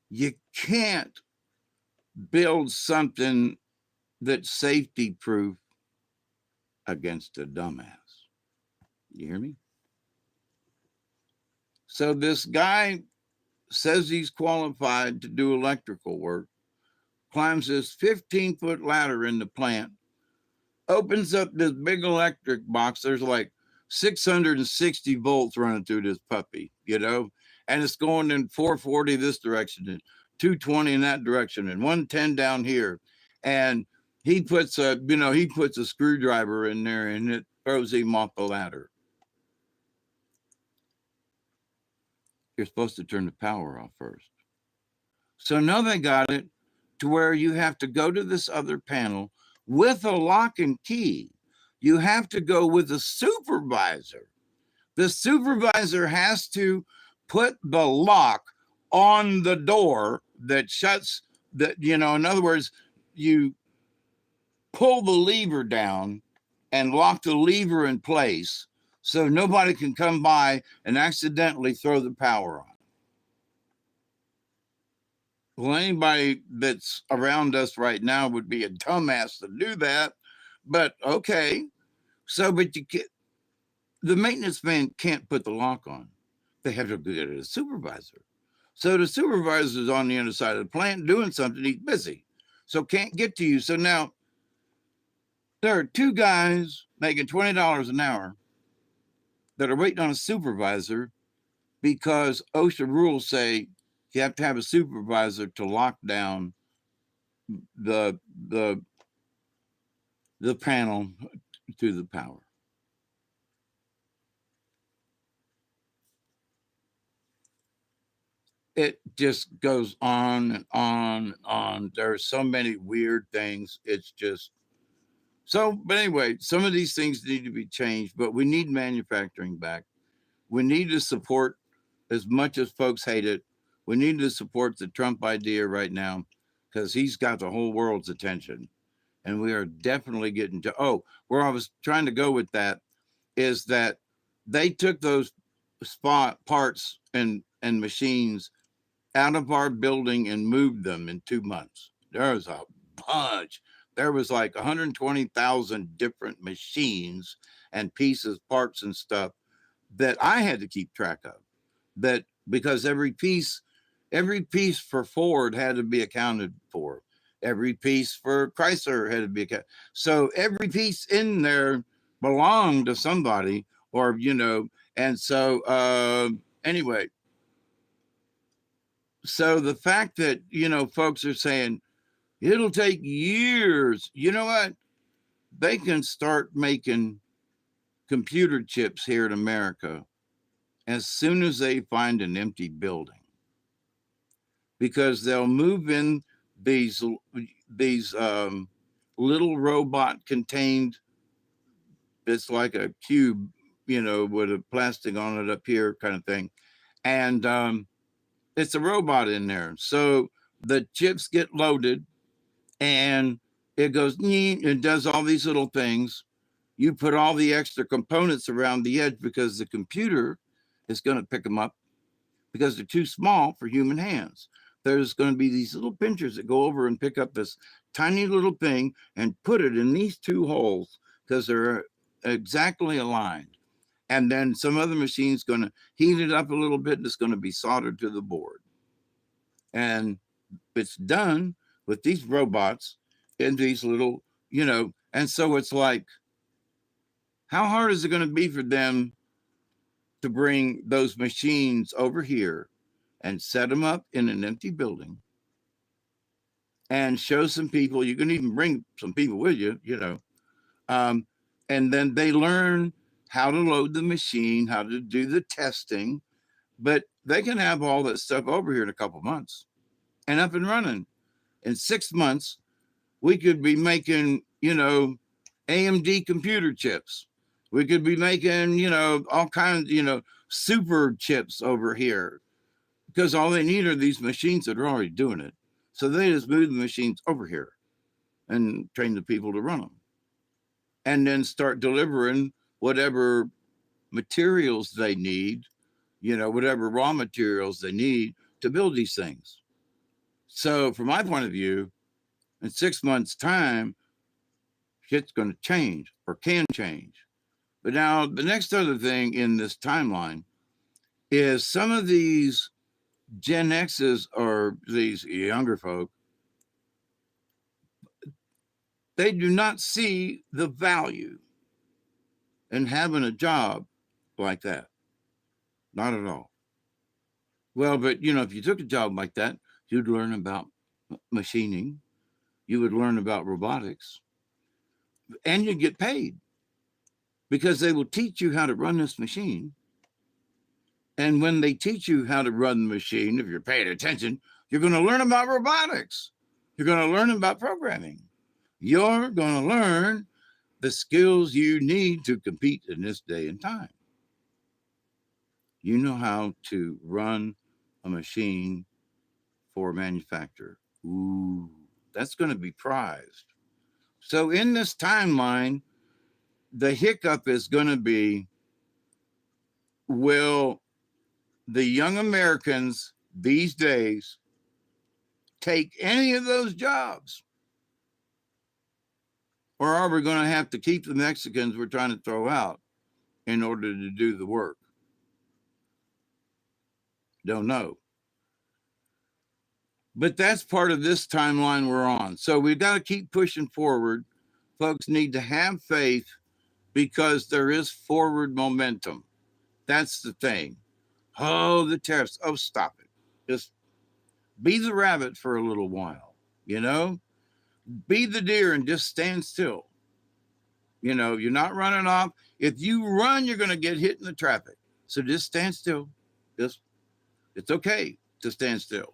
you can't build something that's safety proof against a dumbass. You hear me? So this guy says he's qualified to do electrical work, climbs this 15-foot ladder in the plant, opens up this big electric box. There's like 660 volts running through this puppy, and it's going in 440 this direction and 220 in that direction and 110 down here. And he puts a screwdriver in there and it throws him off the ladder. You're supposed to turn the power off first. So now they got it to where you have to go to this other panel with a lock and key. You have to go with a supervisor. The supervisor has to put the lock on the door that shuts in other words, you pull the lever down and lock the lever in place so nobody can come by and accidentally throw the power on. Well, anybody that's around us right now would be a dumbass to do that, but okay. So, but the maintenance man can't put the lock on. They have to get a supervisor. So the supervisor's on the other side of the plant doing something. He's busy, so can't get to you. So now there are two guys making $20 an hour that are waiting on a supervisor because OSHA rules say you have to have a supervisor to lock down the panel to the power. It just goes on and on and on. There are so many weird things. It's just so, but anyway, some of these things need to be changed, but we need manufacturing back. We need to support, as much as folks hate it, we need to support the Trump idea right now because he's got the whole world's attention. And we are definitely getting to, where I was trying to go with that is that they took those parts and machines out of our building and moved them in 2 months. There was a bunch. There was like 120,000 different machines and pieces, parts and stuff that I had to keep track of. That because every piece for Ford had to be accounted for. Every piece for Chrysler had to be accounted. So every piece in there belonged to somebody, or and so anyway. So the fact that, folks are saying it'll take years, you know what? They can start making computer chips here in America as soon as they find an empty building, because they'll move in these little robot contained, it's like a cube, with a plastic on it up here kind of thing. And it's a robot in there. So the chips get loaded and it goes, it does all these little things. You put all the extra components around the edge because the computer is going to pick them up because they're too small for human hands. There's going to be these little pinchers that go over and pick up this tiny little thing and put it in these two holes because they're exactly aligned. And then some other machine's going to heat it up a little bit and it's going to be soldered to the board. And it's done with these robots in these little, and so it's like, how hard is it going to be for them to bring those machines over here and set them up in an empty building and show some people? You can even bring some people with you, and then they learn how to load the machine, how to do the testing, but they can have all that stuff over here in a couple months and up and running. In 6 months, we could be making, AMD computer chips. We could be making, all kinds, super chips over here, because all they need are these machines that are already doing it. So they just move the machines over here and train the people to run them, and then start delivering whatever materials they need, whatever raw materials they need to build these things. So from my point of view, in 6 months' time, shit's going to change or can change. But now the next other thing in this timeline is some of these Gen X's or these younger folk, they do not see the value in having a job like that. Not at all. Well, but if you took a job like that, you'd learn about machining, you would learn about robotics, and you'd get paid, because they will teach you how to run this machine. And when they teach you how to run the machine, if you're paying attention, you're going to learn about robotics. You're going to learn about programming. You're going to learn the skills you need to compete in this day and time. You know how to run a machine for a manufacturer. Ooh, that's going to be prized. So in this timeline, the hiccup is going to be, will the young Americans these days take any of those jobs? Or are we going to have to keep the Mexicans we're trying to throw out in order to do the work? Don't know. But that's part of this timeline we're on. So we've got to keep pushing forward. Folks need to have faith, because there is forward momentum. That's the thing. Oh, the tariffs. Oh, stop it. Just be the rabbit for a little while, Be the deer and just stand still. You're not running off. If you run, you're going to get hit in the traffic. So just stand still. It's okay to stand still.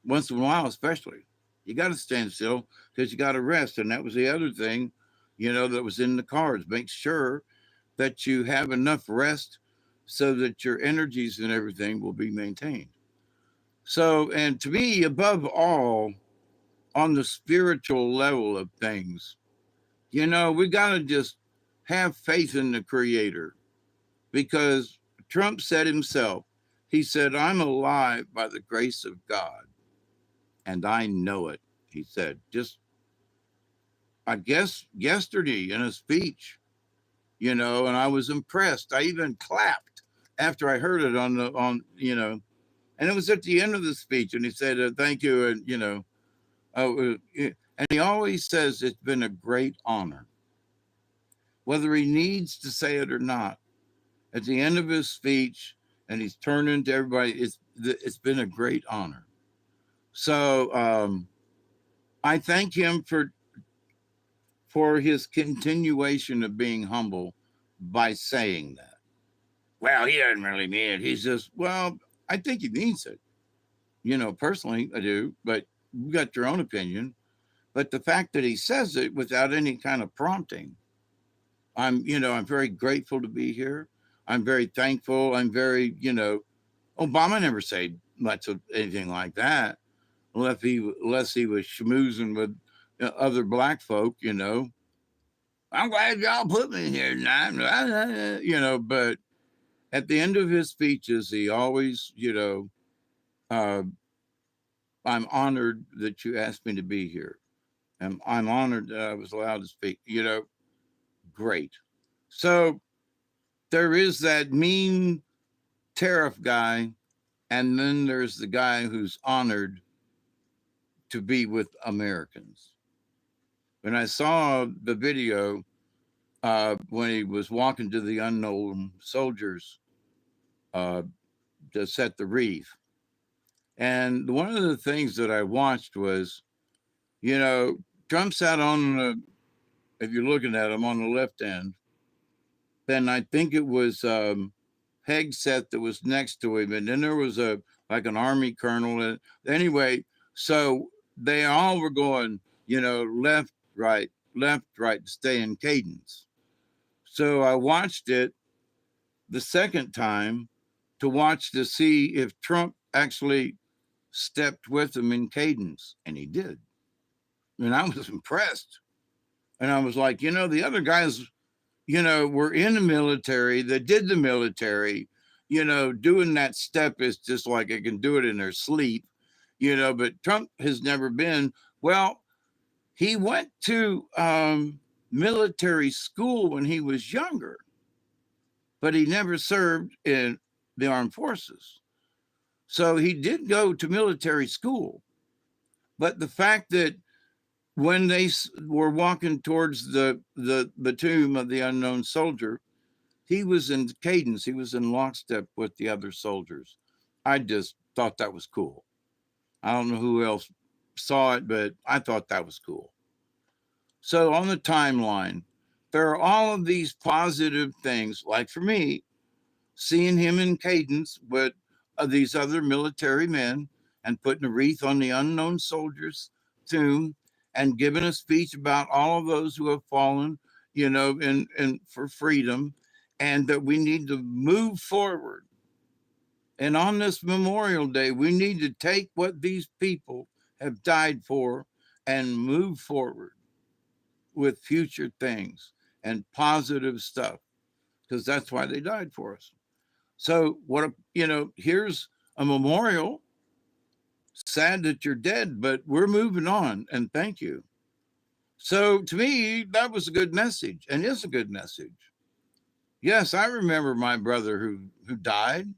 Once in a while, especially. You got to stand still, because you got to rest. And that was the other thing, that was in the cards. Make sure that you have enough rest so that your energies and everything will be maintained. So, and to me, above all, on the spiritual level of things, we got to just have faith in the Creator, because Trump said himself, he said, I'm alive by the grace of God, and I know it. He said, just, I guess yesterday in a speech, and I was impressed. I even clapped after I heard it and it was at the end of the speech, and he said, thank you. And, and he always says it's been a great honor, whether he needs to say it or not. At the end of his speech, and he's turning to everybody, it's been a great honor. So I thank him for his continuation of being humble by saying that. Well, he doesn't really mean it. He's just, well, I think he means it. Personally, I do, but you got your own opinion. But the fact that he says it without any kind of prompting, I'm very grateful to be here. I'm very thankful. I'm very, Obama never said much of anything like that, unless he was schmoozing with other black folk, I'm glad y'all put me here tonight, but at the end of his speeches, he always, I'm honored that you asked me to be here. And I'm honored that I was allowed to speak, great. So there is that mean tariff guy, and then there's the guy who's honored to be with Americans. When I saw the video when he was walking to the unknown soldiers to set the wreath, and one of the things that I watched was, Trump sat on the, if you're looking at him on the left end, then I think it was Hegseth that was next to him, and then there was like an army colonel. Anyway, so they all were going, left, right, left, right to stay in cadence. So I watched it the second time to watch to see if Trump actually stepped with him in cadence, and he did. And I was impressed. And I was like, the other guys, were in the military, they did the military, doing that step is just like they can do it in their sleep, but Trump has never been. Well, he went to military school when he was younger, but he never served in the armed forces. So he did go to military school. But the fact that when they were walking towards the tomb of the unknown soldier, he was in cadence. He was in lockstep with the other soldiers. I just thought that was cool. I don't know who else saw it, but I thought that was cool. So on the timeline, there are all of these positive things, like for me, seeing him in cadence with these other military men and putting a wreath on the unknown soldier's tomb and giving a speech about all of those who have fallen, in for freedom, and that we need to move forward. And on this Memorial Day, we need to take what these people have died for and move forward with future things and positive stuff, because that's why they died for us. So here's a memorial. Sad that you're dead, but we're moving on, and thank you. So to me, that was a good message, and is a good message. Yes, I remember my brother who died.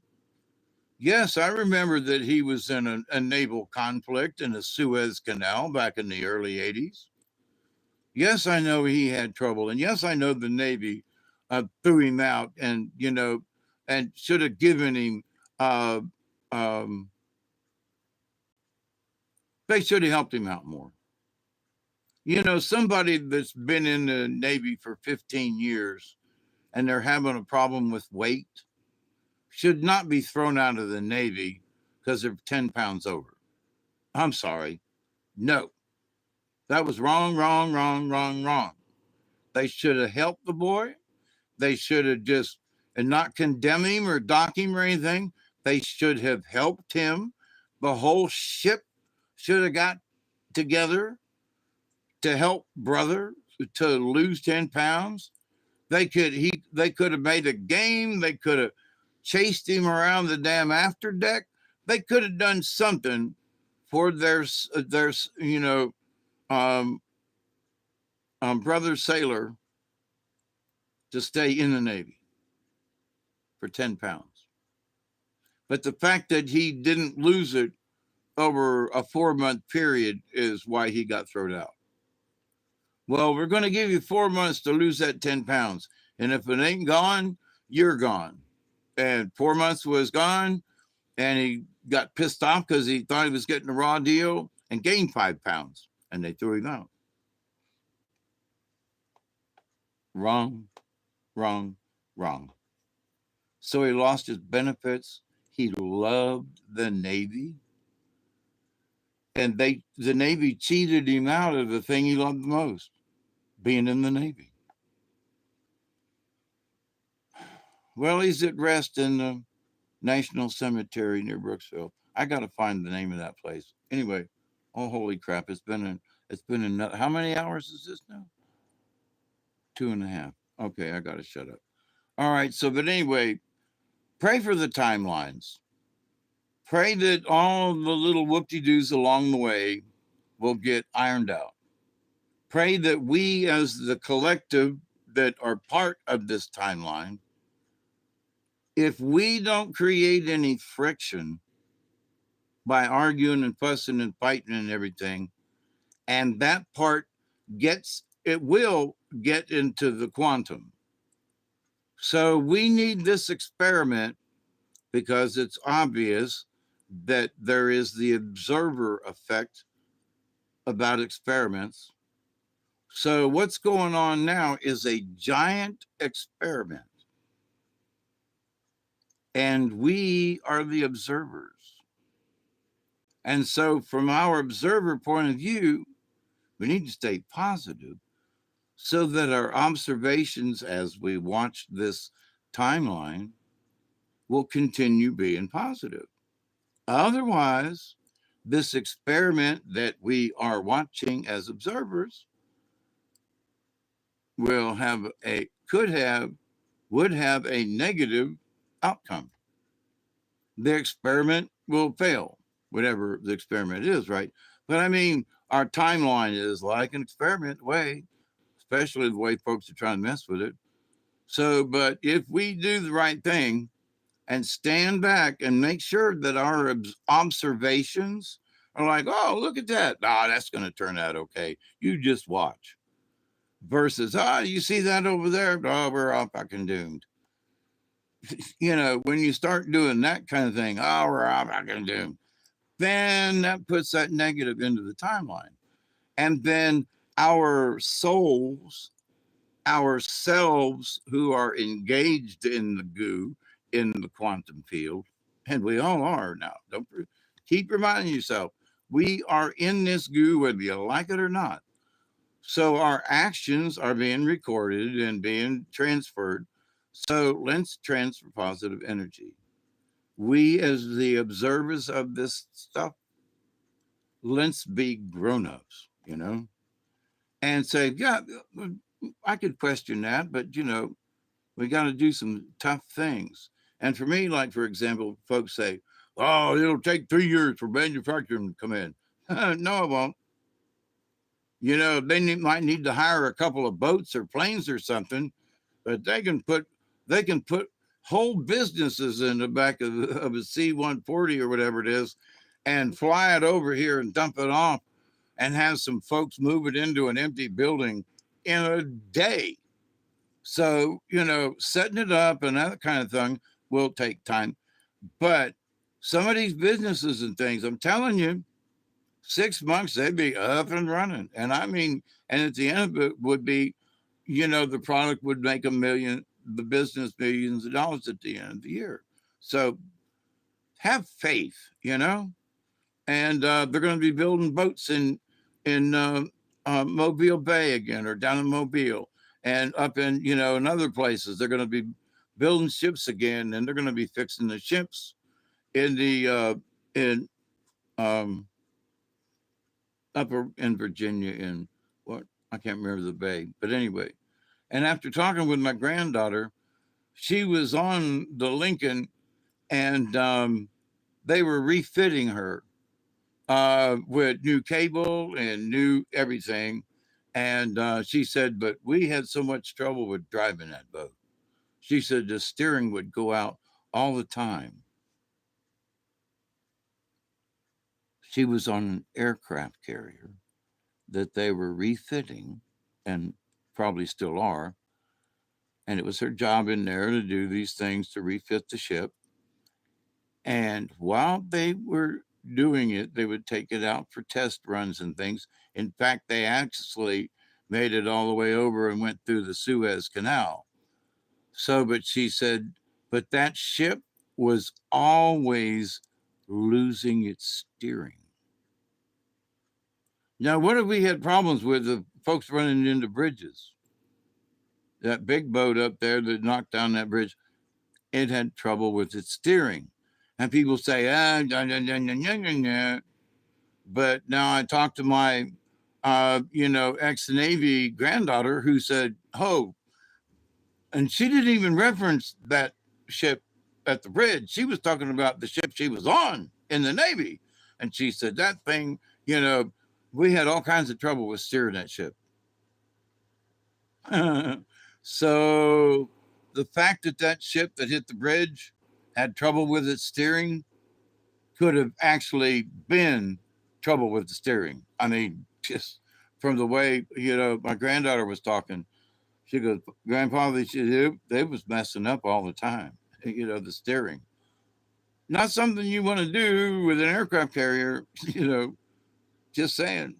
Yes, I remember that he was in a naval conflict in the Suez Canal back in the early 80s. Yes, I know he had trouble. And yes, I know the Navy threw him out and should have given him, they should have helped him out more. Somebody that's been in the Navy for 15 years and they're having a problem with weight should not be thrown out of the Navy because they're 10 pounds over. I'm sorry. No, that was wrong. They should have helped the boy. They should have just, and not condemn him or dock him or anything. They should have helped him. The whole ship should have got together to help brother to lose 10 pounds. They could have made a game. They could have chased him around the damn after deck. They could have done something for their brother sailor to stay in the Navy for 10 pounds. But the fact that he didn't lose it over a 4-month period is why he got thrown out. Well, we're going to give you 4 months to lose that 10 pounds. And if it ain't gone, you're gone. And 4 months was gone, and he got pissed off because he thought he was getting a raw deal and gained 5 pounds, and they threw him out. Wrong. So he lost his benefits. He loved the Navy. And the Navy cheated him out of the thing he loved the most, being in the Navy. Well, he's at rest in the National Cemetery near Brooksville. I got to find the name of that place. Anyway, oh, holy crap. It's been how many hours is this now? 2.5. Okay, I got to shut up. All right. So, but anyway, pray for the timelines. Pray that all the little whoop-de-doos along the way will get ironed out. Pray that we as the collective that are part of this timeline, if we don't create any friction by arguing and fussing and fighting and everything, and that part will get into the quantum. So we need this experiment because it's obvious that there is the observer effect about experiments. So what's going on now is a giant experiment. And we are the observers. And so from our observer point of view, we need to stay positive so that our observations as we watch this timeline will continue being positive. Otherwise, this experiment that we are watching as observers will have a could have would have a negative outcome. The experiment will fail, whatever the experiment is, right? But I mean, our timeline is like an experiment way, especially the way folks are trying to mess with it. So, but if we do the right thing and stand back and make sure that our observations are like, oh, look at that. Ah, that's going to turn out okay. You just watch. Versus, you see that over there? Oh, we're all fucking doomed. You know, when you start doing that kind of thing, oh, we're all fucking doomed, then that puts that negative into the timeline. And then our souls, ourselves who are engaged in the goo, in the quantum field, and we all are now. Don't keep reminding yourself, we are in this goo whether you like it or not. So our actions are being recorded and being transferred. So let's transfer positive energy. We, as the observers of this stuff, let's be grown-ups, you know, and say, yeah, I could question that, but you know, we got to do some tough things. And for me, like for example, folks say, "Oh, it'll take 3 years for manufacturing to come in." No, it won't. You know, might need to hire a couple of boats or planes or something, but they can put whole businesses in the back of a C-140 or whatever it is, and fly it over here and dump it off, and have some folks move it into an empty building in a day. So, you know, setting it up and that kind of thing will take time. But some of these businesses and things, I'm telling you, 6 months, they'd be up and running. And I mean, and at the end of it would be, you know, the product would make the business millions of dollars at the end of the year. So have faith, you know, and they're going to be building boats in Mobile Bay again, or down in Mobile, and up in, you know, in other places. They're going to be building ships again, and they're going to be fixing the ships in the in upper in Virginia, in what, I can't remember the bay, but anyway. And after talking with my granddaughter, she was on the Lincoln, and they were refitting her with new cable and new everything. And she said, but we had so much trouble with driving that boat. She said the steering would go out all the time. She was on an aircraft carrier that they were refitting, and probably still are. And it was her job in there to do these things to refit the ship. And while they were doing it, they would take it out for test runs and things. In fact, they actually made it all the way over and went through the Suez Canal. So, but she said, but that ship was always losing its steering. Now, what if we had problems with the folks running into bridges? That big boat up there that knocked down that bridge, it had trouble with its steering. And people say, but now I talked to my, you know, ex-Navy granddaughter who said, oh, and she didn't even reference that ship at the bridge. She was talking about the ship she was on in the Navy. And she said, that thing, you know, we had all kinds of trouble with steering that ship. So the fact that that ship that hit the bridge had trouble with its steering could have actually been trouble with the steering. I mean, just from the way, you know, my granddaughter was talking, she goes, Grandfather, they was messing up all the time, you know, the steering. Not something you want to do with an aircraft carrier, you know, just saying.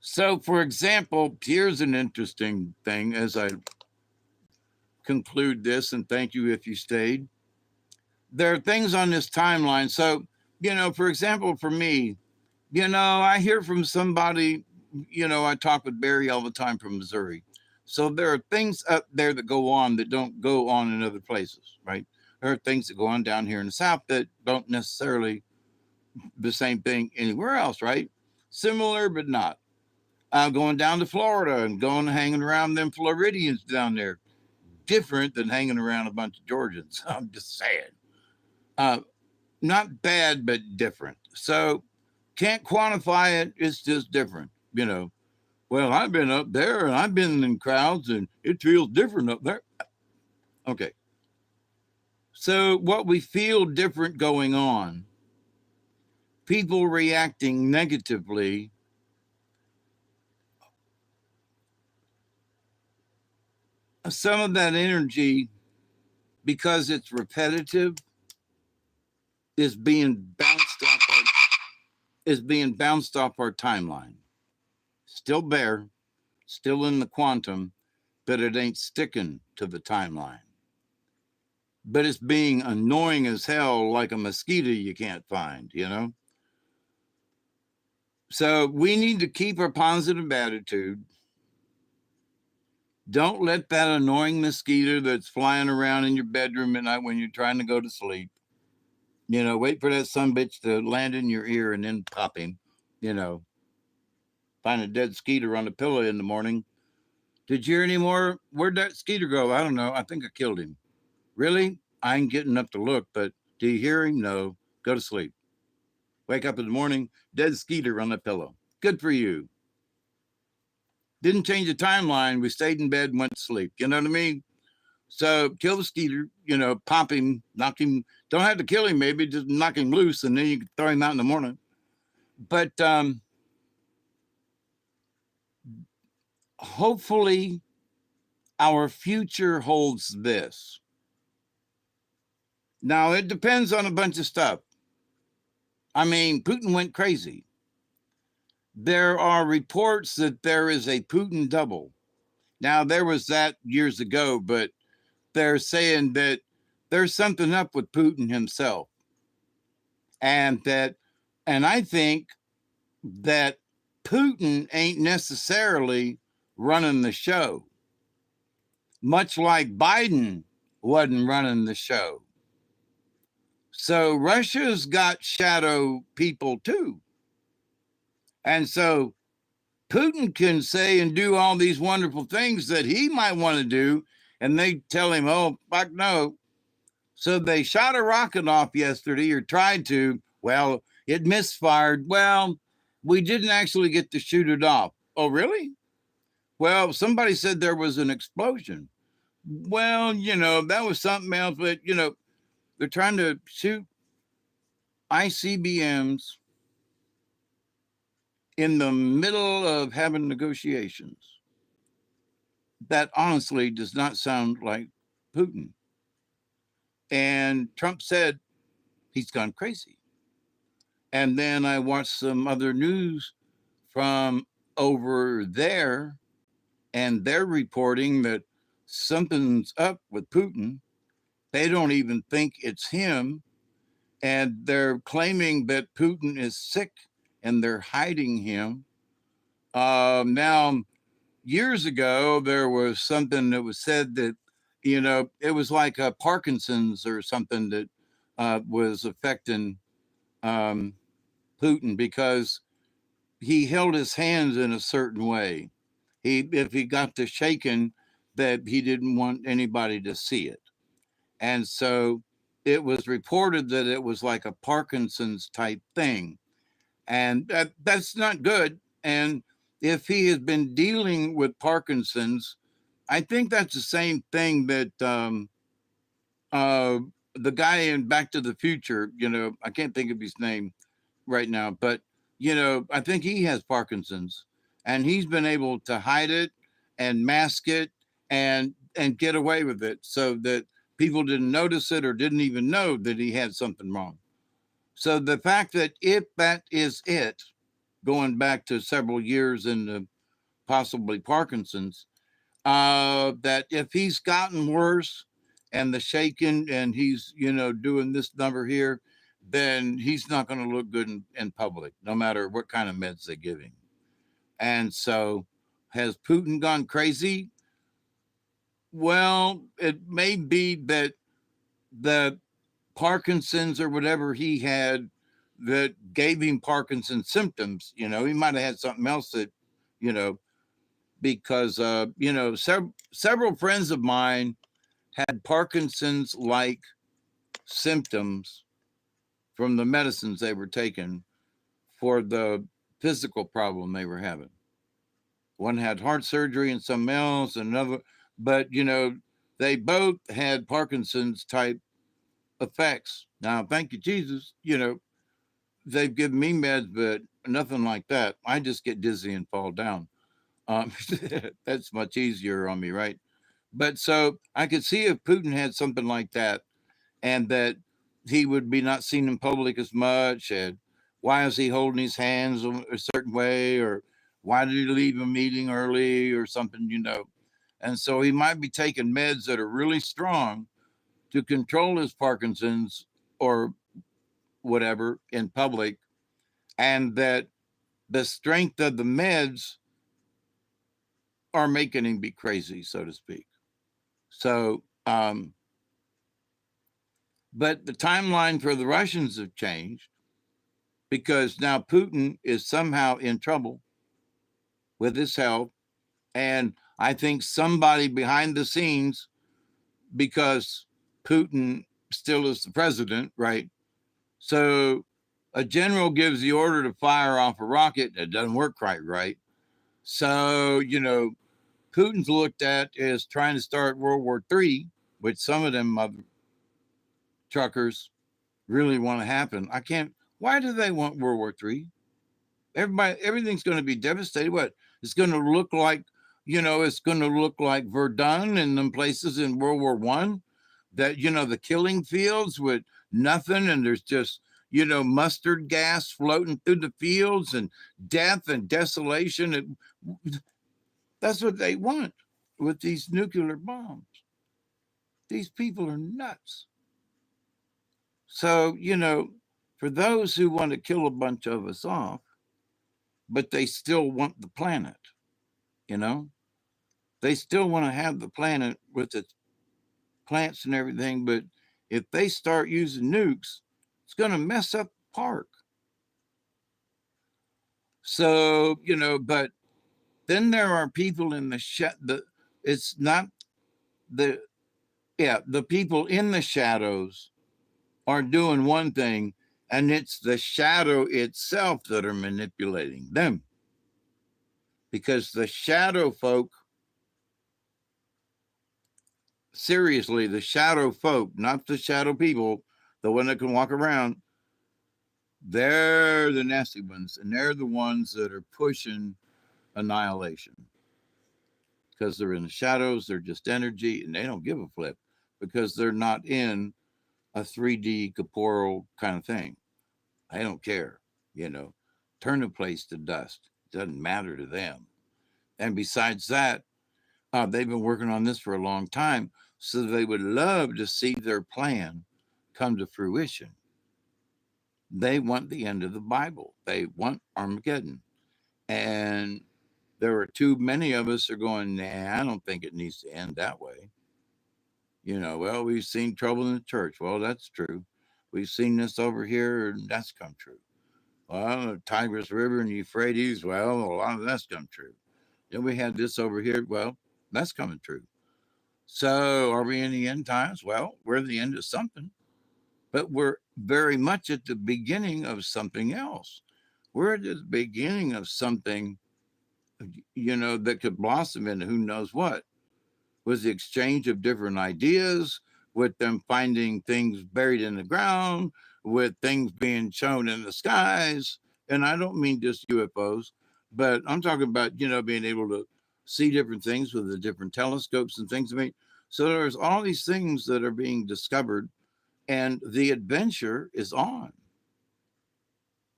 So, for example, here's an interesting thing as I conclude this, and thank you if you stayed. there are things on this timeline. So, for example, for me, I hear from somebody, I talk with Barry all the time from Missouri. So there are things up there that go on that don't go on in other places, right? There are things that go on down here in the South that don't necessarily the same thing anywhere else, right? Similar, but not. Going down to Florida and going hanging around them Floridians down there, different than hanging around a bunch of Georgians. I'm just saying. Uh, Not bad, but different. So can't quantify it. It's just different. Well, I've been up there and I've been in crowds and it feels different up there. Okay. So what we feel different going on, people reacting negatively, some of that energy, because it's repetitive, is being bounced off our timeline. Still there, still in the quantum, but it ain't sticking to the timeline. But it's being annoying as hell, like a mosquito you can't find. So we need to keep a positive attitude. Don't let that annoying mosquito that's flying around in your bedroom at night when you're trying to go to sleep, wait for that sumbitch to land in your ear and then pop him, you know, find a dead skeeter on the pillow in the morning. Did you hear any more? Where'd that skeeter go? I don't know. I think I killed him. Really? I ain't getting up to look, but do you hear him? No. Go to sleep. Wake up in the morning, dead skeeter on the pillow. Good for you. Didn't change the timeline. We stayed in bed and went to sleep. You know what I mean? So kill the skeeter, pop him, knock him. Don't have to kill him, maybe just knock him loose and then you can throw him out in the morning. But hopefully our future holds this. Now, it depends on a bunch of stuff. I mean, Putin went crazy. There are reports that there is a Putin double. Now, there was that years ago, but they're saying that there's something up with Putin himself. And I think that Putin ain't necessarily running the show, much like Biden wasn't running the show. So Russia's got shadow people too. And so Putin can say and do all these wonderful things that he might want to do, and they tell him, oh, fuck no. So they shot a rocket off yesterday, or tried to. Well, it misfired. Well, we didn't actually get to shoot it off. Oh, really? Well, somebody said there was an explosion. Well, that was something else, but, they're trying to shoot ICBMs in the middle of having negotiations. That honestly does not sound like Putin. And Trump said he's gone crazy. And then I watched some other news from over there, and they're reporting that something's up with Putin. They don't even think it's him. And they're claiming that Putin is sick and they're hiding him. Now, years ago, there was something that was said that, it was like a Parkinson's or something that was affecting Putin because he held his hands in a certain way. If he got to shaking, that he didn't want anybody to see it. And so it was reported that it was like a Parkinson's type thing. And that's not good. And if he has been dealing with Parkinson's, I think that's the same thing that the guy in Back to the Future, I can't think of his name right now, but, I think he has Parkinson's and he's been able to hide it and mask it and get away with it so that people didn't notice it or didn't even know that he had something wrong. So the fact that if that is it, going back to several years in possibly Parkinson's, that if he's gotten worse and the shaking, and he's, doing this number here, then he's not going to look good in public, no matter what kind of meds they give him. And so, has Putin gone crazy? Well, it may be that the Parkinson's or whatever he had that gave him Parkinson's symptoms, he might have had something else that, you know, because, several friends of mine had Parkinson's like symptoms from the medicines they were taking for the physical problem they were having. One had heart surgery and something else, and another, but they both had Parkinson's type effects. Now, thank you, Jesus, they've given me meds, but nothing like that. I just get dizzy and fall down. Um, that's much easier on me, right? But so I could see if Putin had something like that, and that he would be not seen in public as much. And why is he holding his hands a certain way? Or why did he leave a meeting early or something? And so he might be taking meds that are really strong to control his Parkinson's or whatever in public, and that the strength of the meds are making him be crazy, so to speak. So, but the timeline for the Russians have changed, because now Putin is somehow in trouble with his health. And I think somebody behind the scenes, because Putin still is the president, right? So a general gives the order to fire off a rocket, and it doesn't work quite right. So, Putin's looked at as trying to start World War III, which some of them mother truckers really want to happen. Why do they want World War III? Everything's going to be devastated. What? It's going to look like, it's going to look like Verdun and them places in World War One, that, the killing fields with nothing, and there's just, mustard gas floating through the fields, and death and desolation. And that's what they want with these nuclear bombs. These people are nuts. So, for those who want to kill a bunch of us off, but they still want the planet, they still want to have the planet with its plants and everything. But if they start using nukes, it's going to mess up the park. So, but then there are people in it's not the, the people in the shadows are doing one thing, and it's the shadow itself that are manipulating them. Because the shadow folk, seriously, the shadow folk, not the shadow people, the one that can walk around, they're the nasty ones, and they're the ones that are pushing annihilation. Because they're in the shadows, they're just energy, and they don't give a flip, because they're not in a 3D corporeal kind of thing. They don't care, turn the place to dust. It doesn't matter to them. And besides that, they've been working on this for a long time, so they would love to see their plan come to fruition. They want the end of the Bible. They want Armageddon. And there are too many of us are going, nah, I don't think it needs to end that way. Well, we've seen trouble in the church. Well, that's true. We've seen this over here, and that's come true. Well, the Tigris River and Euphrates, well, a lot of that's come true. Then we had this over here. Well, that's coming true. So are we in the end times? Well, we're the end of something, but we're very much at the beginning of something else. We're at the beginning of something, that could blossom into who knows what. Was the exchange of different ideas, with them finding things buried in the ground, with things being shown in the skies. And I don't mean just UFOs, but I'm talking about, being able to see different things with the different telescopes and things. So there's all these things that are being discovered, and the adventure is on.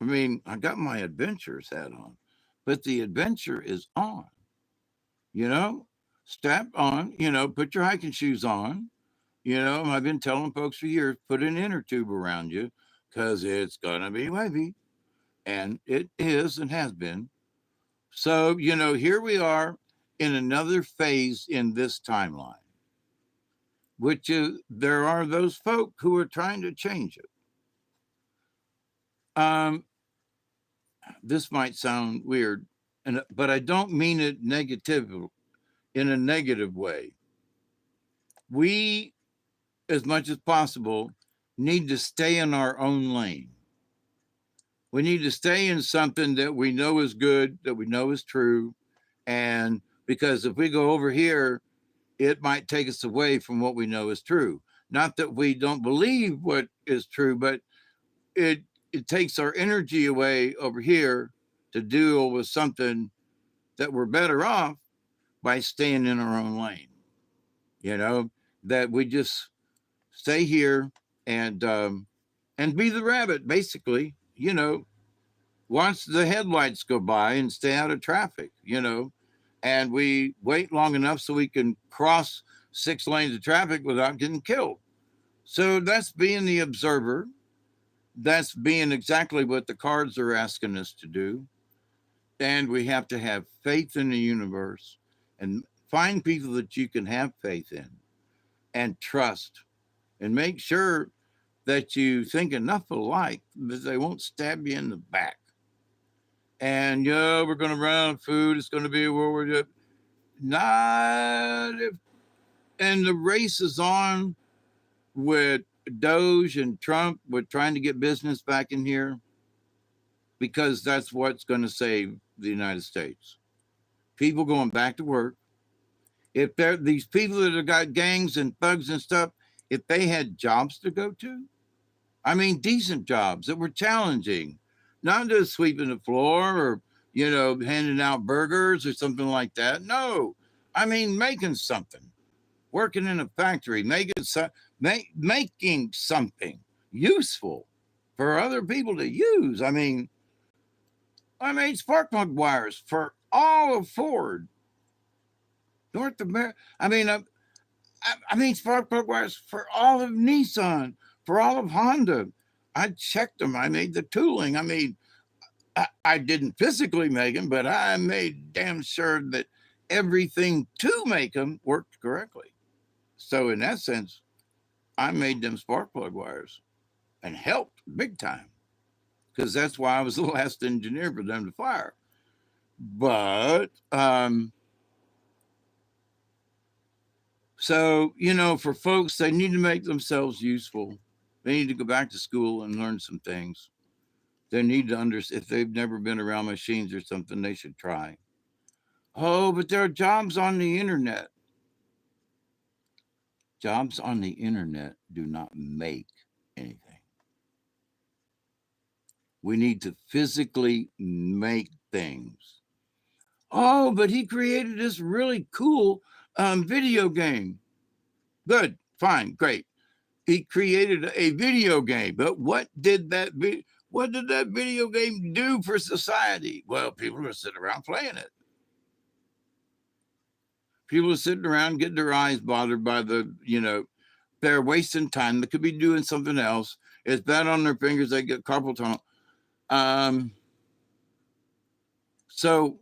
I got my adventurer's hat on, but the adventure is on. Strap on, put your hiking shoes on, I've been telling folks for years, put an inner tube around you because it's going to be wavy. And it is and has been. So, here we are in another phase in this timeline, which is there are those folk who are trying to change it. This might sound weird, but I don't mean it in a negative way. We, as much as possible, need to stay in our own lane. We need to stay in something that we know is good, that we know is true. And because if we go over here, it might take us away from what we know is true. Not that we don't believe what is true, but it takes our energy away over here to deal with something that we're better off by staying in our own lane. That we just stay here and be the rabbit, basically. Watch the headlights go by and stay out of traffic. And we wait long enough so we can cross 6 lanes of traffic without getting killed. So that's being the observer. That's being exactly what the cards are asking us to do. And we have to have faith in the universe and find people that you can have faith in and trust, and make sure that you think enough alike that they won't stab you in the back. And we're going to run out of food. It's going to be where we're not if. And the race is on with Doge and Trump with trying to get business back in here, because that's what's going to save the United States. People going back to work. If they're these people that have got gangs and thugs and stuff, if they had jobs to go to, I mean, decent jobs that were challenging, not just sweeping the floor or, handing out burgers or something like that. No, I mean, making something, working in a factory, making something useful for other people to use. I made spark plug wires for all of Ford, North America. I made spark plug wires for all of Nissan, for all of Honda. I checked them. I made the tooling. I didn't physically make them, but I made damn sure that everything to make them worked correctly. So in that sense, I made them spark plug wires and helped big time, because that's why I was the last engineer for them to fire. But so, for folks, they need to make themselves useful. They need to go back to school and learn some things. They need to understand. If they've never been around machines or something, they should try. Oh, but there are jobs on the internet. Jobs on the internet do not make anything. We need to physically make things. Oh, but he created this really cool video game. Good, fine, great. He created a video game, but what did that video game do for society? Well, people are sitting around playing it. People are sitting around getting their eyes bothered by they're wasting time. They could be doing something else. It's bad on their fingers. They get carpal tunnel. So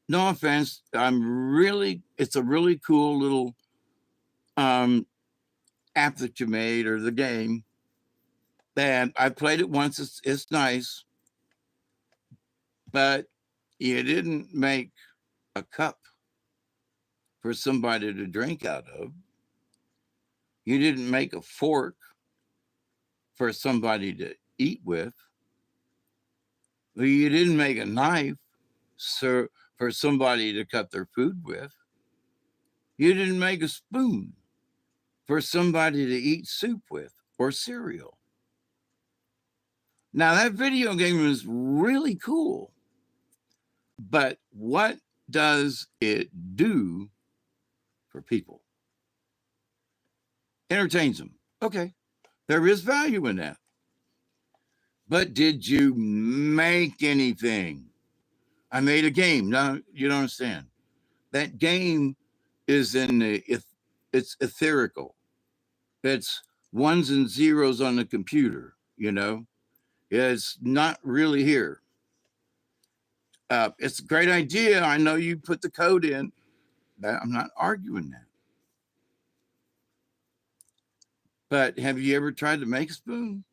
no offense. It's a really cool little app that you made, or the game. And I played it once. It's nice, but you didn't make a cup for somebody to drink out of. You didn't make a fork for somebody to eat with. You didn't make a knife for somebody to cut their food with. You didn't make a spoon for somebody to eat soup with or cereal. Now, that video game was really cool, but what does it do for people? Entertains them. Okay, there is value in that. But did you make anything? I made a game. Now, you don't understand. That game is it's etherical. It's ones and zeros on the computer, you know. It's not really here. It's a great idea. I know you put the code in. I'm not arguing that. But have you ever tried to make a spoon?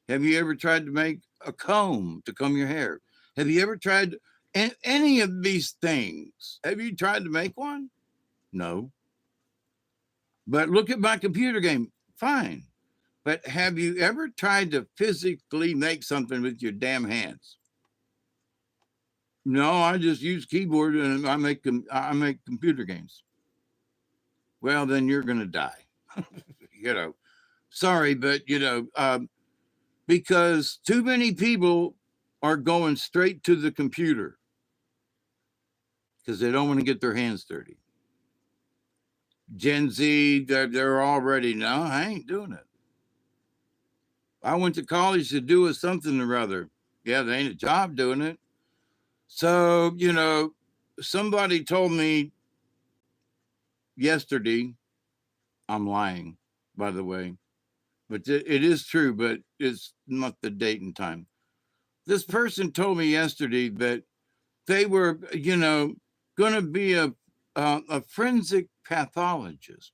Have you ever tried to make a comb to comb your hair? Have you ever tried any of these things? Have you tried to make one? No. But look at my computer game. Fine. But have you ever tried to physically make something with your damn hands? No, I just use keyboard and I make computer games. Well, then you're going to die. You know, sorry, but because too many people are going straight to the computer because they don't want to get their hands dirty. Gen Z, they're already, no, I ain't doing it. I went to college to do a something or other. Yeah, there ain't a job doing it. So, somebody told me yesterday, I'm lying, by the way, but it is true, but it's not the date and time. This person told me yesterday that they were, going to be a forensic pathologist.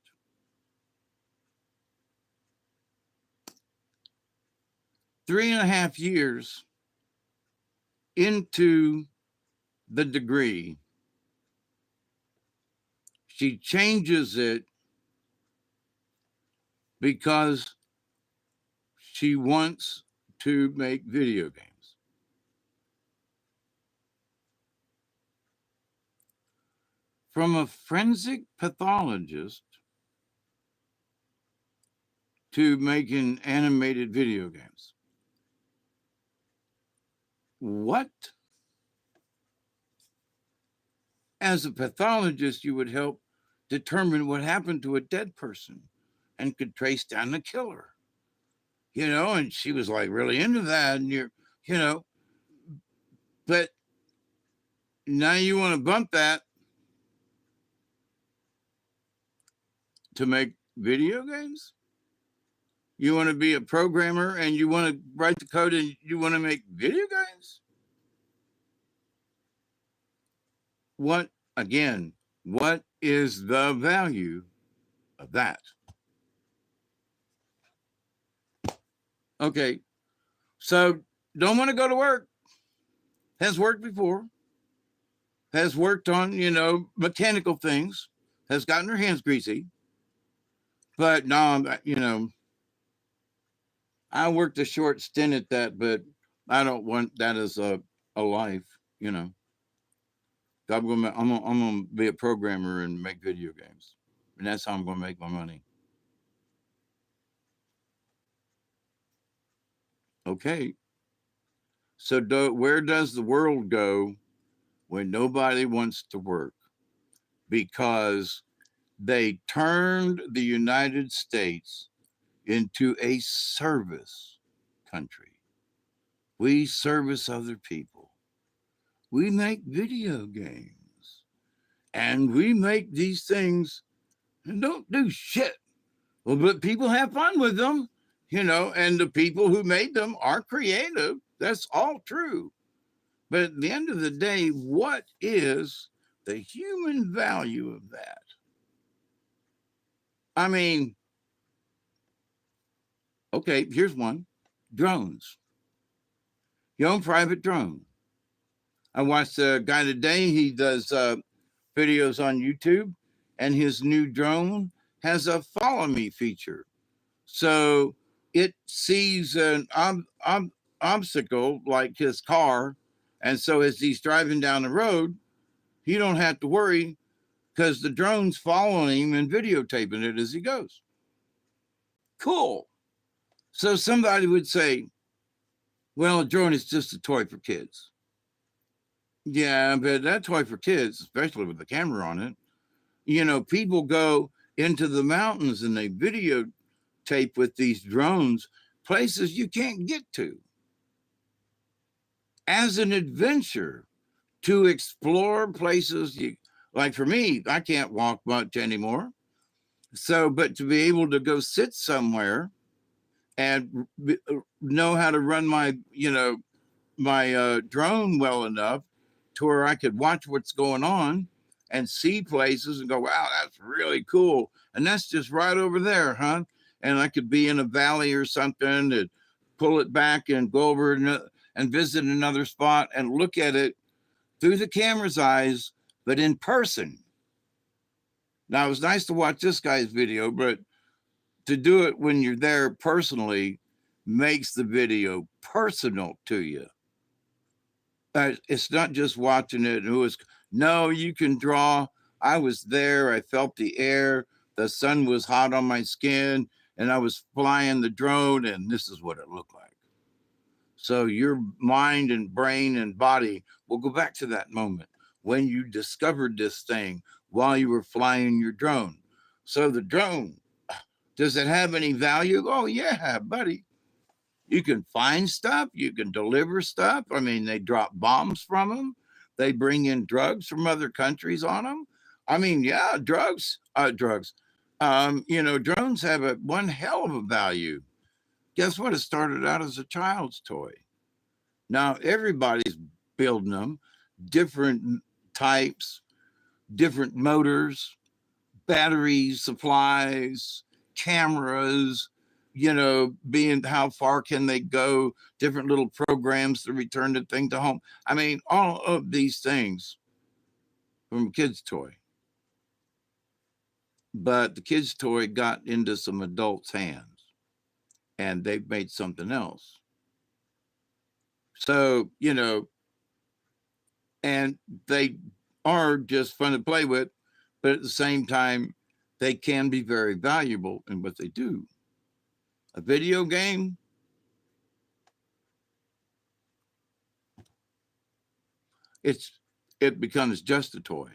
Three and a half years into the degree, she changes it because she wants to make video games. From a forensic pathologist to making animated video games. What? As a pathologist, you would help determine what happened to a dead person and could trace down the killer. And she was like really into that. And but now you want to bump that to make video games? You want to be a programmer and you want to write the code and you want to make video games? What is the value of that? Okay, so don't want to go to work. Has worked before. Has worked on, mechanical things. Has gotten her hands greasy. But now, I worked a short stint at that, but I don't want that as a life, I'm gonna be a programmer and make video games, and that's how I'm gonna make my money. Okay. So where does the world go when nobody wants to work? Because they turned the United States into a service country. We service other people. We make video games. And we make these things and don't do shit. Well, but people have fun with them, and the people who made them are creative. That's all true. But at the end of the day, what is the human value of that? I mean, okay, here's one. Drones. Your own private drone. I watched a guy today. He does videos on YouTube, and his new drone has a follow me feature. So it sees an obstacle like his car. And so as he's driving down the road, he don't have to worry because the drone's following him and videotaping it as he goes. Cool. So somebody would say, well, a drone is just a toy for kids. Yeah, but that toy for kids, especially with the camera on it, people go into the mountains and they videotape with these drones places you can't get to. As an adventure to explore places like for me, I can't walk much anymore. So, but to be able to go sit somewhere and know how to run my drone well enough to where I could watch what's going on and see places and go, wow, that's really cool. And that's just right over there, huh? And I could be in a valley or something and pull it back and go over and visit another spot and look at it through the camera's eyes, but in person. Now, it was nice to watch this guy's video, but to do it when you're there personally makes the video personal to you. It's not just watching it. No, you can draw. I was there. I felt the air. The sun was hot on my skin, and I was flying the drone, and this is what it looked like. So your mind and brain and body will go back to that moment when you discovered this thing while you were flying your drone. So the drone, does it have any value? Oh, yeah, buddy. You can find stuff, you can deliver stuff. I mean, they drop bombs from them, they bring in drugs from other countries on them. I mean, yeah, drugs. Drones have one hell of a value. Guess what? It started out as a child's toy. Now everybody's building them, different types, different motors, batteries, supplies, cameras, being how far can they go, different little programs to return the thing to home. I mean, all of these things from a kid's toy. But the kid's toy got into some adults' hands and they've made something else. So, and they are just fun to play with, but at the same time, they can be very valuable in what they do. A video game, it becomes just a toy.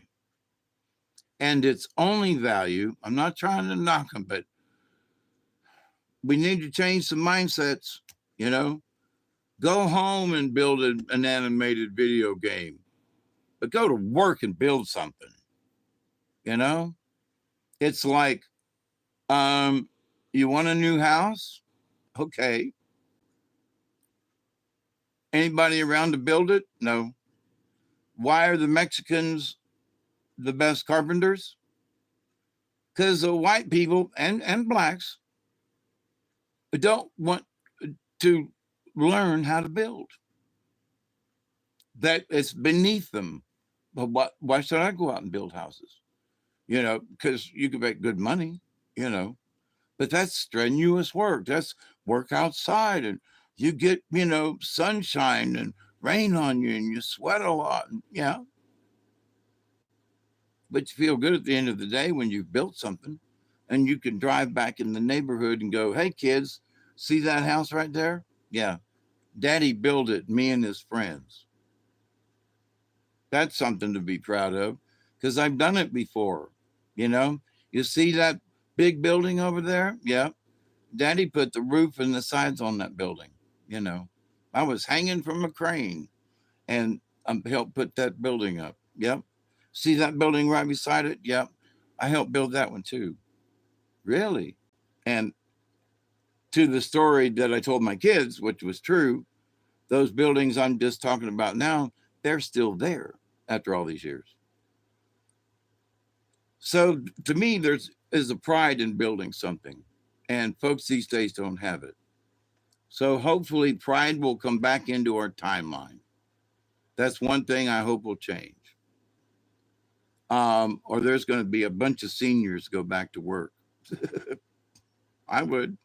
And its only value, I'm not trying to knock them, but we need to change some mindsets, Go home and build an animated video game, but go to work and build something, It's like, you want a new house? Okay. Anybody around to build it? No. Why are the Mexicans the best carpenters? Because the white people and blacks don't want to learn how to build. That it's beneath them. But why should I go out and build houses? Because you can make good money, but that's strenuous work. That's work outside, and you get, sunshine and rain on you, and you sweat a lot. Yeah. But you feel good at the end of the day when you've built something and you can drive back in the neighborhood and go, hey, kids, see that house right there? Yeah. Daddy built it, me and his friends. That's something to be proud of because I've done it before. You see that big building over there? Yeah. Daddy put the roof and the sides on that building. I was hanging from a crane and helped put that building up. Yep. See that building right beside it? Yep. I helped build that one too. Really? And to the story that I told my kids, which was true, those buildings I'm just talking about now, they're still there after all these years. So to me, there's a pride in building something, and folks these days don't have it. So hopefully pride will come back into our timeline. That's one thing I hope will change. Or there's going to be a bunch of seniors go back to work. I would.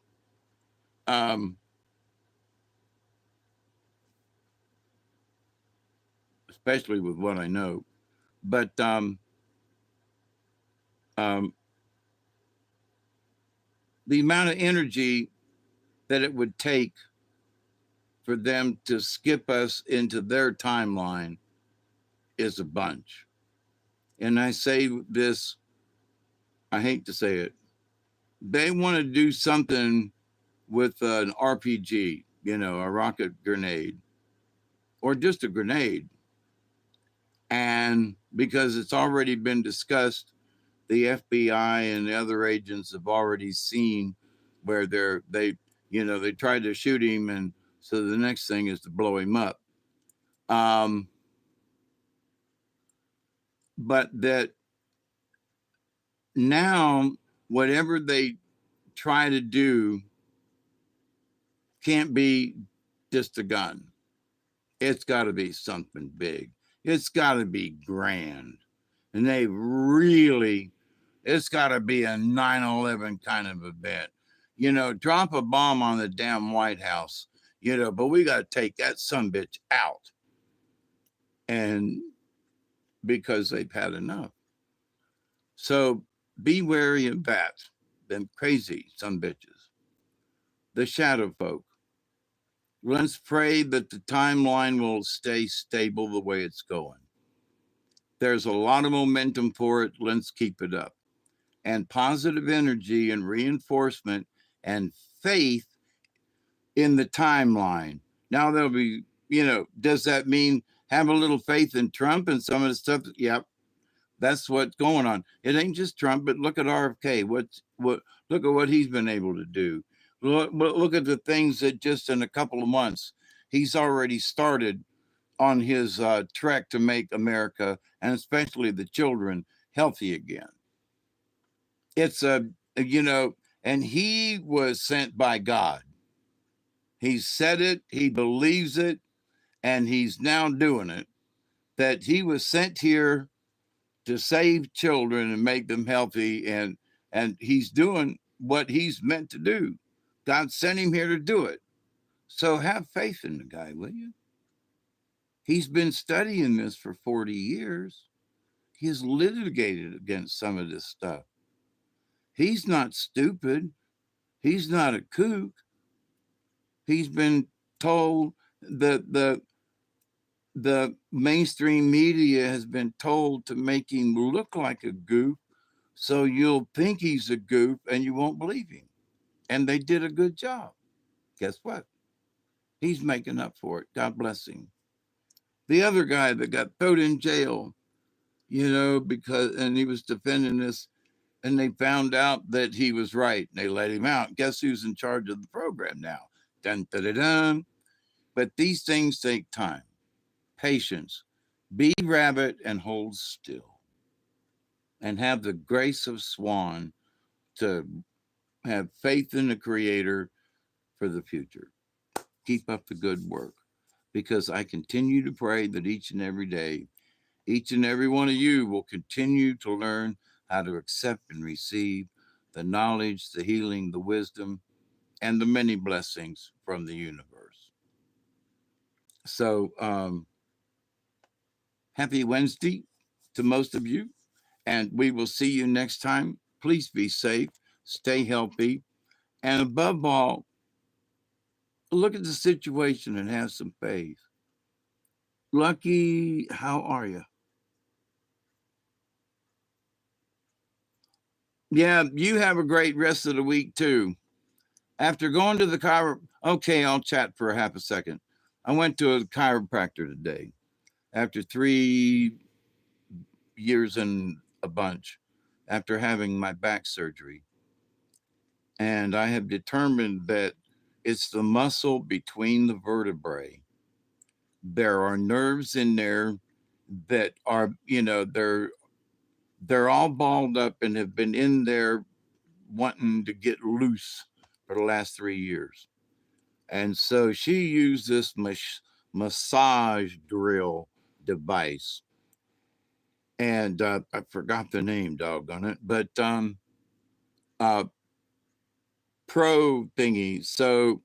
Especially with what I know. But the amount of energy that it would take for them to skip us into their timeline is a bunch. And I say this, I hate to say it, they want to do something with an RPG, a rocket grenade, or just a grenade. And because it's already been discussed the FBI and the other agents have already seen where they tried to shoot him, and so the next thing is to blow him up. But that now whatever they try to do can't be just a gun. It's got to be something big. It's got to be grand. And it's got to be a 9/11 kind of event. Drop a bomb on the damn White House, but we got to take that sumbitch out. And because they've had enough. So be wary of that, them crazy sumbitches. The shadow folk. Let's pray that the timeline will stay stable the way it's going. There's a lot of momentum for it. Let's keep it up. And positive energy and reinforcement and faith in the timeline. Now there'll be, does that mean have a little faith in Trump and some of the stuff? Yep. That's what's going on. It ain't just Trump, but look at RFK. Look at what he's been able to do. Look at the things that just in a couple of months, he's already started on his trek to make America, and especially the children, healthy again. It's and he was sent by God. He said it, he believes it, and he's now doing it. That he was sent here to save children and make them healthy, and he's doing what he's meant to do. God sent him here to do it. So have faith in the guy, will you? He's been studying this for 40 years. He has litigated against some of this stuff. He's not stupid. He's not a kook. He's been told that the mainstream media has been told to make him look like a goof, so you'll think he's a goof and you won't believe him. And they did a good job. Guess what? He's making up for it. God bless him. The other guy that got thrown in jail, and he was defending this, and they found out that he was right. They let him out. Guess who's in charge of the program now? Dun, dun, dun, dun. But these things take time, patience. Be rabbit and hold still. And have the grace of swan to have faith in the Creator for the future. Keep up the good work, because I continue to pray that each and every day, each and every one of you will continue to learn how to accept and receive the knowledge, the healing, the wisdom, and the many blessings from the universe. So, happy Wednesday to most of you, and we will see you next time. Please be safe, stay healthy, and above all, look at the situation and have some faith. Lucky, how are you? Yeah, you have a great rest of the week too. After going to the okay, I'll chat for a half a second. I went to a chiropractor today after 3 years and a bunch after having my back surgery. And I have determined that it's the muscle between the vertebrae. There are nerves in there that are, they're all balled up and have been in there wanting to get loose for the last 3 years. And so she used this massage drill device. And I forgot the name, doggone it, but pro thingy. So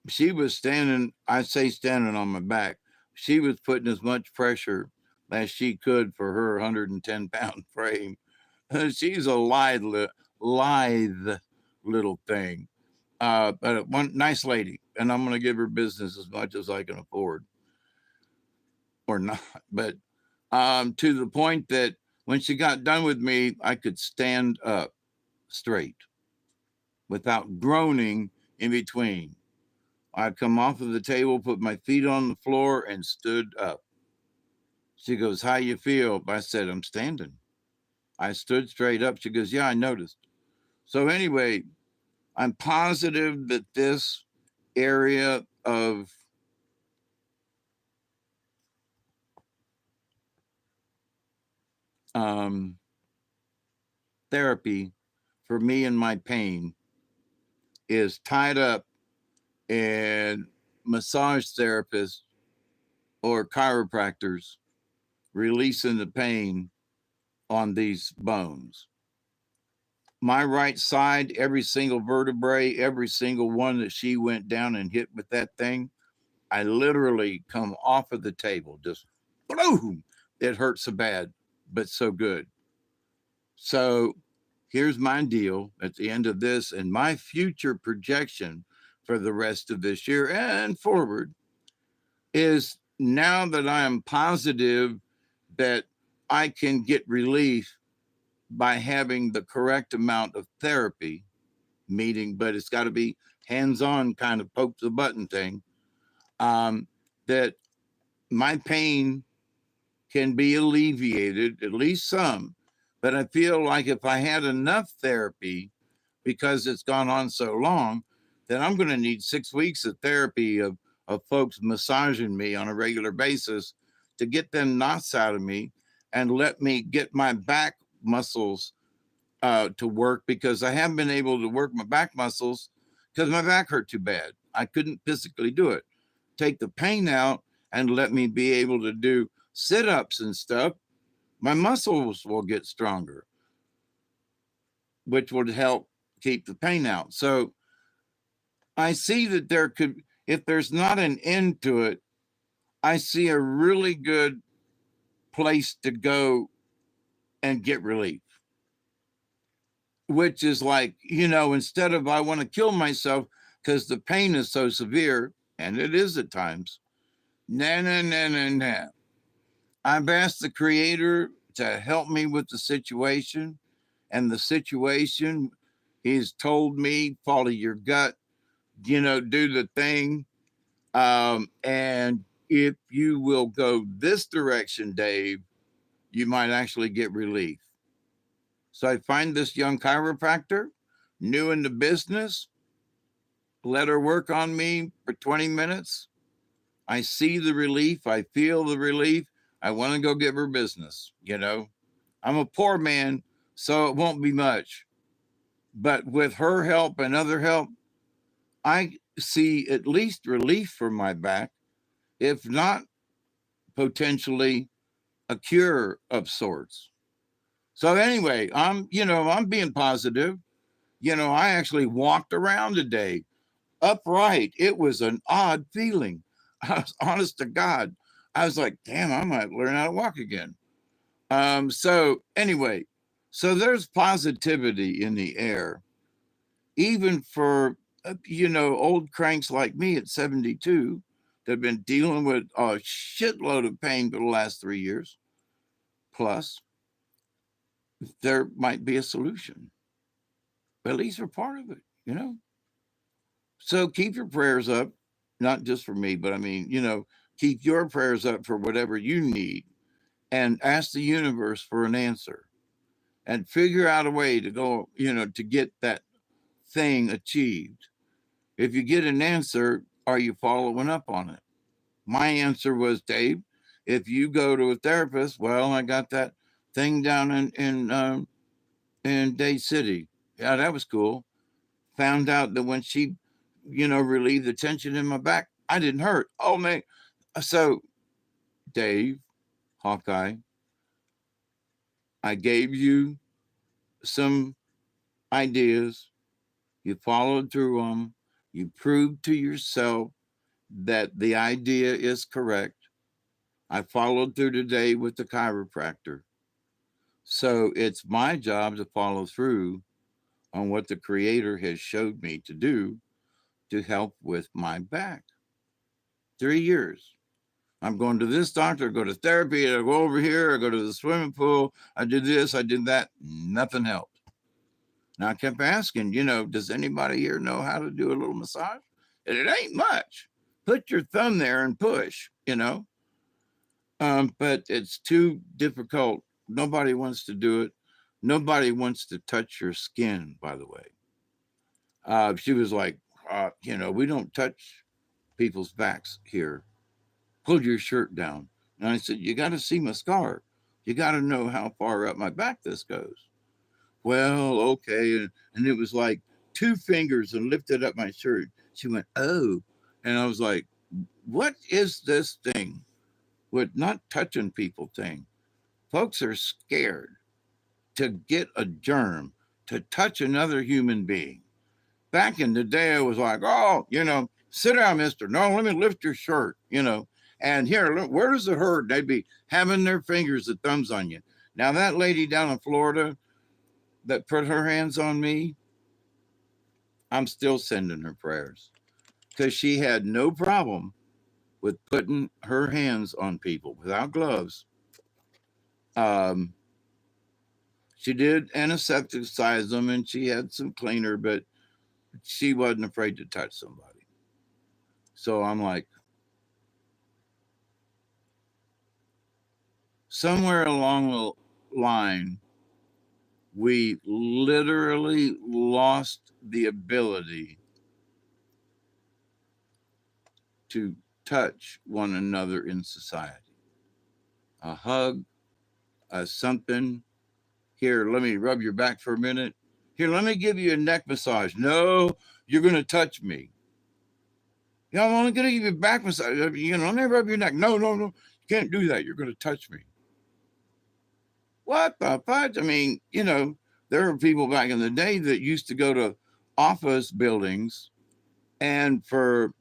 she was standing on my back. She was putting as much pressure as she could for her 110-pound frame. She's a lithe little thing. But one nice lady, and I'm going to give her business as much as I can afford, or not. But to the point that when she got done with me, I could stand up straight without groaning in between. I'd come off of the table, put my feet on the floor, and stood up. She goes, how you feel? I said, I'm standing. I stood straight up. She goes, yeah, I noticed. So anyway, I'm positive that this area of therapy for me and my pain is tied up in massage therapists or chiropractors releasing the pain on these bones. My right side, every single vertebrae, every single one that she went down and hit with that thing, I literally come off of the table, just boom. It hurt so bad, but so good. So here's my deal at the end of this and my future projection for the rest of this year and forward is now that I am positive that I can get relief by having the correct amount of therapy meeting, but it's got to be hands-on kind of poke the button thing, that my pain can be alleviated, at least some. But I feel like if I had enough therapy, because it's gone on so long, then I'm going to need 6 weeks of therapy of folks massaging me on a regular basis to get them knots out of me and let me get my back muscles to work, because I haven't been able to work my back muscles because my back hurt too bad. I couldn't physically do it. Take the pain out and let me be able to do sit-ups and stuff. My muscles will get stronger, which would help keep the pain out. So I see that there could, if there's not an end to it, I see a really good place to go and get relief. Which is like, instead of I want to kill myself because the pain is so severe, and it is at times. Nah. I've asked the Creator to help me with the situation, and the situation, He's told me, follow your gut, do the thing. And if you will go this direction, Dave, you might actually get relief. So I find this young chiropractor, new in the business, let her work on me for 20 minutes. I see the relief. I feel the relief. I want to go give her business. I'm a poor man, so it won't be much. But with her help and other help, I see at least relief for my back, if not potentially a cure of sorts. So anyway, I'm being positive. I actually walked around today upright. It was an odd feeling. I was honest to God. I was like, damn, I might learn how to walk again. So anyway, so there's positivity in the air, even for, old cranks like me at 72 that have been dealing with a shitload of pain for the last 3 years. Plus, there might be a solution, but at least we're part of it. So keep your prayers up, not just for me, but I mean, keep your prayers up for whatever you need, and ask the universe for an answer and figure out a way to go, to get that thing achieved. If you get an answer, are you following up on it? My answer was, Dave, if you go to a therapist, well, I got that thing down in Day City. Yeah, that was cool. Found out that when she, relieved the tension in my back, I didn't hurt. Oh man. So, Dave, Hawkeye, I gave you some ideas. You followed through them. You proved to yourself that the idea is correct. I followed through today with the chiropractor. So it's my job to follow through on what the Creator has showed me to do to help with my back. 3 years. I'm going to this doctor, I go to therapy, I go over here, I go to the swimming pool, I did this, I did that. Nothing helped. Now I kept asking, does anybody here know how to do a little massage? And it ain't much. Put your thumb there and push. But it's too difficult. Nobody wants to do it. Nobody wants to touch your skin, by the way. She was like, we don't touch people's backs here. Pull your shirt down. And I said, you got to see my scar. You got to know how far up my back this goes. Well, okay. And it was like 2 fingers and lifted up my shirt. She went, oh. And I was like, what is this thing with not touching people thing? Folks are scared to get a germ, to touch another human being. Back in the day, I was like, oh, sit down, mister. No, let me lift your shirt, And here, look, where does it hurt? They'd be having their fingers and thumbs on you. Now, that lady down in Florida that put her hands on me, I'm still sending her prayers because she had no problem with putting her hands on people without gloves. She did antisepticize them and she had some cleaner, but she wasn't afraid to touch somebody. So I'm like, somewhere along the line, we literally lost the ability to touch one another in society. A hug, a something. Here, let me rub your back for a minute. Here, let me give you a neck massage. No, you're going to touch me. I'm only going to give you a back massage. Let me rub your neck. No. You can't do that. You're going to touch me. What the fudge? I mean, there were people back in the day that used to go to office buildings and for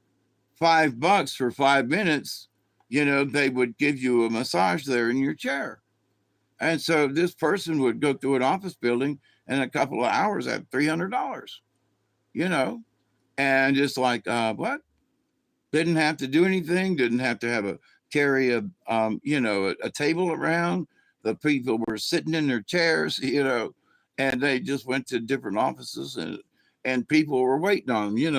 $5 for 5 minutes, they would give you a massage there in your chair. And so this person would go through an office building in a couple of hours at $300, and just like, what? Didn't have to do anything. Didn't have to carry a table around. The people were sitting in their chairs, and they just went to different offices and people were waiting on them,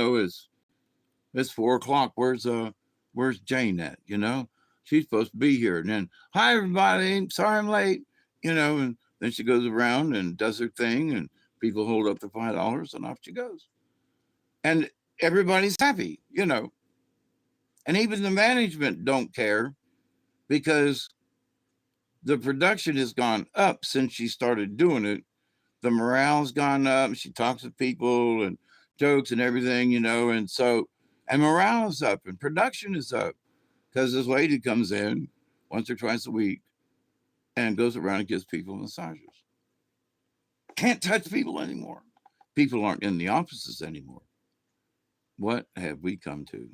it's 4:00. Where's Jane at? She's supposed to be here. And then, hi everybody, sorry I'm late, and then she goes around and does her thing and people hold up the $5 and off she goes. And everybody's happy, And even the management don't care because the production has gone up since she started doing it. The morale's gone up. She talks to people and jokes and everything, and morale is up and production is up because this lady comes in once or twice a week and goes around and gives people massages. Can't touch people anymore. People aren't in the offices anymore. What have we come to?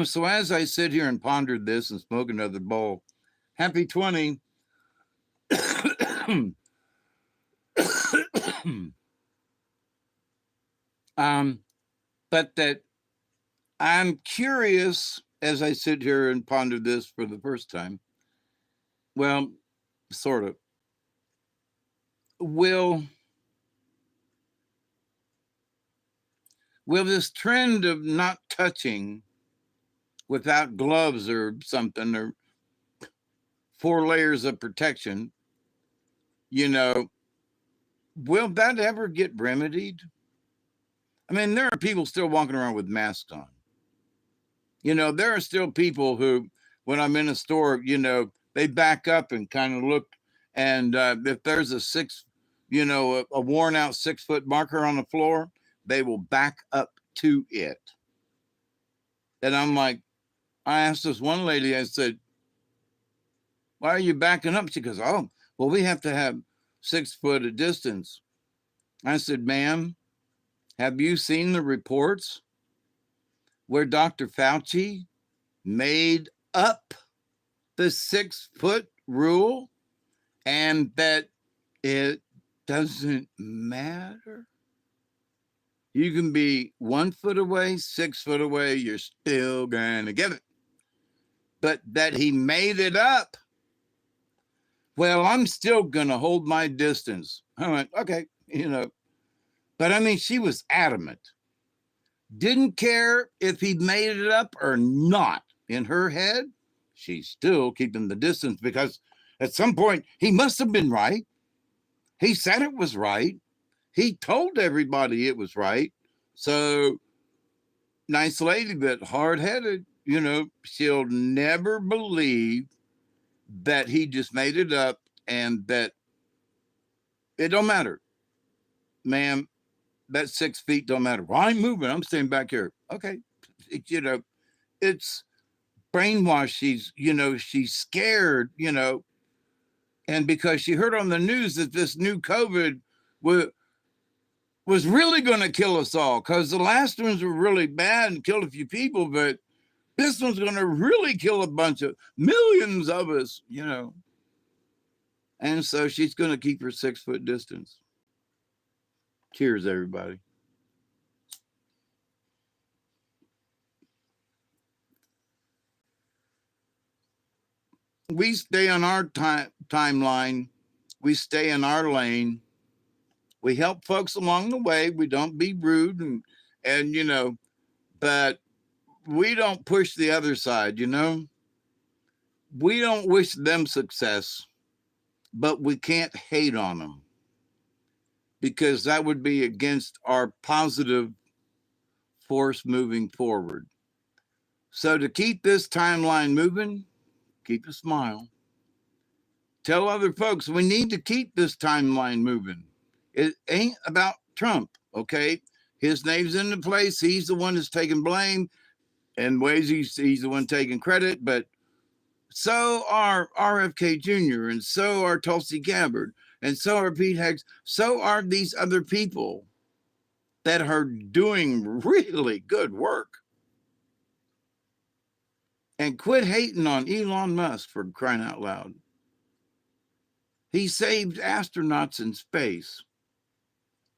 So as I sit here and ponder this and smoke another bowl, happy 20. But that I'm curious as I sit here and ponder this for the first time. Well, sort of. Will this trend of not touching without gloves or something or 4 layers of protection, will that ever get remedied? I mean, there are people still walking around with masks on. There are still people who, when I'm in a store, they back up and kind of look. And if there's a worn out 6-foot marker on the floor, they will back up to it. And I'm like, I asked this one lady, I said, why are you backing up? She goes, oh, well, we have to have 6 foot of distance. I said, ma'am, have you seen the reports where Dr. Fauci made up the 6 foot rule and that it doesn't matter? You can be 1 foot away, 6 foot away, you're still going to get it. But that he made it up Well, I'm still going to hold my distance. I went, okay, but I mean, she was adamant. Didn't care if he made it up or not. In her head, she's still keeping the distance because at some point he must have been right. He said it was right. He told everybody it was right. So, nice lady, but hard headed, she'll never believe that he just made it up and that it don't matter. Ma'am, that 6 feet don't matter. Well, I'm moving. I'm staying back here. Okay. It's brainwashed. She's scared, and because she heard on the news that this new COVID was really going to kill us all, because the last ones were really bad and killed a few people, but this one's going to really kill a bunch of millions of us, And so she's going to keep her 6 foot distance. Cheers, everybody. We stay on our timeline. We stay in our lane. We help folks along the way. We don't be rude and but we don't push the other side, We don't wish them success, but we can't hate on them because that would be against our positive force moving forward. So to keep this timeline moving, keep a smile. Tell other folks we need to keep this timeline moving. It ain't about Trump, okay? His name's in the place. He's the one that's taking blame. In ways, he's the one taking credit, but so are RFK Jr., and so are Tulsi Gabbard, and so are Pete Higgs. So are these other people that are doing really good work. And quit hating on Elon Musk, for crying out loud. He saved astronauts in space,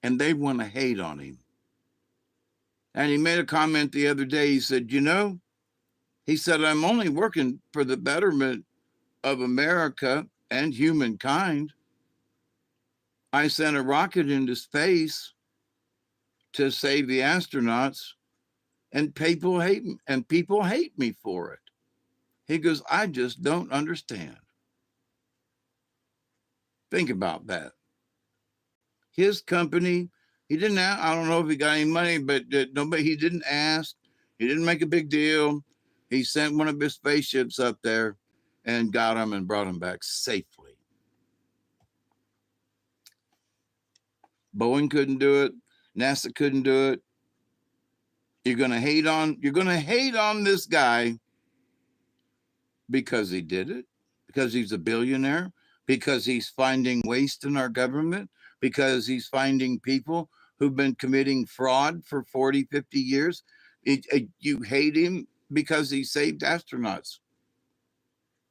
and they want to hate on him. And he made a comment the other day. He said, he said, I'm only working for the betterment of America and humankind. I sent a rocket into space to save the astronauts, and people hate me for it. He goes, I just don't understand. Think about that. His company, he didn't ask, I don't know if he got any money, but nobody, he didn't ask. He didn't make a big deal. He sent one of his spaceships up there and got him and brought him back safely. Boeing couldn't do it. NASA couldn't do it. You're going to hate on this guy because he did it, because he's a billionaire, because he's finding waste in our government, because he's finding people who've been committing fraud for 40, 50 years. You hate him because he saved astronauts.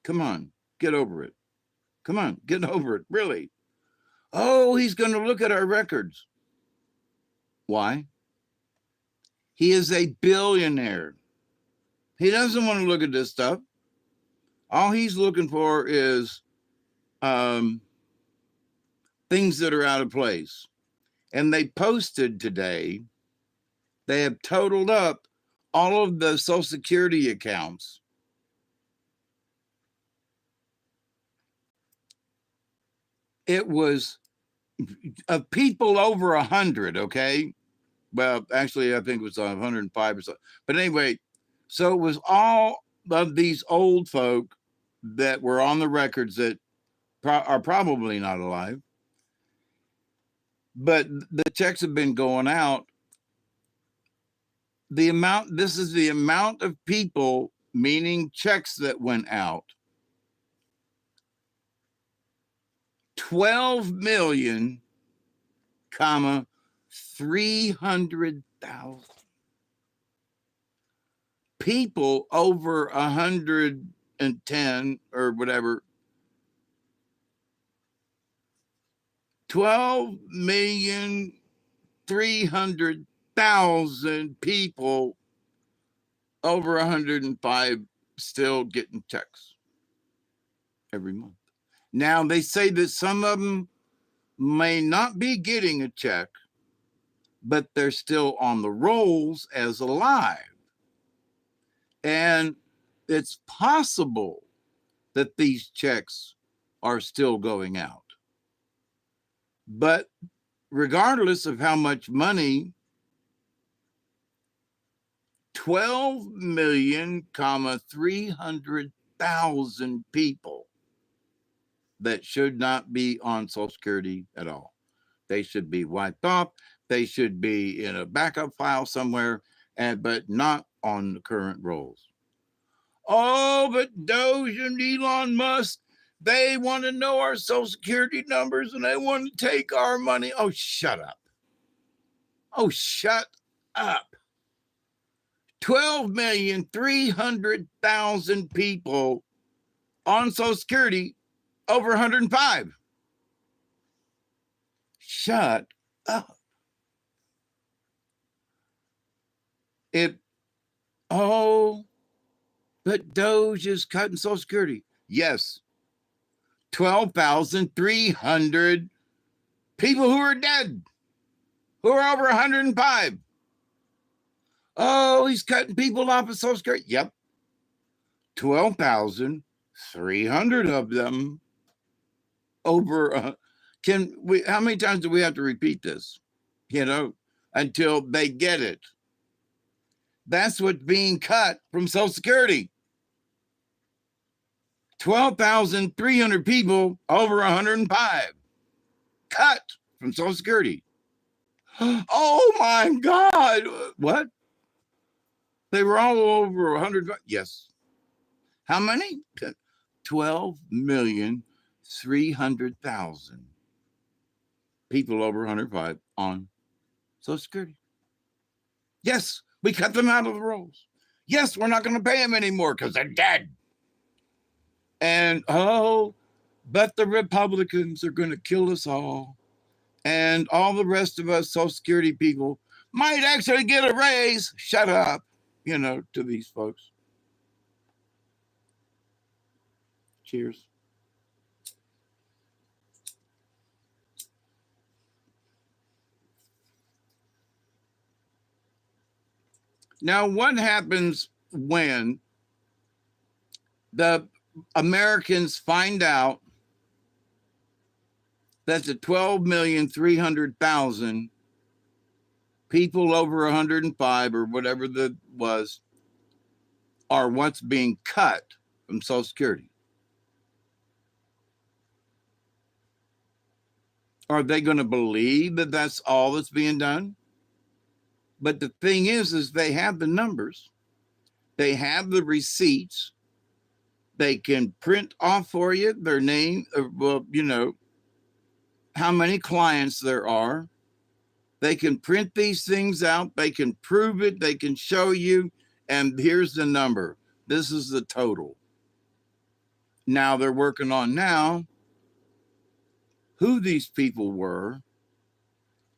Come on, get over it. Come on, get over it, really. Oh, he's going to look at our records. Why? He is a billionaire. He doesn't want to look at this stuff. All he's looking for is things that are out of place. And they posted today, they have totaled up all of the Social Security accounts. It was of people over 100, okay? Well, actually, I think it was 105 or so. But anyway, so it was all of these old folk that were on the records that are probably not alive. But the checks have been going out. This is the amount of people, meaning checks that went out. 12 million, 300,000 people over 110 or whatever. 12,300,000 people over 105 still getting checks every month. Now, they say that some of them may not be getting a check, but they're still on the rolls as alive. And it's possible that these checks are still going out. But regardless of how much money, 12,300,000 people that should not be on Social Security at all. They should be wiped off. They should be in a backup file somewhere, but not on the current rolls. Oh, but Doge and Elon Musk, they want to know our Social Security numbers and they want to take our money. Oh, shut up. Oh, shut up. 12,300,000 people on Social Security over 105. Shut up. But Doge is cutting Social Security. Yes. 12,300 people who are dead, who are over 105. Oh, he's cutting people off of Social Security. Yep. 12,300 of them over. How many times do we have to repeat this? Until they get it. That's what's being cut from Social Security. 12,300 people over 105 cut from Social Security. Oh my God. What? They were all over 100. Yes. How many? 12,300,000 people over 105 on Social Security. Yes, we cut them out of the rolls. Yes, we're not going to pay them anymore because they're dead. And but the Republicans are going to kill us all. And all the rest of us Social Security people might actually get a raise. Shut up, to these folks. Cheers. Now, what happens when the Americans find out that the 12,300,000 people over 105 or whatever that was are what's being cut from Social Security? Are they going to believe that that's all that's being done? But the thing is they have the numbers. They have the receipts. They can print off for you their name, how many clients there are. They can print these things out. They can prove it. They can show you. And here's the number. This is the total. Now they're working on who these people were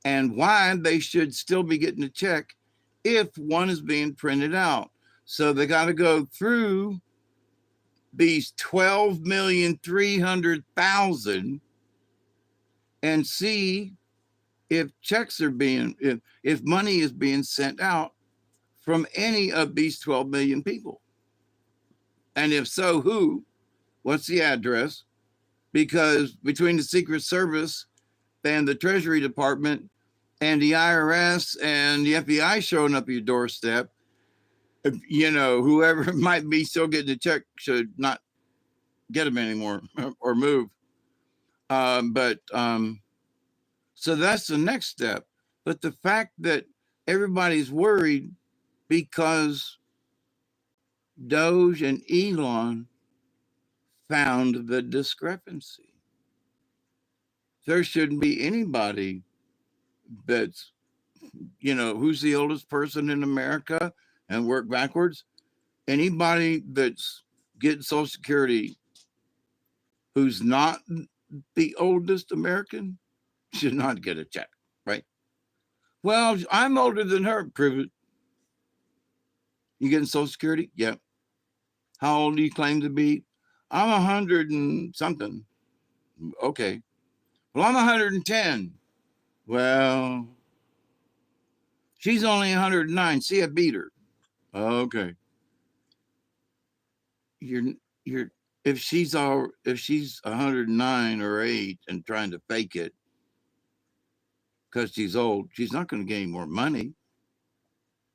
and why they should still be getting a check if one is being printed out. So they got to go through these 12,300,000 and see if checks are being, if money is being sent out from any of these 12 million people. And if so, who? What's the address? Because between the Secret Service and the Treasury Department and the IRS and the FBI showing up at your doorstep, whoever might be still getting a check should not get them anymore or move. So that's the next step. But the fact that everybody's worried because Doge and Elon found the discrepancy. There shouldn't be anybody that's, who's the oldest person in America and work backwards. Anybody that's getting Social Security who's not the oldest American should not get a check, right? Well, I'm older than her. Prove it. You getting Social Security? Yep. How old do you claim to be? I'm 100 and something. Okay. Well, I'm 110. Well, she's only 109. See, I beat her. Okay. You're if she's 109 or 8 and trying to fake it because she's old, she's not going to get any more money.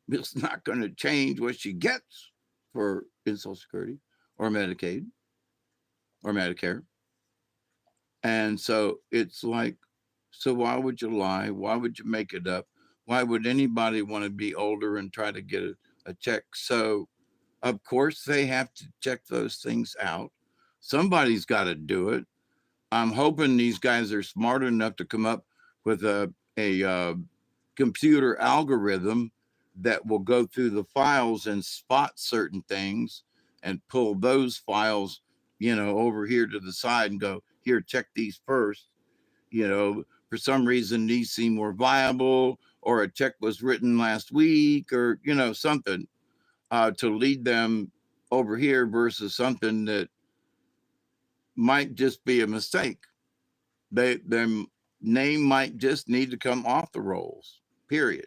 It's not going to change what she gets for Social Security or Medicaid or Medicare. And so it's like, so why would you lie? Why would you make it up? Why would anybody want to be older and try to get a check? So, of course, they have to check those things out. Somebody's got to do it. I'm hoping these guys are smart enough to come up with a computer algorithm that will go through the files and spot certain things and pull those files, over here to the side and go, here, check these first. For some reason, these seem more viable, or a check was written last week, or, something to lead them over here versus something that might just be a mistake. Their name might just need to come off the rolls, period.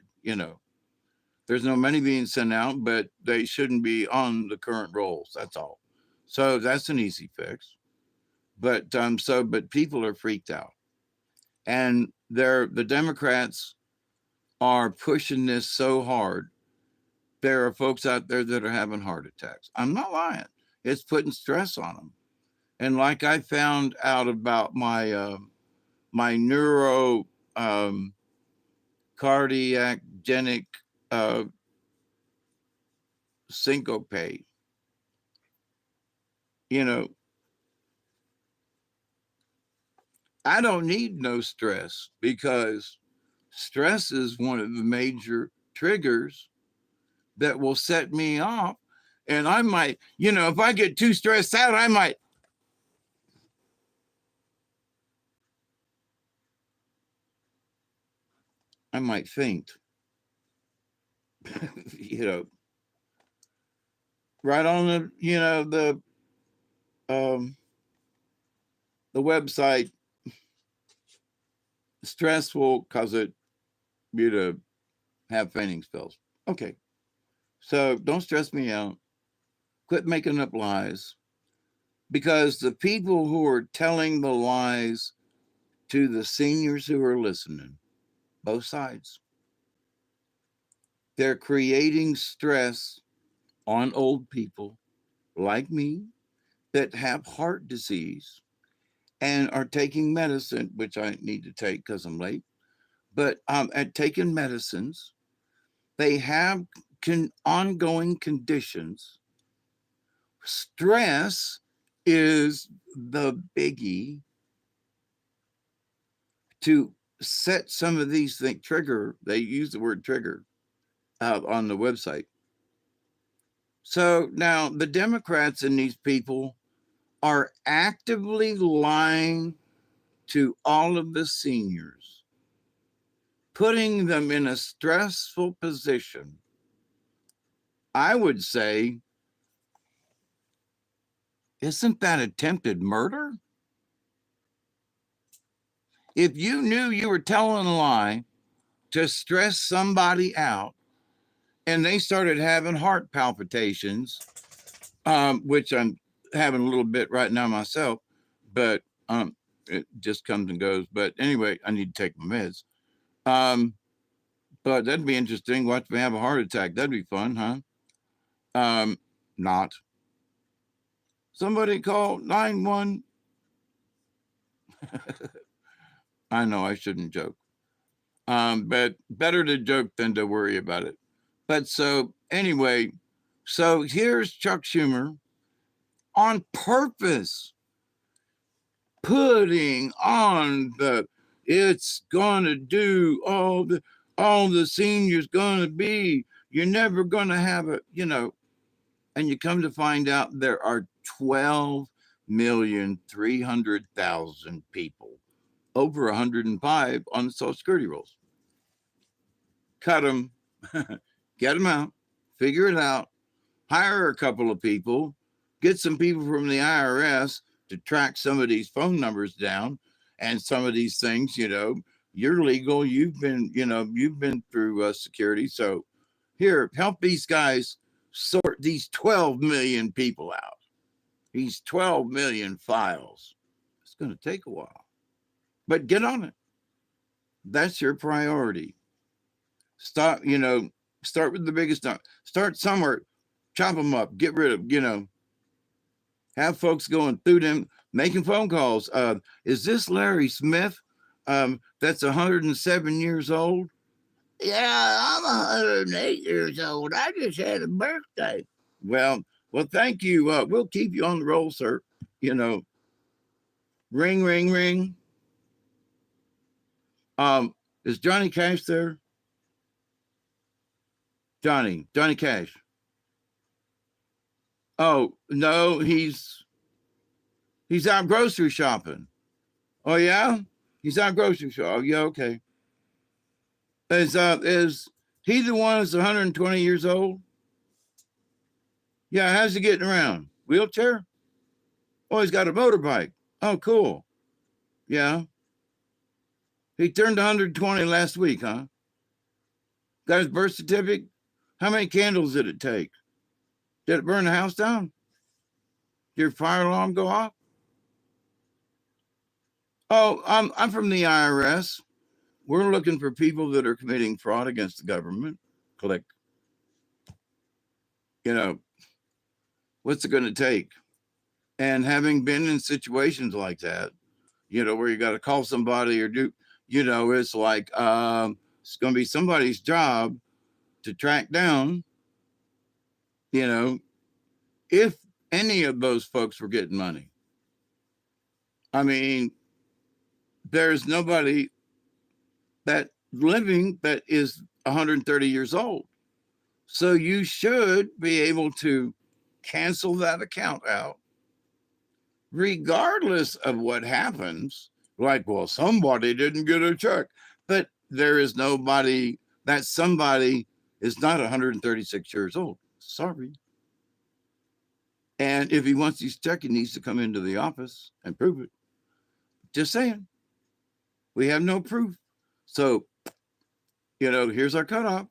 There's no money being sent out, but they shouldn't be on the current rolls. That's all. So that's an easy fix. But people are freaked out. And the Democrats are pushing this so hard. There are folks out there that are having heart attacks. I'm not lying. It's putting stress on them. And like I found out about my my neuro cardiogenic syncope, I don't need no stress because stress is one of the major triggers that will set me off. And I might, if I get too stressed out, I might faint. Right on the the website, stress will cause you to have fainting spells. Okay. So don't stress me out. Quit making up lies, because the people who are telling the lies to the seniors who are listening, both sides, they're creating stress on old people like me that have heart disease and are taking medicine, which I need to take because I'm late. But at taking medicines, they have ongoing conditions. Stress is the biggie to set some of these things, trigger. They use the word trigger on the website. So now the Democrats and these people are actively lying to all of the seniors, putting them in a stressful position. I would say, isn't that attempted murder? If you knew you were telling a lie to stress somebody out and they started having heart palpitations, which I'm having a little bit right now myself, but it just comes and goes. But anyway, I need to take my meds. But that'd be interesting. Watch me have a heart attack. That'd be fun, huh? Not. Somebody call 911. I know I shouldn't joke. But better to joke than to worry about it. But so anyway, so here's Chuck Schumer on purpose putting on it's gonna do all the seniors gonna be, you're never gonna have and you come to find out there are 12,300,000 people, over 105 on the Social Security rolls. Cut them, get them out, figure it out, hire a couple of people, get some people from the IRS to track some of these phone numbers down and some of these things. You're legal. You've been through security. So here, help these guys sort these 12 million people out. These 12 million files. It's going to take a while, but get on it. That's your priority. Start with the biggest number. Start somewhere, chop them up, get rid of, have folks going through them, making phone calls. Is this Larry Smith? That's 107 years old. Yeah, I'm 108 years old. I just had a birthday. Well, thank you. We'll keep you on the roll, sir. Ring, ring, ring. Is Johnny Cash there? Johnny Cash. Oh, no, he's out grocery shopping. Oh, yeah? He's out grocery shopping. Oh, yeah, okay. Is he the one that's 120 years old? Yeah, how's he getting around? Wheelchair? Oh, he's got a motorbike. Oh, cool. Yeah. He turned 120 last week, huh? Got his birth certificate? How many candles did it take? Did it burn the house down? Did your fire alarm go off? Oh, I'm from the IRS. We're looking for people that are committing fraud against the government. Click. What's it going to take? And having been in situations like that, where you got to call somebody or do, it's like it's going to be somebody's job to track down, if any of those folks were getting money. I mean, there's nobody that living that is 130 years old. So you should be able to cancel that account out regardless of what happens. Like, well, somebody didn't get a check, but there is nobody. That somebody is not 136 years old. Sorry. And if he wants his check, he needs to come into the office and prove it. Just saying. We have no proof. So, here's our cutoff.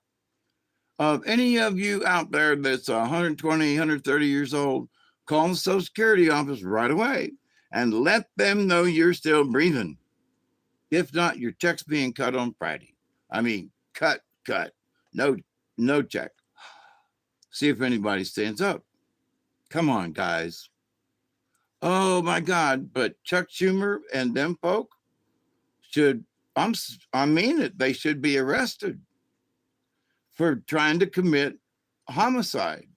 Any of you out there that's 120, 130 years old, call the Social Security office right away and let them know you're still breathing. If not, your check's being cut on Friday. I mean, cut. No check. See if anybody stands up. Come on, guys. Oh my God, but Chuck Schumer and them folk I mean it, they should be arrested for trying to commit homicide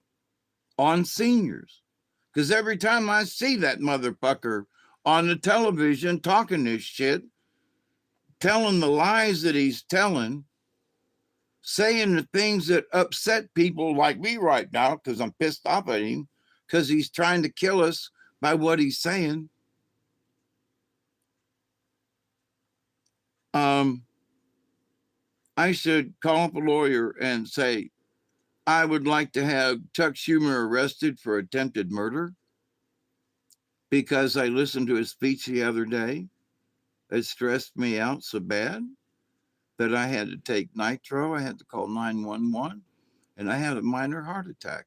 on seniors. Because every time I see that motherfucker on the television talking this shit, telling the lies that he's telling, saying the things that upset people like me right now, because I'm pissed off at him, because he's trying to kill us by what he's saying. I should call up a lawyer and say, I would like to have Chuck Schumer arrested for attempted murder because I listened to his speech the other day. It stressed me out so bad that I had to take nitro. I had to call 911 and I had a minor heart attack.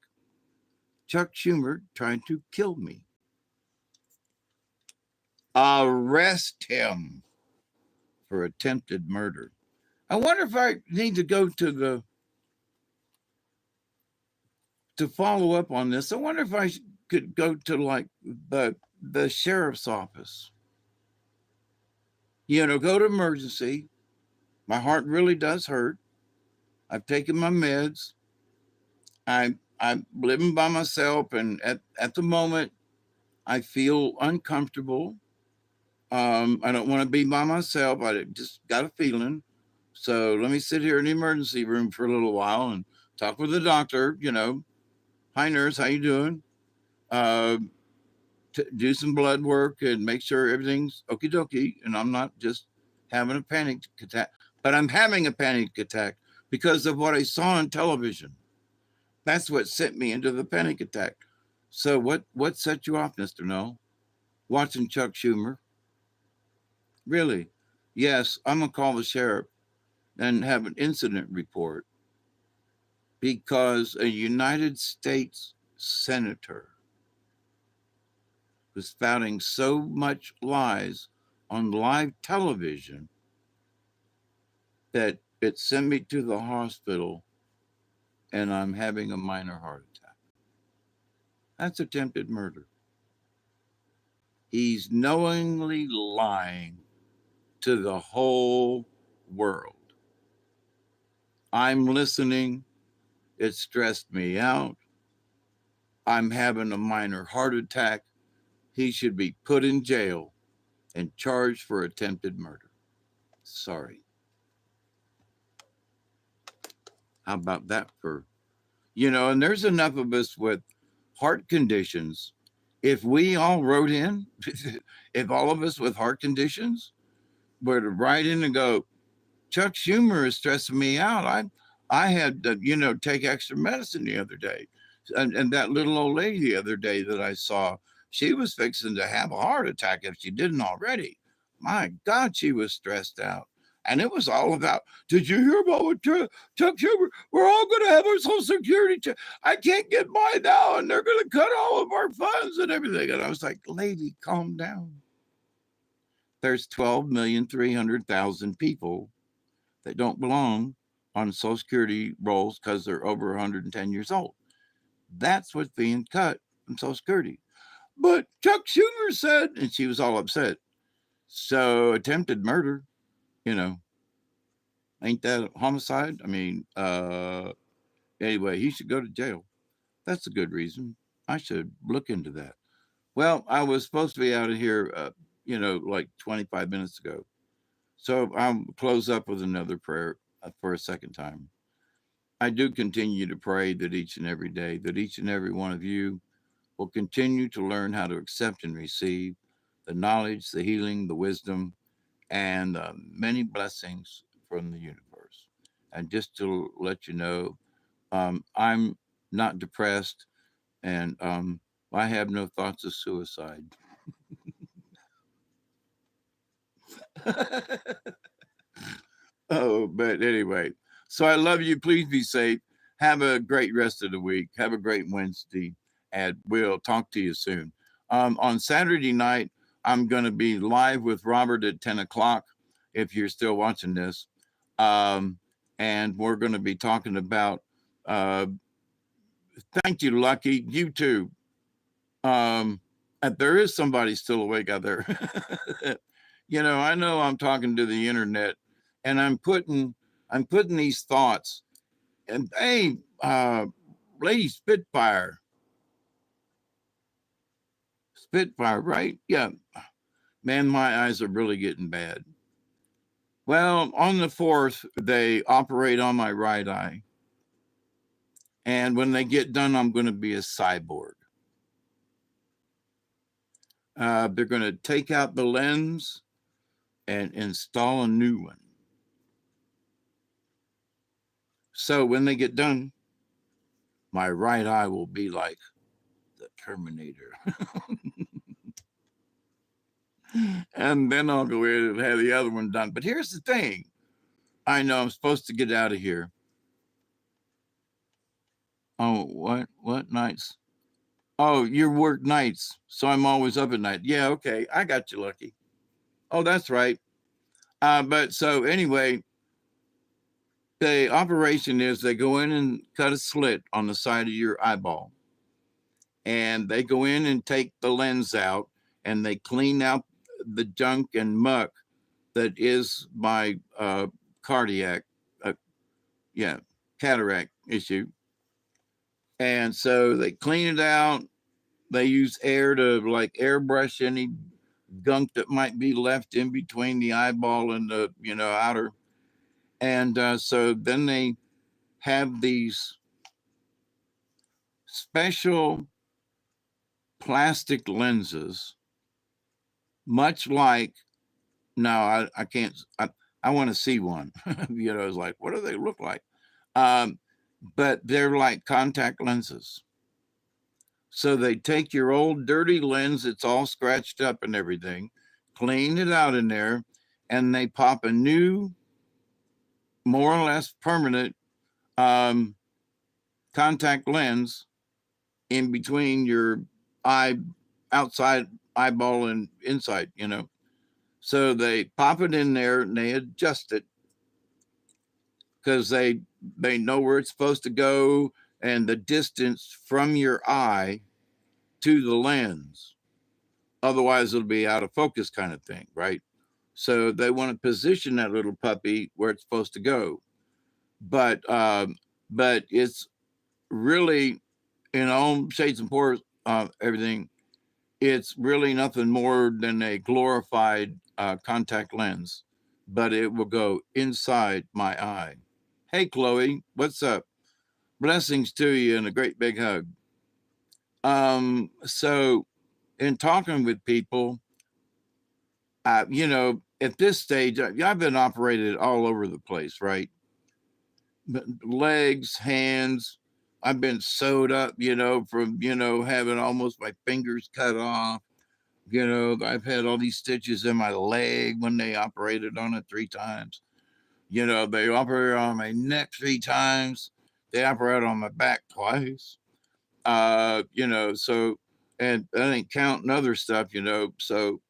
Chuck Schumer tried to kill me. Arrest him for attempted murder. I wonder if I need to go to follow up on this. I wonder if I could go to like the sheriff's office. Go to emergency. My heart really does hurt. I've taken my meds. I'm living by myself, and at the moment, I feel uncomfortable. I don't want to be by myself. I just got a feeling. So let me sit here in the emergency room for a little while and talk with the doctor. Hi nurse, how you doing? Do some blood work and make sure everything's okie dokie. And I'm not just having a panic attack, but I'm having a panic attack because of what I saw on television. That's what sent me into the panic attack. So what set you off, Mr. No? watching Chuck Schumer. Really? Yes, I'm going to call the sheriff and have an incident report because a United States senator was spouting so much lies on live television that it sent me to the hospital and I'm having a minor heart attack. That's attempted murder. He's knowingly lying to the whole world. I'm listening. It stressed me out. I'm having a minor heart attack. He should be put in jail and charged for attempted murder. Sorry. How about that for, and there's enough of us with heart conditions. If we all wrote in, if all of us with heart conditions were to write in and go, Chuck Schumer is stressing me out. I had to, take extra medicine the other day. And that little old lady the other day that I saw, she was fixing to have a heart attack if she didn't already. My God, she was stressed out. And it was all about, did you hear about what Chuck Schumer? We're all going to have our Social Security check. I can't get by now, and they're going to cut all of our funds and everything. And I was like, lady, calm down. There's 12,300,000 people that don't belong on Social Security rolls because they're over 110 years old. That's what's being cut from Social Security. But Chuck Schumer said, and she was all upset. So attempted murder, ain't that a homicide? I mean, anyway, he should go to jail. That's a good reason. I should look into that. Well, I was supposed to be out of here, like 25 minutes ago. So I'll close up with another prayer for a second time. I do continue to pray that each and every day, that each and every one of you will continue to learn how to accept and receive the knowledge, the healing, the wisdom, and many blessings from the universe. And just to let you know, I'm not depressed and I have no thoughts of suicide. Oh, but anyway, so I love you. Please be safe. Have a great rest of the week. Have a great Wednesday, and we'll talk to you soon. On Saturday night, I'm going to be live with Robert at 10 o'clock if you're still watching this. And we're going to be talking about, thank you, Lucky. You too. There is somebody still awake out there. I know I'm talking to the internet and I'm putting these thoughts and hey, Lady Spitfire, right? Yeah, man, my eyes are really getting bad. Well, on the 4th, they operate on my right eye. And when they get done, I'm going to be a cyborg. They're going to take out the lens and install a new one. So when they get done, my right eye will be like the Terminator. And then I'll go in and have the other one done. But here's the thing. I know I'm supposed to get out of here. Oh, what nights? Oh, you work nights, so I'm always up at night. Yeah, okay. I got you, Lucky. Oh, that's right. But so anyway, the operation is they go in and cut a slit on the side of your eyeball. And they go in and take the lens out and they clean out the junk and muck that is my cataract issue. And so they clean it out. They use air to like airbrush any gunk that might be left in between the eyeball and the outer. And so then they have these special plastic lenses, much like no, I can't. I want to see one. It's like, what do they look like? But they're like contact lenses. So they take your old dirty lens, it's all scratched up and everything, clean it out in there, and they pop a new, more or less permanent um, contact lens in between your eye, outside eyeball and inside, you know. So they pop it in there and they adjust it because they know where it's supposed to go and the distance from your eye to the lens. Otherwise, it'll be out of focus kind of thing, right? So they want to position that little puppy where it's supposed to go. But it's really in all shades and pores, everything. It's really nothing more than a glorified contact lens, but it will go inside my eye. Hey, Chloe, what's up? Blessings to you and a great big hug. So in talking with people, you know, at this stage, I've been operated all over the place, right? Legs, hands. I've been sewed up, you know, from, you know, having almost my fingers cut off. You know, I've had all these stitches in my leg when they operated on it 3 times. You know, they operated on my neck 3 times. They operated on my back twice. You know, so, and I ain't counting other stuff, you know. So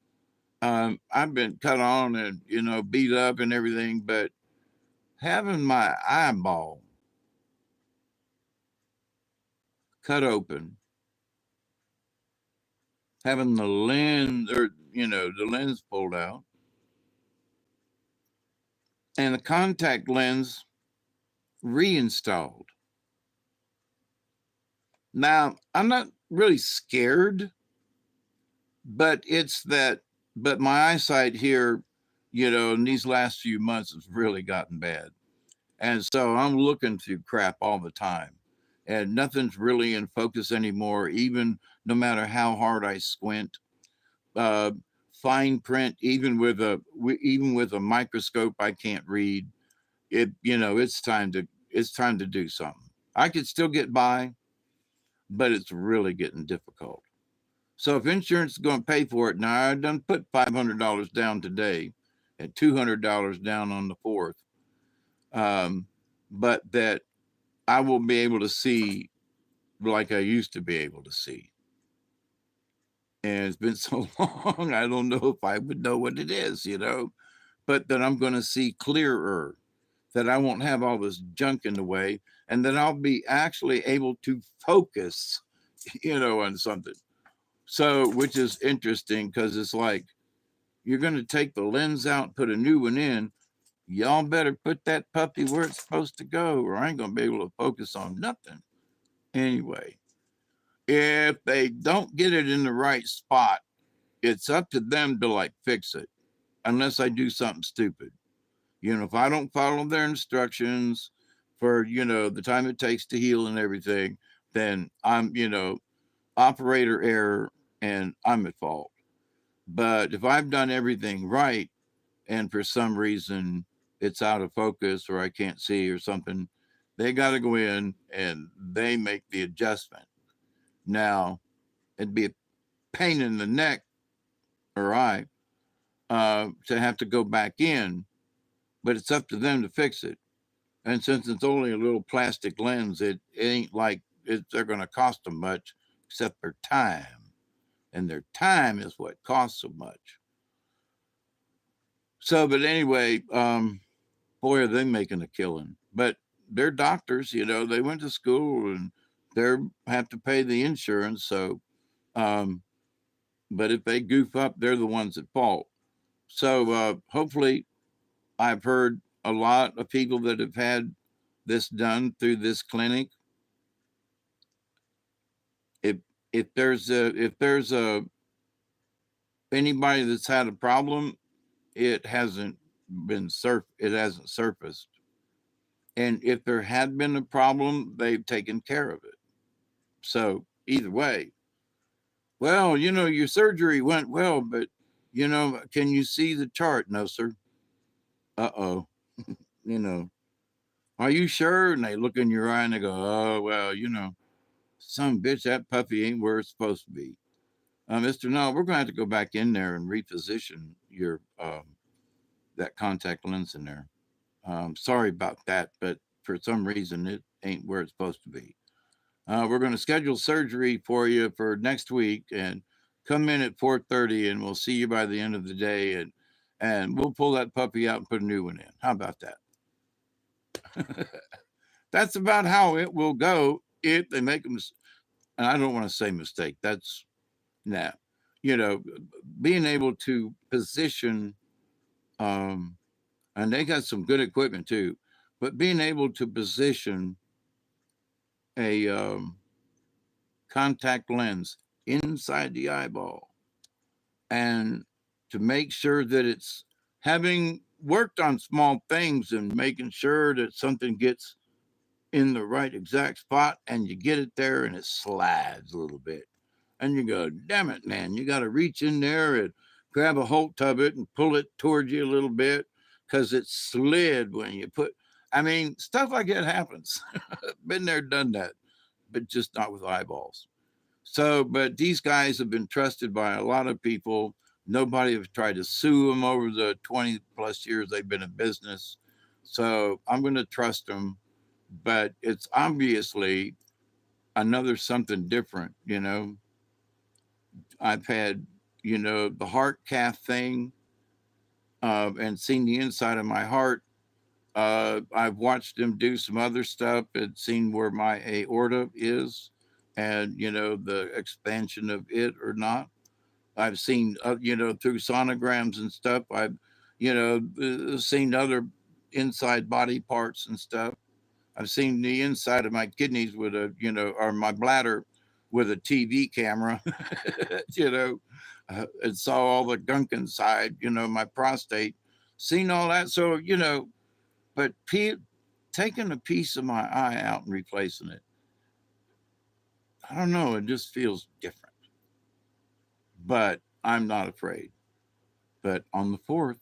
I've been cut on and, you know, beat up and everything, but having my eyeball cut open, having the lens or, you know, the lens pulled out, and the contact lens reinstalled. Now, I'm not really scared, but it's that, but my eyesight here, you know, in these last few months has really gotten bad. And so I'm looking through crap all the time. And nothing's really in focus anymore, even no matter how hard I squint. Uh, Fine print, even with a microscope, I can't read it. You know, it's time to do something. I could still get by, but it's really getting difficult. So if insurance is going to pay for it, now I done put $500 down today, and $200 down on the 4th. But that I will be able to see like I used to be able to see. And it's been so long, I don't know if I would know what it is, you know, but that I'm going to see clearer, that I won't have all this junk in the way, and that I'll be actually able to focus, you know, on something. So, which is interesting because it's like you're going to take the lens out, put a new one in. Y'all better put that puppy where it's supposed to go, or I ain't going to be able to focus on nothing. Anyway, if they don't get it in the right spot, it's up to them to like fix it, unless I do something stupid. You know, if I don't follow their instructions for, you know, the time it takes to heal and everything, then I'm, you know, operator error and I'm at fault. But if I've done everything right and for some reason it's out of focus or I can't see or something, they got to go in and they make the adjustment. Now, it'd be a pain in the neck or eye to have to go back in, but it's up to them to fix it. And since it's only a little plastic lens, it ain't like they're going to cost them much except their time. And their time is what costs so much. So, but anyway, boy, are they making a killing. But they're doctors, you know, they went to school and they have to pay the insurance. So, um, but if they goof up, they're the ones at fault. So, hopefully, I've heard a lot of people that have had this done through this clinic. If if there's a anybody that's had a problem, it hasn't it hasn't surfaced. And if there had been a problem, they've taken care of it. So either way, well, you know, your surgery went well, but you know, can you see the chart? No, sir. Uh-oh. You know, are you sure? And they look in your eye and they go, oh, well, you know. Some bitch, that puppy ain't where it's supposed to be. Mr. No, we're going to have to go back in there and reposition your that contact lens in there. Sorry about that, but for some reason it ain't where it's supposed to be. We're going to schedule surgery for you for next week, and come in at 4:30, and we'll see you by the end of the day, and we'll pull that puppy out and put a new one in. How about that? That's about how it will go if they make them. And I don't want to say mistake. That's nah. You know, being able to position, um, and they got some good equipment too, but being able to position a contact lens inside the eyeball and to make sure that it's having worked on small things and making sure that something gets in the right exact spot and you get it there and it slides a little bit. And you go, damn it, man, you got to reach in there and grab a hold of it and pull it towards you a little bit because it slid when you put, I mean, stuff like that happens. Been there, done that, but just not with eyeballs. So, but these guys have been trusted by a lot of people. Nobody has tried to sue them over the 20 plus years they've been in business. So I'm going to trust them, but it's obviously another something different, you know. I've had, you know, the heart cath thing and seen the inside of my heart. I've watched them do some other stuff and seen where my aorta is and, you know, the expansion of it or not. I've seen, you know, through sonograms and stuff. I've, you know, seen other inside body parts and stuff. I've seen the inside of my kidneys with a, you know, or my bladder with a TV camera, you know, and saw all the gunk inside, you know, my prostate, seen all that. So, you know, but taking a piece of my eye out and replacing it, I don't know, it just feels different. But I'm not afraid. But on the 4th,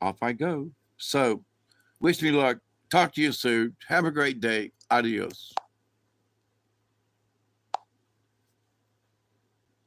off I go. So wish me luck. Talk to you soon. Have a great day. Adios.